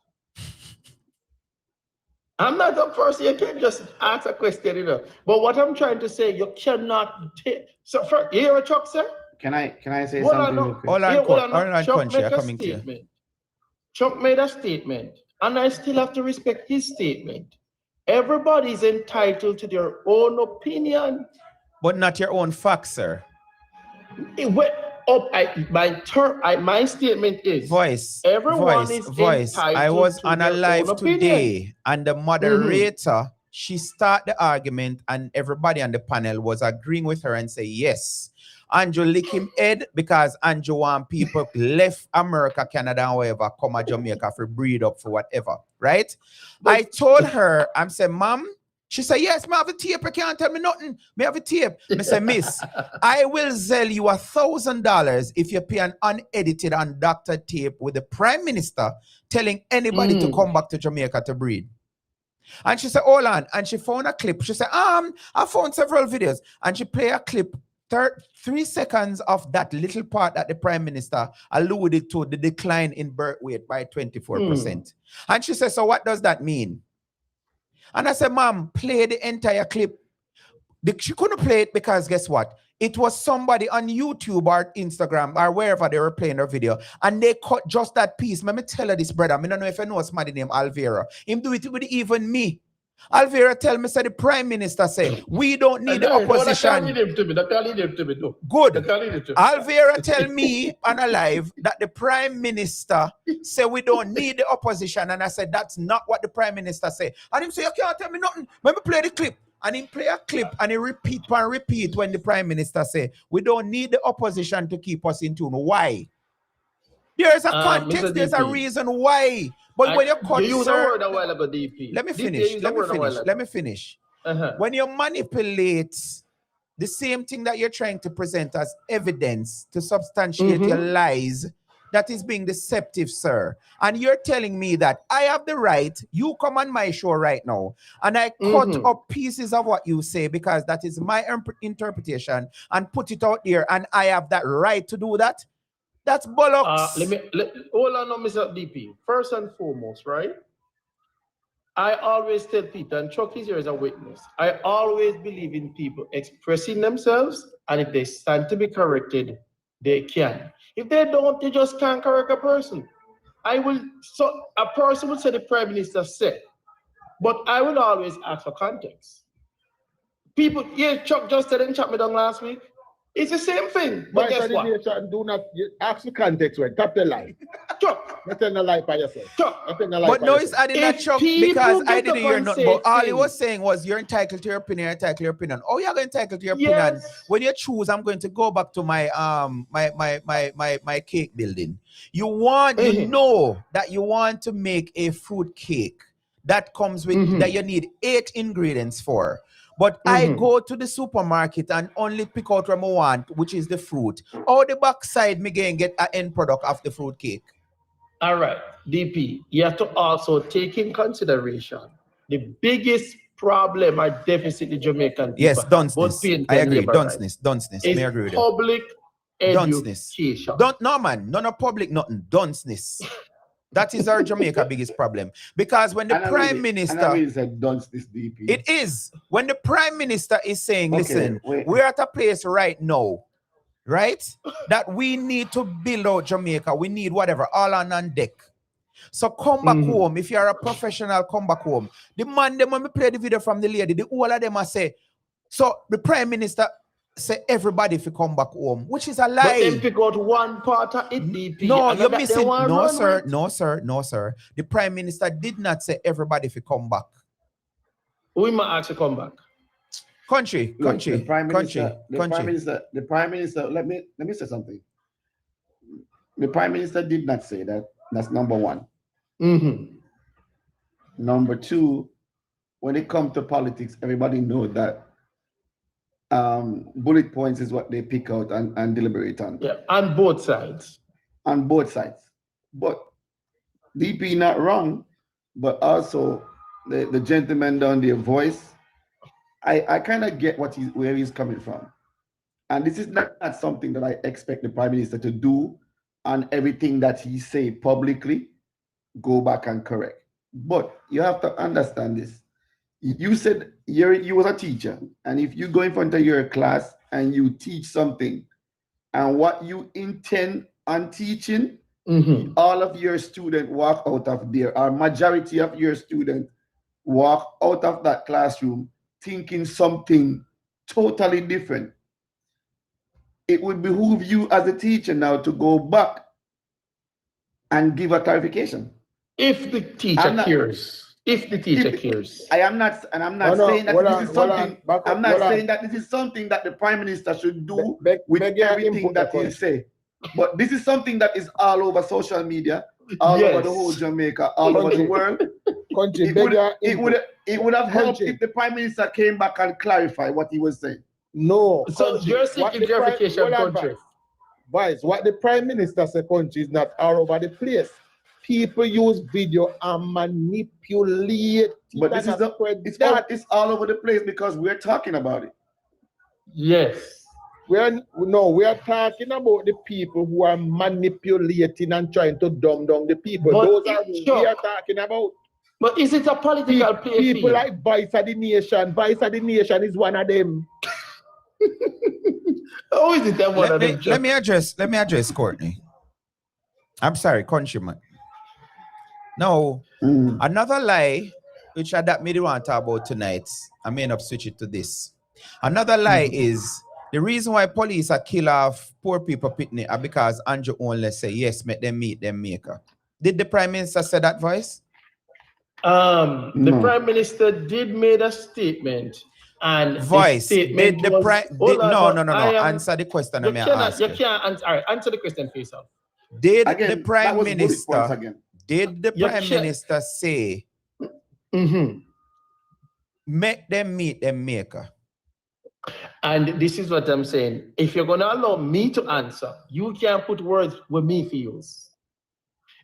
I'm not a person, you can't just ask a question, you know. But what I'm trying to say, you cannot take. So, first, you hear a Chuck, sir? Can I say something? Hold on, Country, I'm coming to you. Chuck made a statement, and I still have to respect his statement. Everybody is entitled to their own opinion. But not your own facts, sir. My statement is everyone is entitled I was to on a their live own today, opinion. and the moderator, she started the argument, and everybody on the panel was agreeing with her and say, yes, Andrew lick him head because Andrew want people left America, Canada, and wherever, come to Jamaica for breed up for whatever, right? But I told her, I'm saying, Mom, she said, yes, I have a tape. You can't tell me nothing. I have a tape. I said, Miss, I will sell you $1,000 if you pay an unedited, undoctored tape with the Prime Minister telling anybody to come back to Jamaica to breed. And she said, hold on. And she found a clip. She said, I found several videos. And she played a clip 3 seconds of that little part that the Prime Minister alluded to the decline in birth weight by 24%. And she said, so what does that mean? And I said, ma'am, play the entire clip. She couldn't play it because guess what? It was somebody on YouTube or Instagram or wherever they were playing their video, and they cut just that piece. Let me tell you this, brother. I don't know if you know somebody named Alvera. Him do it with even me. Alvera tell me, say the Prime Minister say, we don't need the opposition. Good. Alvera tell me on a live that the Prime Minister say we don't need the opposition. And I said, that's not what the Prime Minister say. And him say, you can't tell me nothing. Let me play the clip. And he play a clip and he repeat and repeat when the Prime Minister say, we don't need the opposition to keep us in tune. Why? There's a context, there's a reason why. But when you cut, you use a word a while ago, DP. Let me finish. When you manipulate the same thing that you're trying to present as evidence to substantiate your lies, that is being deceptive, sir. And you're telling me that I have the right, you come on my show right now, and I cut up pieces of what you say because that is my interpretation and put it out there, and I have that right to do that? That's bollocks. Hold on, Mr. DP. First and foremost, right? I always tell Peter, and Chuck is here as a witness, I always believe in people expressing themselves, and if they stand to be corrected, they can. If they don't, they just can't correct a person. So a person would say the Prime Minister said, but I will always ask for context. People, Chuck just said and chopped me down last week. It's the same thing. But guess what? Do not ask the context when tap the lie. Chuck. Not tell the lie by yourself. Chuck. But no, it's adding that Chuck because I didn't hear nothing. But all he was saying was you're entitled to your opinion, Oh, you're entitled to your opinion. When you choose, I'm going to go back to my my cake building. You know that you want to make a fruit cake that comes with that you need 8 ingredients for. But I go to the supermarket and only pick out what I want, which is the fruit. Or the backside, me get an end product of the fruit cake. All right, DP, you have to also take in consideration the biggest problem or deficit the Jamaican people. Yes, dunceness. I agree. Dunceness. I agree with public education. No, man. None of public, nothing. Dunceness. That is our Jamaica biggest problem. Because when the Prime Minister... It is. When the Prime Minister is saying, listen, we're at a place right now, right? That we need to build out Jamaica. We need whatever, all on deck. So come back home. If you're a professional, come back home. The man, when we play the video from the lady, all of them are say, so the Prime Minister say everybody if you come back home, which is a lie. But if you got one part of it, DP. No, you're missing. No, sir. The Prime Minister did not say everybody if you come back. We might actually come back. Country. The Prime Minister, let me say something. The Prime Minister did not say that. That's number one. Number two, when it comes to politics, everybody knows that bullet points is what they pick out and deliberate on. Yeah, on both sides. On both sides. But DP not wrong, but also the gentleman down there voice, I kind of get where he's coming from. And this is not something that I expect the Prime Minister to do on everything that he say publicly, go back and correct. But you have to understand this. You said you was a teacher, and if you go in front of your class and you teach something, and what you intend on teaching, all of your students walk out of there, or majority of your students walk out of that classroom thinking something totally different. It would behoove you as a teacher now to go back and give a clarification. If the teacher cares. If the teacher cares. I'm not saying that this is something that the Prime Minister should do with everything that he say. But this is something that is all over social media, all over the whole Jamaica, all over the world. It would have helped if the Prime Minister came back and clarified what he was saying. No. So you're seeking clarification, country. Vice, what the Prime Minister said, country, is not all over the place. People use video and manipulate. But this is it's all over the place because we're talking about it. Yes. we are talking about the people who are manipulating and trying to dumb down the people. But those are who we are talking about. But is it a political play? People like Voice of the Nation. Voice of the Nation is one of them. How is it that one of them? Let me address Courtney. I'm sorry, countryman. No, another lie, which I that me want to talk about tonight. I may not switch it to this. Another lie is the reason why police are kill off poor people picnic are because Andrew only say yes, make them meet them maker. Did the Prime Minister say that, Voice? The Prime Minister did made a statement, and Voice did the Prime? No. Answer the question. You can't answer. All right, answer the question for yourself. Did the Prime Minister? Did the Prime Minister say? Make them meet them maker? And this is what I'm saying. If you're gonna allow me to answer, you can't put words where me feels.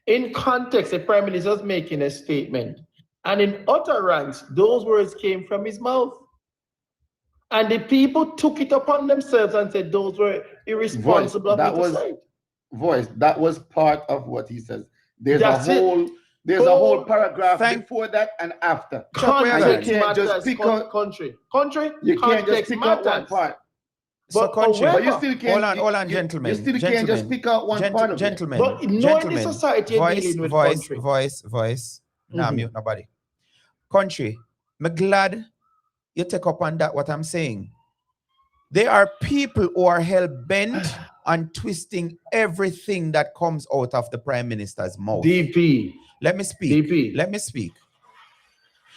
In context, the Prime Minister was making a statement, and in utterance, those words came from his mouth. And the people took it upon themselves and said those were irresponsible. Voice, that was part of what he says. There's a whole paragraph before that and after. Context matters, country. You can't just pick out one part. So country, but you still can't. Hold on, gentlemen. You still can't just pick out one part of it. Gentlemen, but knowing the society dealing with country. Voice. Nah, mute nobody. Country, I'm glad you take up on that what I'm saying. There are people who are hell-bent on twisting everything that comes out of the Prime Minister's mouth. DP. Let me speak.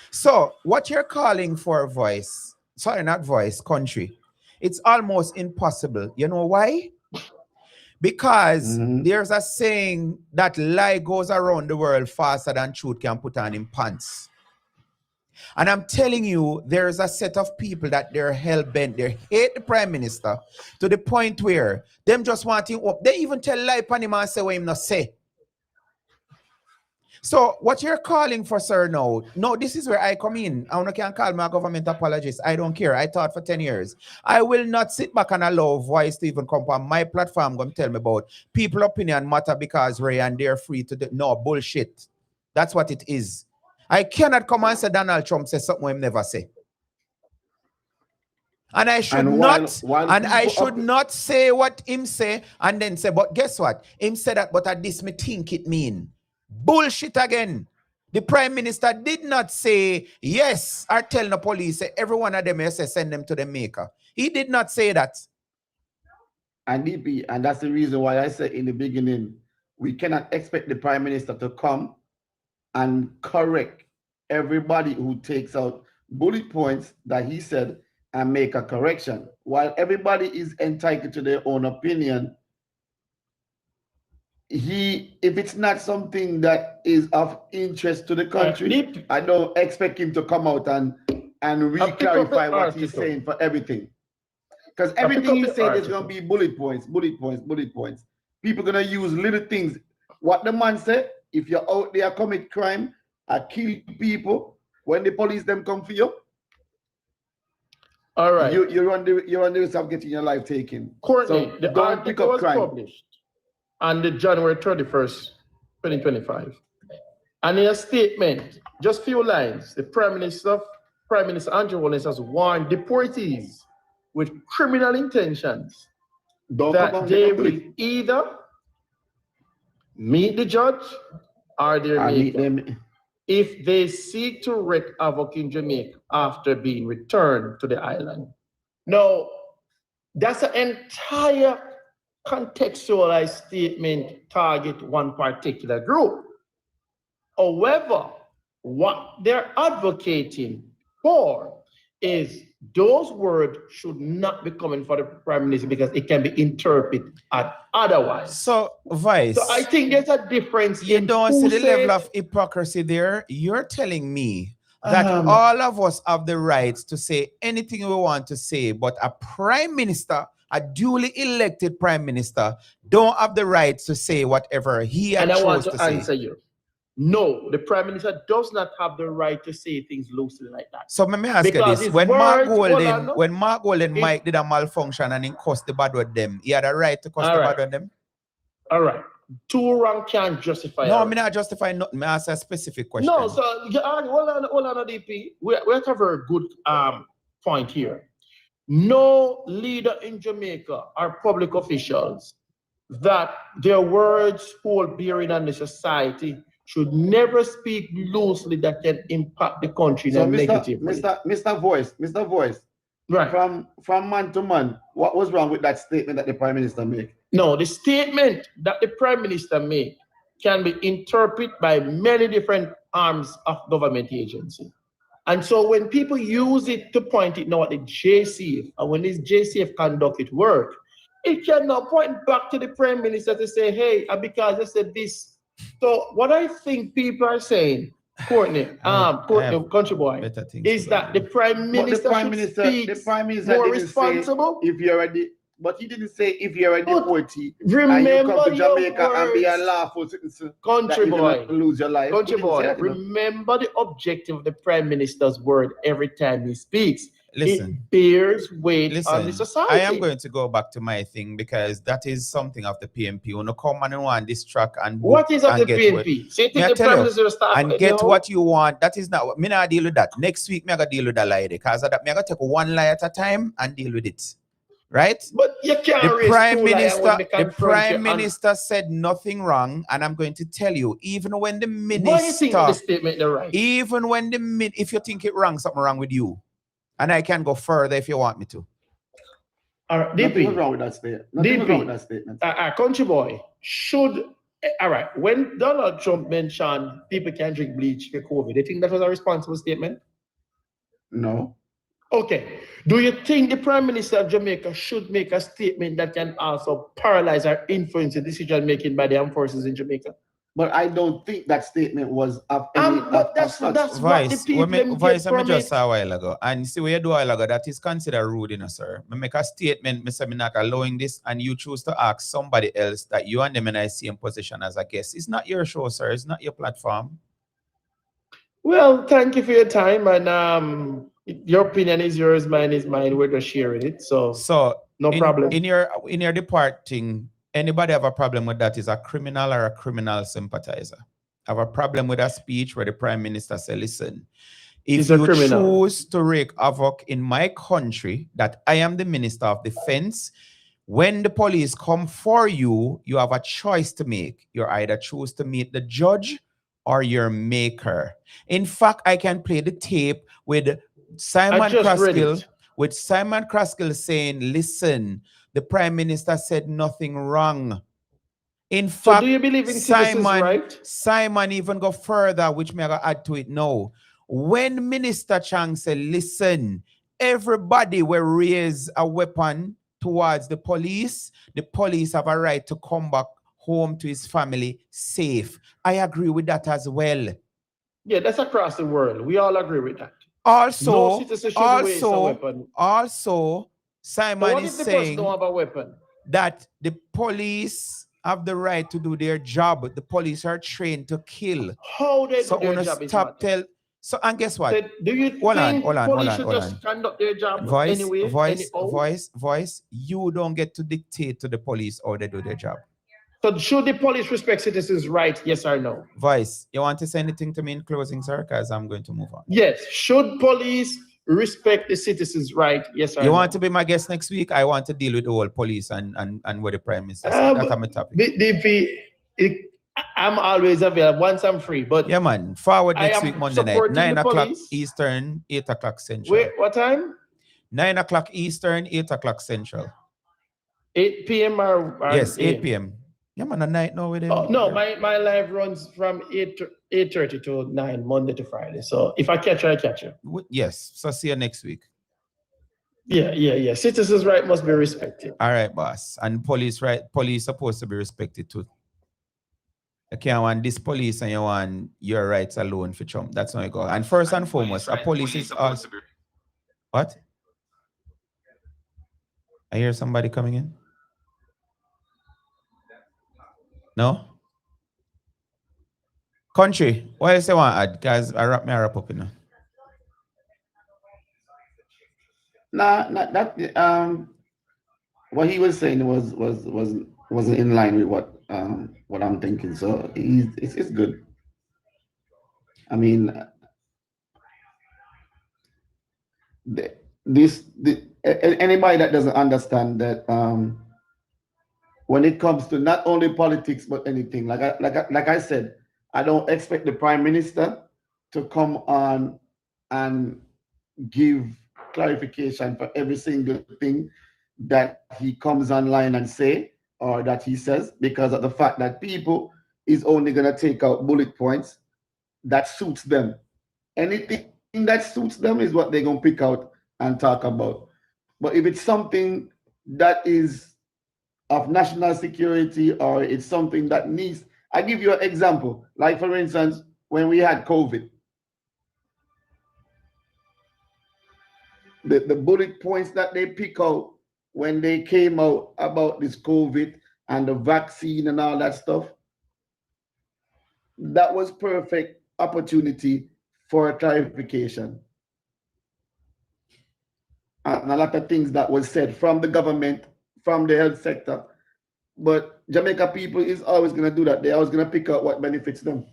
So what you're calling for, Voice, sorry, not Voice, country, it's almost impossible. You know why? Because there's a saying that lie goes around the world faster than truth can put on in pants. And I'm telling you, there's a set of people that they're hell-bent. They hate the Prime Minister to the point where them just want him up. They even tell lie upon him and say what him not say. So what you're calling for, sir, no, this is where I come in. I can call my government apologist. I don't care. I taught for 10 years. I will not sit back and allow Voice to even come on my platform going to tell me about people opinion matter because Ray and they're free to do. No, bullshit. That's what it is. I cannot come and say Donald Trump says something him never say. And I should not say what him say and then say, but guess what? Him said that, but at this me think it mean. Bullshit again. The Prime Minister did not say yes or tell the police say every one of them say send them to the maker. He did not say that. And that's the reason why I said in the beginning, we cannot expect the Prime Minister to come and correct everybody who takes out bullet points that he said and make a correction. While everybody is entitled to their own opinion, if it's not something that is of interest to the country, I don't expect him to come out and re-clarify what he's saying for everything. Because everything he's saying is going to be bullet points. People going to use little things. What the man said, if you're out there commit crime, kill people, when the police them come for you, all right, you're on the risk of getting your life taken. Courtney, so the article was published on the January 31st, 2025. And in a statement, just few lines, the Prime Minister Andrew Holness has warned deportees with criminal intentions that they will either meet the judge or their maker if they seek to wreak havoc in Jamaica after being returned to the island. Now, that's an entire contextualized statement target one particular group. However, what they're advocating for is those words should not be coming for the Prime Minister because it can be interpreted otherwise. So, Vice, so I think there's a difference. You don't see the level of hypocrisy there. You're telling me that all of us have the rights to say anything we want to say, but a Prime Minister, a duly elected Prime Minister, don't have the rights to say whatever he chose to say. And I want to answer you. No, the Prime Minister does not have the right to say things loosely like that. So let me ask you this: when Mark Golden Mike did a malfunction and he cussed the bad with them, he had a right to cuss the bad with them. All right. Two wrong can't justify. No, I'm not justifying nothing. I ask a specific question. No, so hold on, DP. We have a very good point here. No leader in Jamaica or public officials that their words hold bearing on the society should never speak loosely that can impact the country so negatively. Mr. Voice. Right. From man to man, what was wrong with that statement that the Prime Minister made? No, the statement that the Prime Minister made can be interpreted by many different arms of government agency. And so when people use it to point it now at the JCF, and when this JCF conduct its work, it can now point back to the Prime Minister to say, hey, because I said this. So what I think people are saying, Courtney, country boy, is that the Prime Minister more responsible. If you're ready. But he didn't say if you're a deportee and you come to Jamaica and be a lawful citizen, country boy, lose your life. Country boy, remember the objective of the Prime Minister's word every time he speaks. Listen, it bears weight on the society. I am going to go back to my thing because that is something of the PMP. When you come and you want this track and what is of the PMP? Say the Prime Minister and get what you want. That is not what me not deal with that. Next week me I gotta deal with that lie because of that me I gotta take one lie at a time and deal with it. Right? But you can't the Prime Minister said nothing wrong, and I'm going to tell you, even when the minister, why you think the statement they're right? Even when if you think it wrong, something wrong with you, and I can go further if you want me to. All right, nothing wrong with that statement. Nothing wrong with that statement. Country boy should. All right, when Donald Trump mentioned people can drink bleach for COVID, do you think that was a responsible statement? No. Okay. Do you think the Prime Minister of Jamaica should make a statement that can also paralyze or influence the decision making by the armed forces in Jamaica? But I don't think that statement was of any. But that's what the people Voice, I just saw a while ago, and see what you do a while ago. That is considered rude, sir. I make a statement, I say I'm not allowing this, and you choose to ask somebody else that you and them in the same position as a guest. It's not your show, sir. It's not your platform. Well, thank you for your time, and your opinion is yours, mine is mine. We're just sharing it, so no problem. In your departing, anybody have a problem with that is a criminal or a criminal sympathizer. Have a problem with a speech where the Prime Minister said, listen, if you choose to wreak havoc in my country, that I am the Minister of Defense, when the police come for you, you have a choice to make. You either choose to meet the judge or your maker. In fact, I can play the tape with Simon Kraskill saying, listen, the Prime Minister said nothing wrong. In fact, do you believe in citizens' right? Simon even go further, which may I add to it now. When Minister Chang said, listen, everybody will raise a weapon towards the police have a right to come back home to his family safe. I agree with that as well. Yeah, that's across the world. We all agree with that. Also, Simon is saying don't have a weapon? That the police have the right to do their job. The police are trained to kill. How they do their job? And guess what? So do you think police should just conduct their job anyway? Voice, you don't get to dictate to the police how they do their job. So should the police respect citizens' rights, yes or no? Voice, you want to say anything to me in closing, sir? Because I'm going to move on. Yes. Should police respect the citizens' right, yes or no? You want to be my guest next week? I want to deal with the whole police and what the Prime Minister said. That's my topic. I'm always available once I'm free. But yeah, man. Forward next week, Monday night, 9 o'clock Eastern, 8 o'clock Central. Wait, what time? 9 o'clock Eastern, 8 o'clock Central. 8 p.m. or yes, 8 p.m. Yeah, man, a night now with him. Oh, no, my live runs from 8:30 to 9, Monday to Friday. So if I catch you, I catch you. Yes. So see you next week. Yeah. Citizens' right must be respected. All right, boss. And police supposed to be respected too. You can't want this police and you want your rights alone for Trump. That's not it go. And first and foremost, a police is also... What? I hear somebody coming in. No? Country, what else you want to add? Guys, I wrap up, you know. Nah, not that. What he was saying wasn't in line with what I'm thinking. So it's good. I mean, anybody that doesn't understand that when it comes to not only politics but anything, like I said, I don't expect the prime minister to come on and give clarification for every single thing that he comes online and say or that he says, because of the fact that people is only going to take out bullet points that suits them. Anything that suits them is what they're going to pick out and talk about. But if it's something that is of national security or it's something that needs, I give you an example. Like, for instance, when we had COVID, the bullet points that they pick out when they came out about this COVID and the vaccine and all that stuff, that was perfect opportunity for a clarification. And a lot of things that was said from the government, from the health sector. But Jamaica people is always going to do that. They're always going to pick out what benefits them.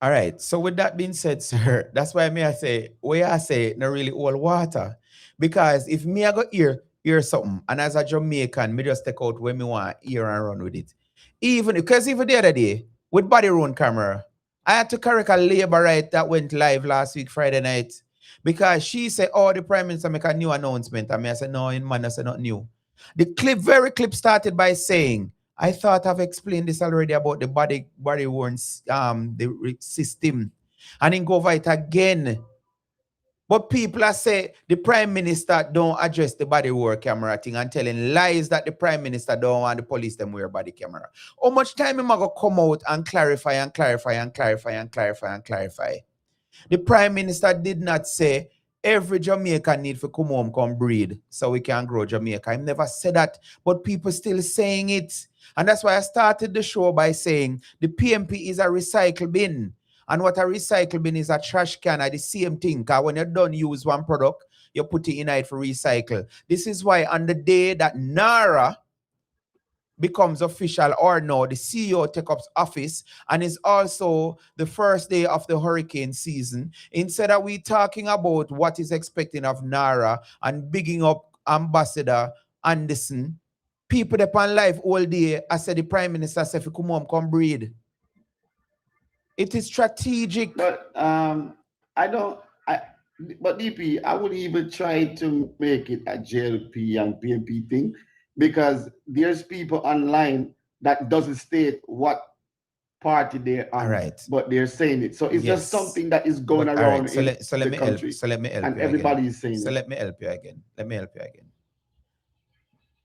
All right. So with that being said, sir, that's why I say, not really all water. Because if me I go hear something, and as a Jamaican, me just take out when me want hear and run with it. Even the other day, with body room camera, I had to correct a labor right that went live last week, Friday night. Because she said, oh, the Prime Minister make a new announcement. And I said, no, man, I said not new. The very clip started by saying, I thought I've explained this already about the body worn the system. And then go over it again. But people are saying the Prime Minister don't address the body worn camera thing and telling lies that the Prime Minister don't want the police them wear body camera. How much time am I going to come out and clarify and clarify and clarify and clarify and clarify? The Prime Minister did not say every Jamaican need to come home, come breed so we can grow Jamaica. I never said that, but people still saying it. And that's why I started the show by saying the PMP is a recycle bin. And what a recycle bin is a trash can, are the same thing. Because when you're done use one product, you put it in it for recycle. This is why on the day that NARA becomes official, or no, the CEO takes up office and is also the first day of the hurricane season, instead of we talking about what is expecting of NARA and bigging up Ambassador Anderson, people upon life all day, I said the Prime Minister said, if you come home, come breed. It is strategic. But but DP, I wouldn't even try to make it a JLP and PMP thing, because there's people online that doesn't state what party they're on, right, but they're saying it. So it's just something that is going around right. So let me help and everybody is saying so it. let me help you again.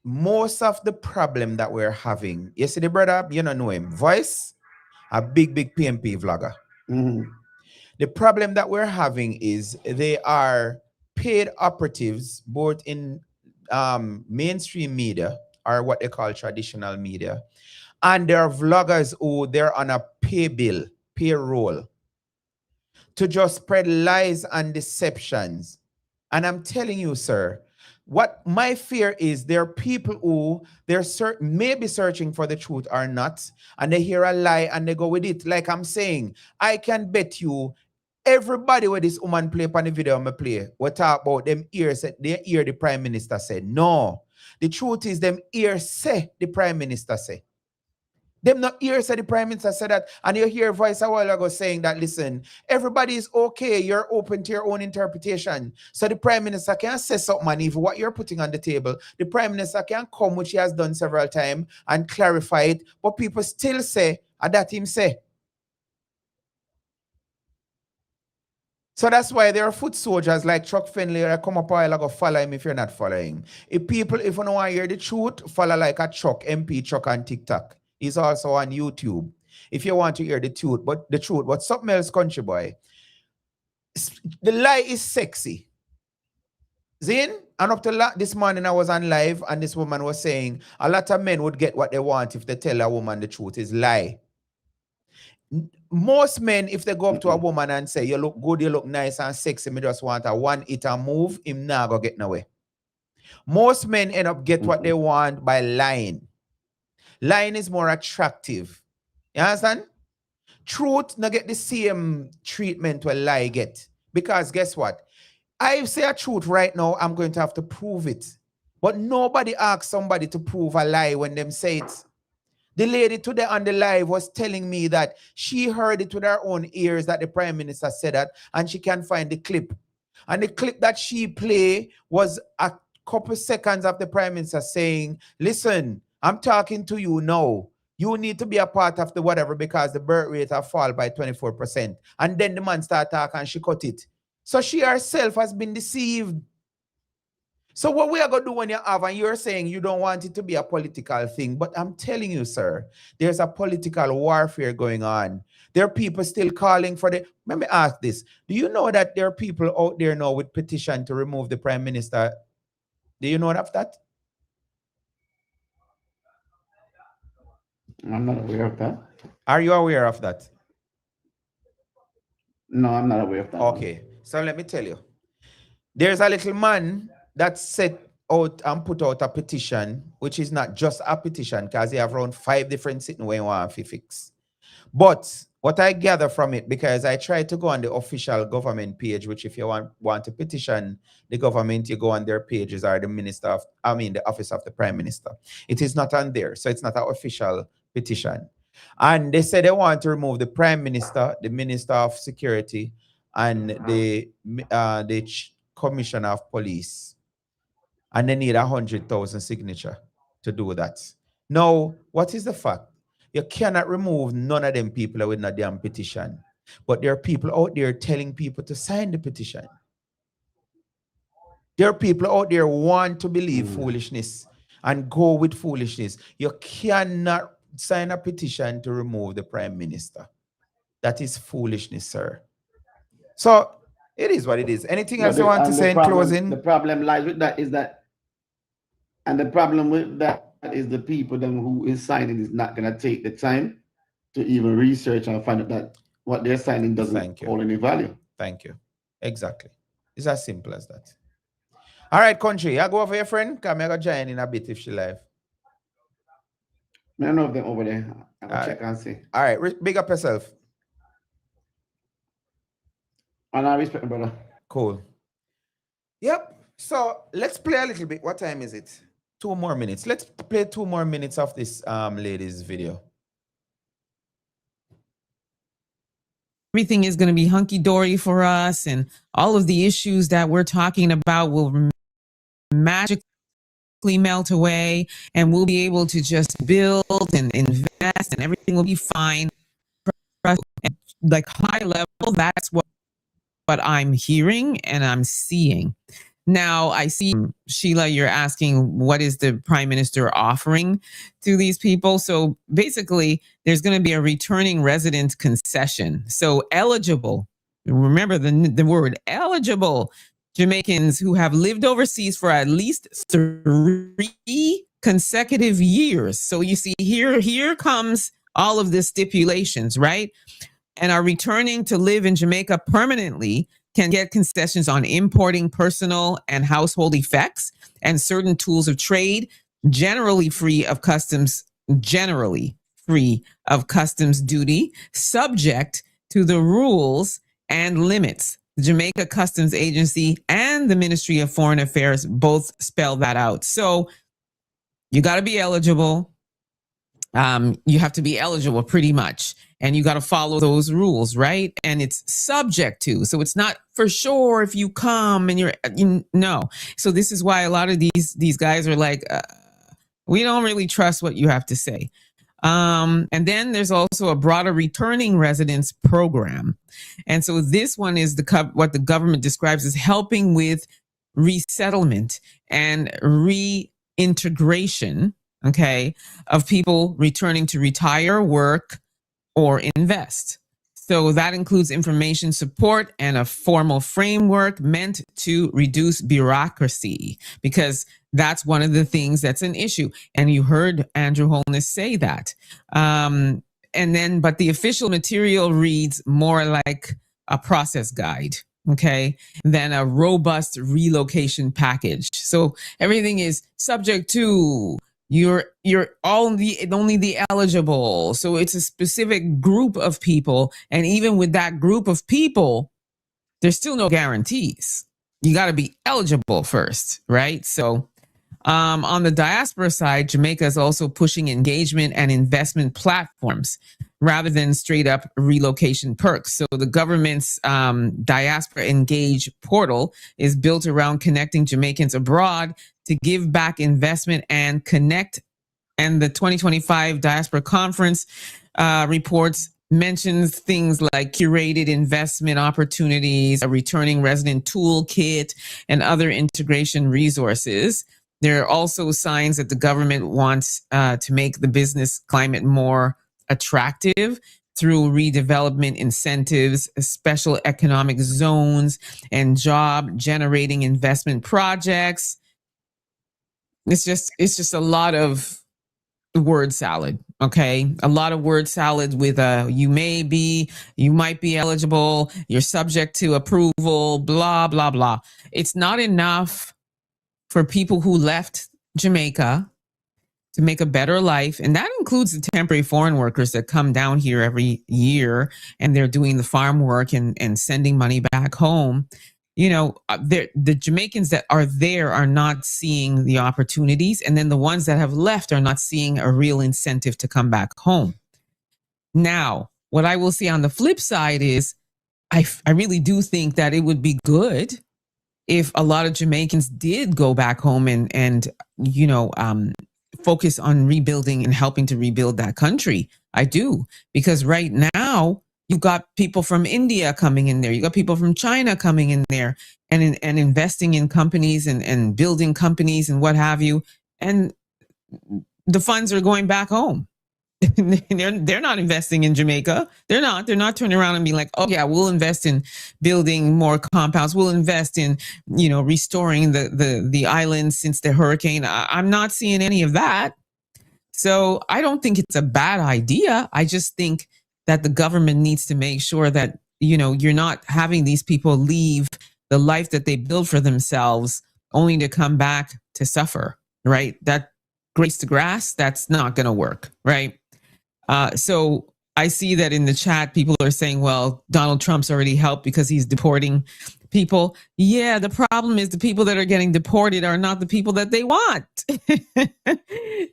Most of the problem that we're having, you see the brother, you don't know him, Voice, a big PMP vlogger. Mm-hmm. The problem that we're having is they are paid operatives, both in mainstream media, or what they call traditional media, and there are vloggers who they're on a payroll to just spread lies and deceptions. And I'm telling you, sir, what my fear is, there are people who they're maybe searching for the truth or not, and they hear a lie and they go with it. Like I'm saying, I can bet you everybody where this woman play upon the video me play, we talk about them ears, they hear the Prime Minister say. No. The truth is them ears say the Prime Minister say. Them not ears say the Prime Minister said that, and you hear Voice a while ago saying that, listen, everybody is okay, you're open to your own interpretation. So the Prime Minister can say something, and if what you're putting on the table, the Prime Minister can come, which he has done several times, and clarify it, but people still say, and that him say. So that's why there are foot soldiers like Chuck Finley that come up a while ago, follow him if you're not following. If you don't want to hear the truth, follow like a Chuck, MP Chuck on TikTok. He's also on YouTube. If you want to hear the truth, but something else, country boy. The lie is sexy. Zin, and up to this morning I was on live and this woman was saying a lot of men would get what they want if they tell a woman the truth is lie. most men, if they go up to a woman and say, you look good, you look nice and sexy, me just want a one hit and move, him nah go get nowhere. Most men end up get what they want by lying. Lying is more attractive. You understand? Truth not get the same treatment where lie get. Because guess what? I say a truth right now, I'm going to have to prove it. But nobody asks somebody to prove a lie when them say it. The lady today on the live was telling me that she heard it with her own ears that the Prime Minister said that, and she can find the clip. And the clip that she played was a couple seconds of the Prime Minister saying, listen, I'm talking to you now. You need to be a part of the whatever because the birth rate have fall by 24%. And then the man start talking and she cut it. So she herself has been deceived. So what we are going to do when you have, and you're saying you don't want it to be a political thing, but I'm telling you, sir, there's a political warfare going on. There are people still calling for the, let me ask this. Do you know that there are people out there now with petition to remove the Prime Minister? Do you know of that? I'm not aware of that. Are you aware of that? No, I'm not aware of that. Okay, so let me tell you. There's a little man that set out and put out a petition, which is not just a petition, because they have around 5 different sitting where you want to fix. But what I gather from it, because I tried to go on the official government page, which if you want to petition the government, you go on their pages or the office of the Prime Minister. It is not on there, so it's not an official petition. And they said they want to remove the Prime Minister, the Minister of Security, and the Commissioner of Police. And they need 100,000 signatures to do that. Now, what is the fact? You cannot remove none of them people with no damn petition. But there are people out there telling people to sign the petition. There are people out there who want to believe foolishness and go with foolishness. You cannot sign a petition to remove the Prime Minister. That is foolishness, sir. So, it is what it is. Anything else you want to say in closing? The problem lies with that is that, and the problem with that is the people them who is signing is not going to take the time to even research and find out that what they're signing doesn't hold any value. Thank you. Exactly. It's as simple as that. All right, country. I go over your friend. Come, I go join in a bit if she live. I don't know of them over there. I'll check and see. All right. Big up yourself. And I respect my brother. Cool. Yep. So let's play a little bit. What time is it? 2 more minutes. Let's play 2 more minutes of this lady's video. Everything is going to be hunky-dory for us, and all of the issues that we're talking about will magically melt away, and we'll be able to just build and invest, and everything will be fine. Like high level, that's what I'm hearing and I'm seeing. Now, I see, Sheila, you're asking what is the Prime Minister offering to these people? So basically, there's going to be a returning resident concession. So eligible, remember the word eligible, Jamaicans who have lived overseas for at least 3 consecutive years. So you see, here comes all of the stipulations, right? And are returning to live in Jamaica permanently can get concessions on importing personal and household effects and certain tools of trade, generally free of customs duty, subject to the rules and limits. The Jamaica Customs Agency and the Ministry of Foreign Affairs both spell that out. So you got to be eligible. You have to be eligible pretty much, and you got to follow those rules, right? And it's subject to, so it's not for sure if you come and no. So this is why a lot of these guys are like, we don't really trust what you have to say. And then there's also a broader returning residence program. And so this one is what the government describes as helping with resettlement and reintegration, okay, of people returning to retire, work, or invest. So that includes information support and a formal framework meant to reduce bureaucracy, because that's one of the things that's an issue. And you heard Andrew Holness say that. but the official material reads more like a process guide, okay, than a robust relocation package. So everything is subject to you're only the eligible. So it's a specific group of people. And even with that group of people, there's still no guarantees. You got to be eligible first, right? So on the diaspora side, Jamaica is also pushing engagement and investment platforms rather than straight up relocation perks. So the government's Diaspora Engage portal is built around connecting Jamaicans abroad to give back investment and connect. And the 2025 Diaspora Conference reports mentions things like curated investment opportunities, a returning resident toolkit, and other integration resources. There are also signs that the government wants to make the business climate more attractive through redevelopment incentives, special economic zones, and job generating investment projects. It's just a lot of word salad. Okay. A lot of word salad with you might be eligible, you're subject to approval, blah, blah, blah. It's not enough for people who left Jamaica to make a better life. And that includes the temporary foreign workers that come down here every year and they're doing the farm work and sending money back home. You know, the Jamaicans that are there are not seeing the opportunities. And then the ones that have left are not seeing a real incentive to come back home. Now, what I will say on the flip side is I really do think that it would be good if a lot of Jamaicans did go back home and focus on rebuilding and helping to rebuild that country. I do, because right now you've got people from India coming in there. You got people from China coming in there and investing in companies and building companies and what have you. And the funds are going back home. They're not investing in Jamaica. They're not turning around and being like, oh yeah, we'll invest in building more compounds. We'll invest in, restoring the island since the hurricane. I'm not seeing any of that. So I don't think it's a bad idea. I just think that the government needs to make sure that, you're not having these people leave the life that they built for themselves only to come back to suffer, right? That grace to grass, that's not going to work, right? So I see that in the chat, people are saying, well, Donald Trump's already helped because he's deporting people. Yeah, the problem is the people that are getting deported are not the people that they want.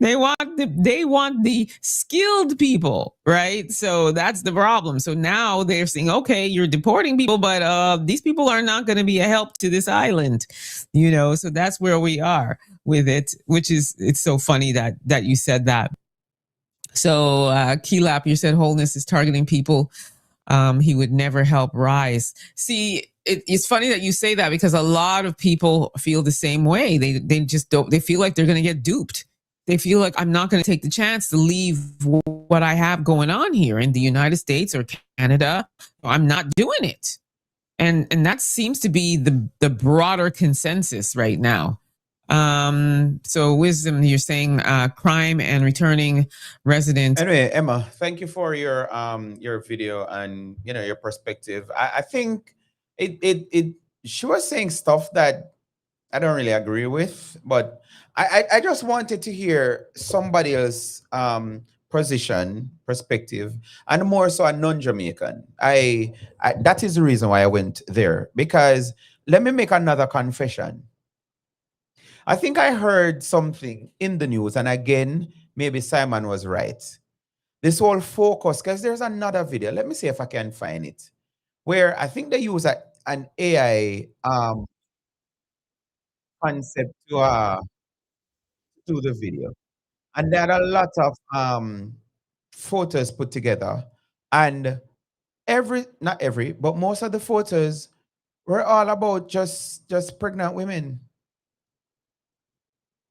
They want the skilled people, right? So that's the problem. So now they're saying, okay, you're deporting people, but these people are not going to be a help to this island, so that's where we are with it, it's so funny that you said that. So Keylap, you said Wholeness is targeting people he would never help rise. See, it's funny that you say that because a lot of people feel the same way. They just don't. They feel like they're going to get duped. They feel like I'm not going to take the chance to leave what I have going on here in the United States or Canada. I'm not doing it. And that seems to be the broader consensus right now. So Wisdom, you're saying crime and returning resident. Anyway, Emma, thank you for your video and your perspective. I think she was saying stuff that I don't really agree with, but I just wanted to hear somebody else's perspective, and more so a non-Jamaican. That is the reason why I went there, because let me make another confession. I think I heard something in the news, and again, maybe Simon was right. This whole focus, because there's another video. Let me see if I can find it, where I think they use an AI concept to do the video, and there are a lot of photos put together, and not every, but most of the photos were all about just pregnant women.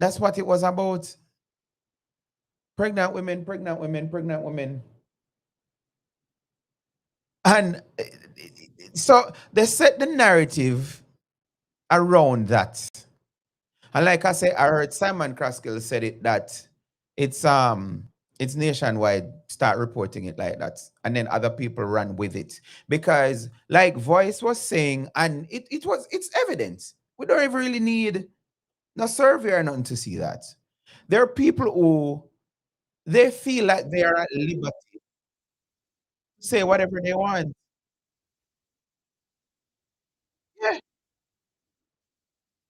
That's what it was about. Pregnant women, pregnant women, pregnant women. And so they set the narrative around that. And like I said, I heard Simon Kraskill said it, that it's It's nationwide. Start reporting it like that. And then other people run with it. Because like Voice was saying, and it's evidence. We don't even really need no survey or nothing to see that. There are people who they feel like they are at liberty to say whatever they want. Yeah.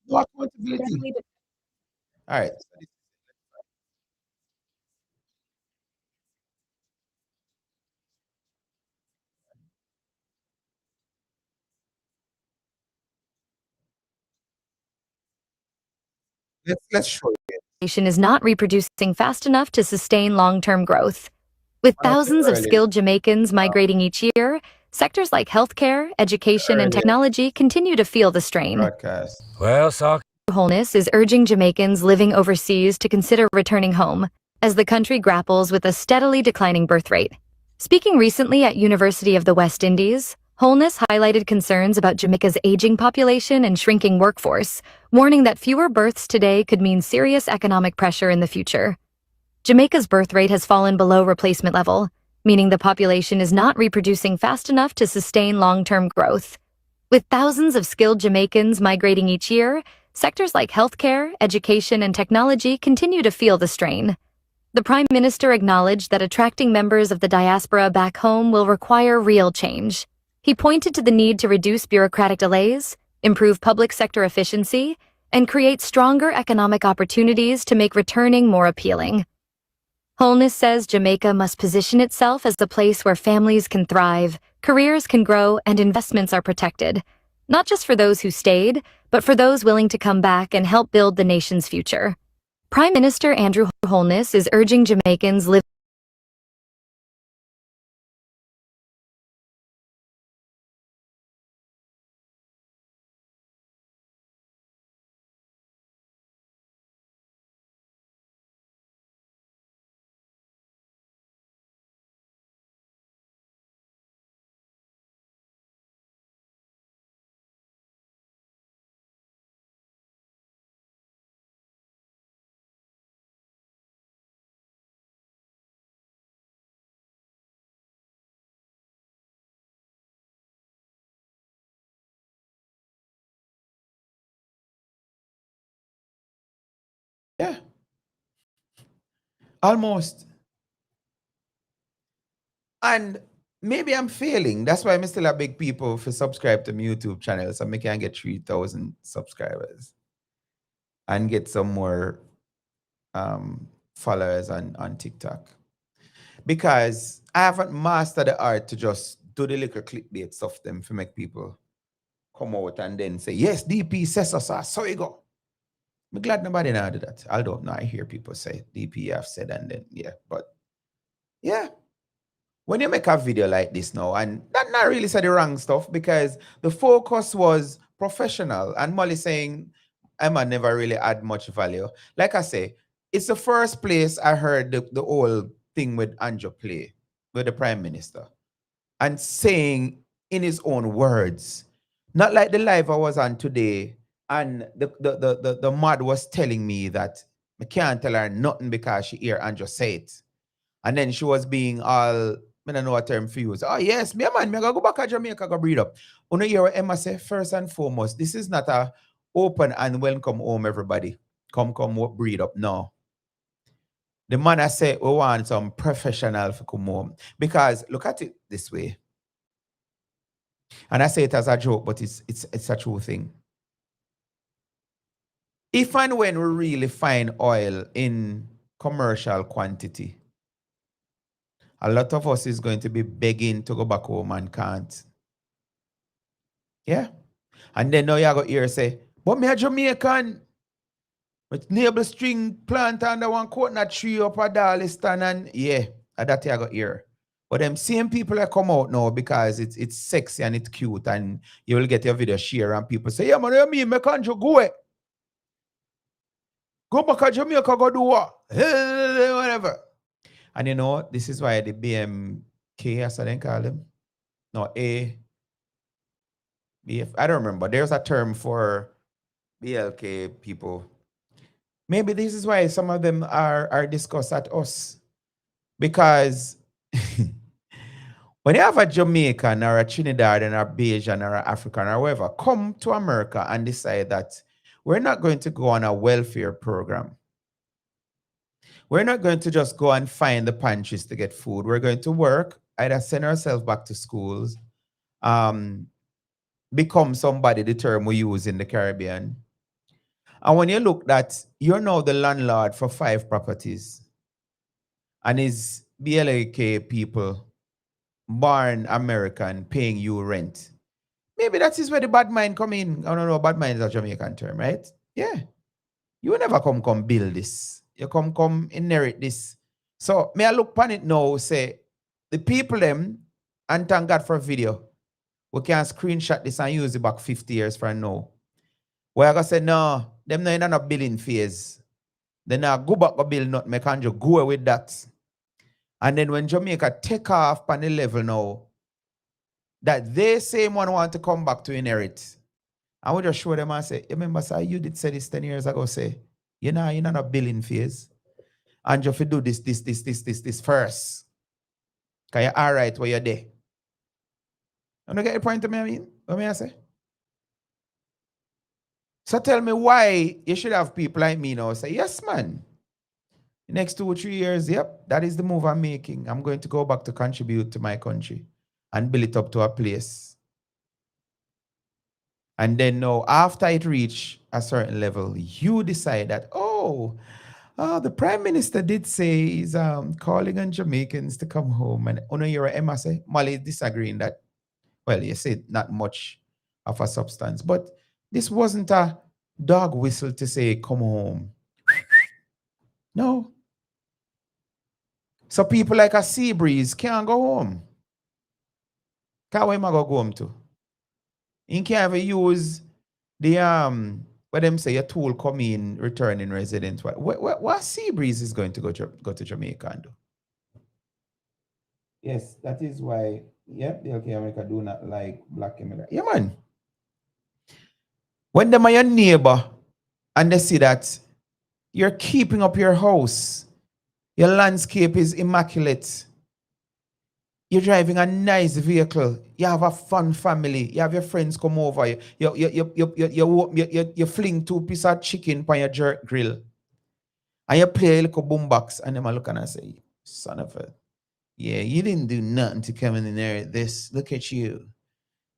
No accountability. All right. Let's show you. Is not reproducing fast enough to sustain long-term growth. With thousands of skilled Jamaicans migrating each year, sectors like healthcare, education, and technology continue to feel the strain. Well, Holness is urging Jamaicans living overseas to consider returning home as the country grapples with a steadily declining birth rate. Speaking recently at University of the West Indies, Holness highlighted concerns about Jamaica's aging population and shrinking workforce, warning that fewer births today could mean serious economic pressure in the future. Jamaica's birth rate has fallen below replacement level, meaning the population is not reproducing fast enough to sustain long-term growth. With thousands of skilled Jamaicans migrating each year, sectors like healthcare, education, and technology continue to feel the strain. The Prime Minister acknowledged that attracting members of the diaspora back home will require real change. He pointed to the need to reduce bureaucratic delays, improve public sector efficiency, and create stronger economic opportunities to make returning more appealing. Holness says Jamaica must position itself as a place where families can thrive, careers can grow, and investments are protected, not just for those who stayed, but for those willing to come back and help build the nation's future. Prime Minister Andrew Holness is urging Jamaicans living Yeah. Almost. And maybe I'm failing. That's why I'm still a big people for subscribe to my YouTube channel so I can get 3,000 subscribers and get some more followers on TikTok. Because I haven't mastered the art to just do the little clickbait stuff them to make people come out and then say, yes, DP says so you go. I'm glad nobody now did that. I don't know. I hear people say DP have said and then, yeah. But yeah, when you make a video like this now, and that not really said the wrong stuff because the focus was professional and Molly saying, Emma never really add much value. Like I say, it's the first place I heard the whole thing with Andrew play with the Prime Minister and saying in his own words, not like the live I was on today. And the mod was telling me that I can't tell her nothing because she hear Andrew say it. And then she was being all, I don't know what term for use. Oh yes, me man, me go back to Jamaica, go breed up. You hear what Emma say, first and foremost, this is not a open and welcome home everybody. Come breed up. No. The man I say we want some professional to come home. Because look at it this way. And I say it as a joke, but it's a true thing. If and when we really find oil in commercial quantity, a lot of us is going to be begging to go back home and can't. Yeah. And then now you go here say, but me a Jamaican with neighbor string plant under one coconut tree up at Darliston and yeah, that you go here. But them same people that come out now because it's sexy and it's cute and you will get your video share and people say, yeah man, you mean me can't go away. Go back to Jamaica, go do what? Whatever. And you know, this is why the BMK, as I didn't call them. No, BF, I don't remember. There's a term for BLK people. Maybe this is why some of them are discussed at us. Because when you have a Jamaican or a Trinidadian or a Bayesian or an African or whoever come to America and decide that we're not going to go on a welfare program. We're not going to just go and find the pantries to get food. We're going to work, either send ourselves back to schools, become somebody, the term we use in the Caribbean. And when you look that you're now the landlord for 5 properties and is BLAK people, born American, paying you rent. Maybe that is where the bad mind come in. I don't know, bad mind is a Jamaican term, right? Yeah. You will never come build this. You come inherit this. So may I look upon it now, say, the people them, and thank God for a video, we can screenshot this and use it back 50 years from now. Where I go say, no, them no in a building phase. They now go back to build nothing, make and just go with that. And then when Jamaica take off on the level now, that they same one want to come back to inherit. I would just show them and say, remember, sir, you did say this 10 years ago, say, you're not a building phase. And you have to do this first. Because you're all right where you're there. You don't get the point to me, I mean? What may I say? So tell me why you should have people like me now say, yes, man. The next 2 or 3 years, yep, that is the move I'm making. I'm going to go back to contribute to my country and build it up to a place. And then now, after it reach a certain level, you decide that, the Prime Minister did say he's calling on Jamaicans to come home. And you're a Emma say, Molly is disagreeing that, well, you said not much of a substance. But this wasn't a dog whistle to say, come home. No. So people like a sea breeze can't go home. Where am I go home to? You can't even use the what them say a tool come in returning residents. What sea breeze is going to go to Jamaica and do? Yes, that is why. Yep, the OK America do not like black immigrants. Yeah, man. When them are your neighbor and they see that you're keeping up your house, your landscape is immaculate. You're driving a nice vehicle. You have a fun family. You have your friends come over. You fling 2 pieces of chicken on your jerk grill. And you play a little boombox. And them are looking and say, son of a, yeah, you didn't do nothing to come in there. This, look at you.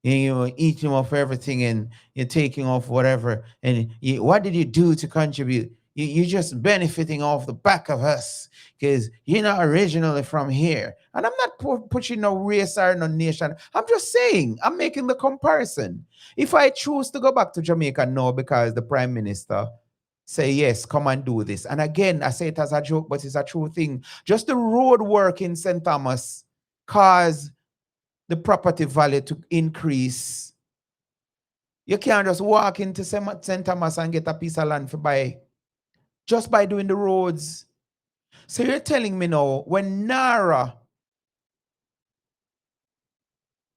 You're eating off everything and you're taking off whatever. And what did you do to contribute? You're just benefiting off the back of us because you're not originally from here. And I'm not pushing no race or no nation. I'm just saying, I'm making the comparison. If I choose to go back to Jamaica now because the Prime Minister say, yes, come and do this. And again, I say it as a joke, but it's a true thing. Just the road work in St. Thomas caused the property value to increase. You can't just walk into St. Thomas and get a piece of land for buy. Just by doing the roads. So you're telling me now, when NARA,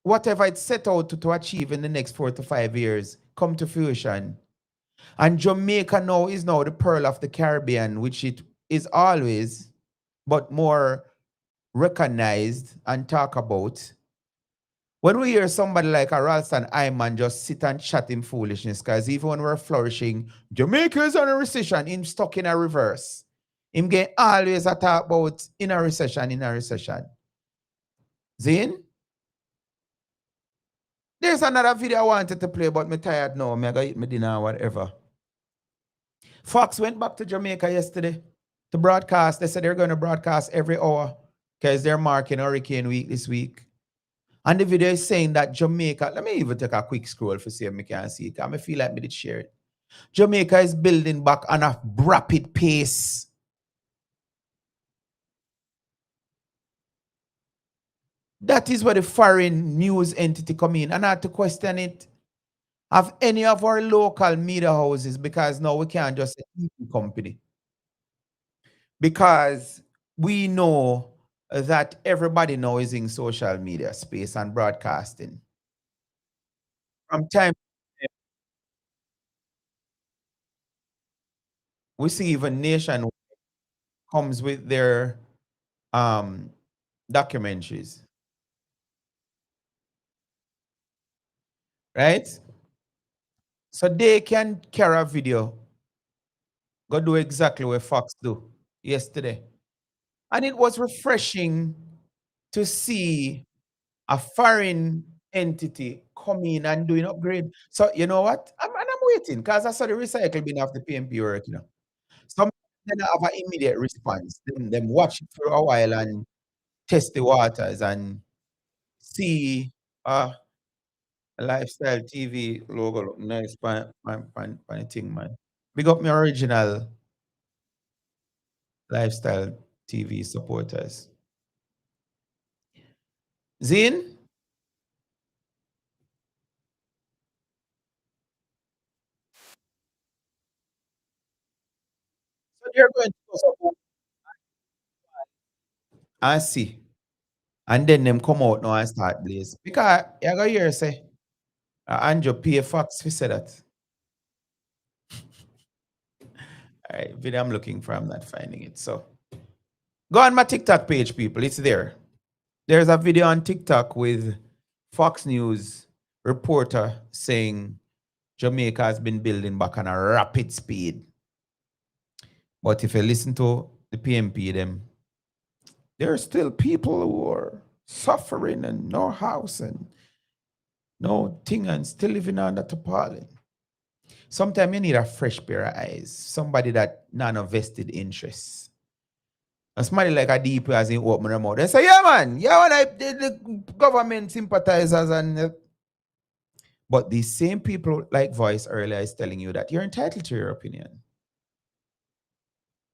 whatever it's set out to achieve in the next 4 to 5 years, come to fruition, and Jamaica now is now the pearl of the Caribbean, which it is always, but more recognized and talk about. When we hear somebody like a Ralston Ayman just sit and chat in foolishness, because even when we're flourishing, Jamaica is on a recession, him stuck in a reverse. Him get always a talk about in a recession. Zane? There's another video I wanted to play, but I'm tired now. I'm going to eat my dinner or whatever. Fox went back to Jamaica yesterday to broadcast. They said they're going to broadcast every hour because they're marking Hurricane Week this week. And the video is saying that Jamaica, let me even take a quick scroll to see if I can see it. I feel like I did share it. Jamaica is building back on a rapid pace. That is where the foreign news entity come in. And I had to question it. Of any of our local media houses, because now we can't just say TV company. Because we know that everybody now is in social media space and broadcasting. From time to time, we see even Nation comes with their documentaries. Right? So they can carry a video, go do exactly what Fox do yesterday. And it was refreshing to see a foreign entity come in and doing upgrade. So you know what? I'm waiting because I saw the recycle bin of the PMP work, you know. Some then have an immediate response. Them watch it for a while and test the waters and see Lifestyle TV logo look nice pan thing, man. Big up my original Lifestyle TV supporters. Zine? So they're going to go support and see. And then them come out now and start blaze. Because you go hear say Andrew pay Fox for say that. Alright, video I'm looking for, I'm not finding it. So go on my TikTok page, people. It's there. There's a video on TikTok with Fox News reporter saying Jamaica has been building back on a rapid speed. But if you listen to the PMP, them, there are still people who are suffering and no house and no thing and still living under tarpaulin. Sometimes you need a fresh pair of eyes, somebody that none of vested interests. And somebody like a deep as in open their mouth. They say, yeah, man, the government sympathizers and but the same people like Voice earlier is telling you that you're entitled to your opinion.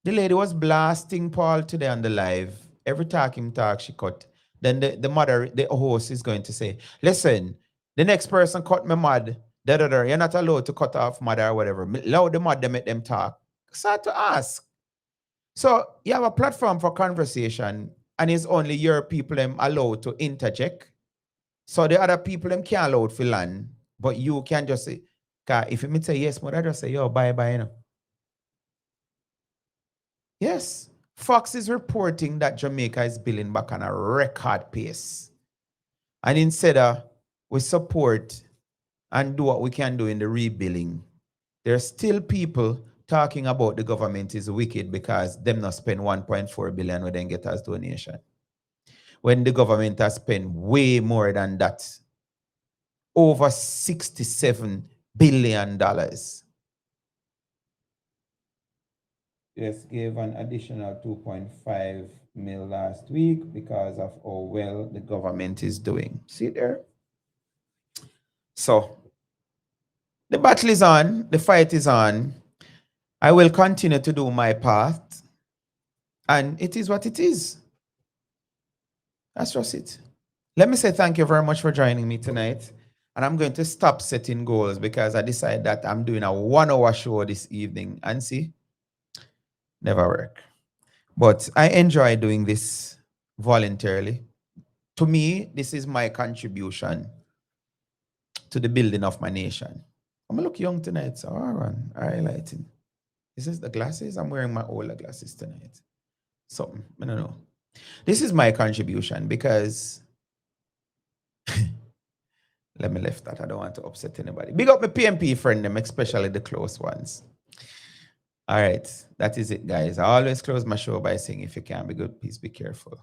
The lady was blasting Paul today on the live. Every talk she cut. Then the host is going to say, listen, the next person cut me mad. You're not allowed to cut off mad or whatever. Allow the mad, they make them talk. Start to ask. So you have a platform for conversation and it's only your people them allowed to interject. So the other people them can't allow to land. But you can just say, if you say yes, but I just say, yo, bye-bye, you know. Yes, Fox is reporting that Jamaica is building back on a record pace. And instead we support and do what we can do in the rebuilding, there's still people talking about the government is wicked because them not spend 1.4 billion when they get as donation. When the government has spent way more than that. Over $67 billion. Yes, gave an additional 2.5 mil last week because of how well the government is doing. See there? So, the battle is on. The fight is on. I will continue to do my part. And it is what it is. That's just it. Let me say thank you very much for joining me tonight. And I'm going to stop setting goals because I decided that I'm doing a 1-hour show this evening. And see, never work. But I enjoy doing this voluntarily. To me, this is my contribution to the building of my nation. I'm going to look young tonight, so I'm highlighting. This is the glasses. I'm wearing my older glasses tonight. Something, I don't know. This is my contribution because let me lift that. I don't want to upset anybody. Big up my PMP friend, them, especially the close ones. All right, that is it, guys. I always close my show by saying, if you can be good, please be careful.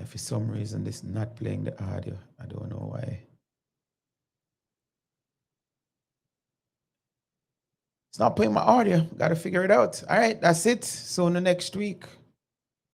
For some reason, this is not playing the audio. I don't know why. It's not playing my audio. Got to figure it out. All right, that's it. See you next week.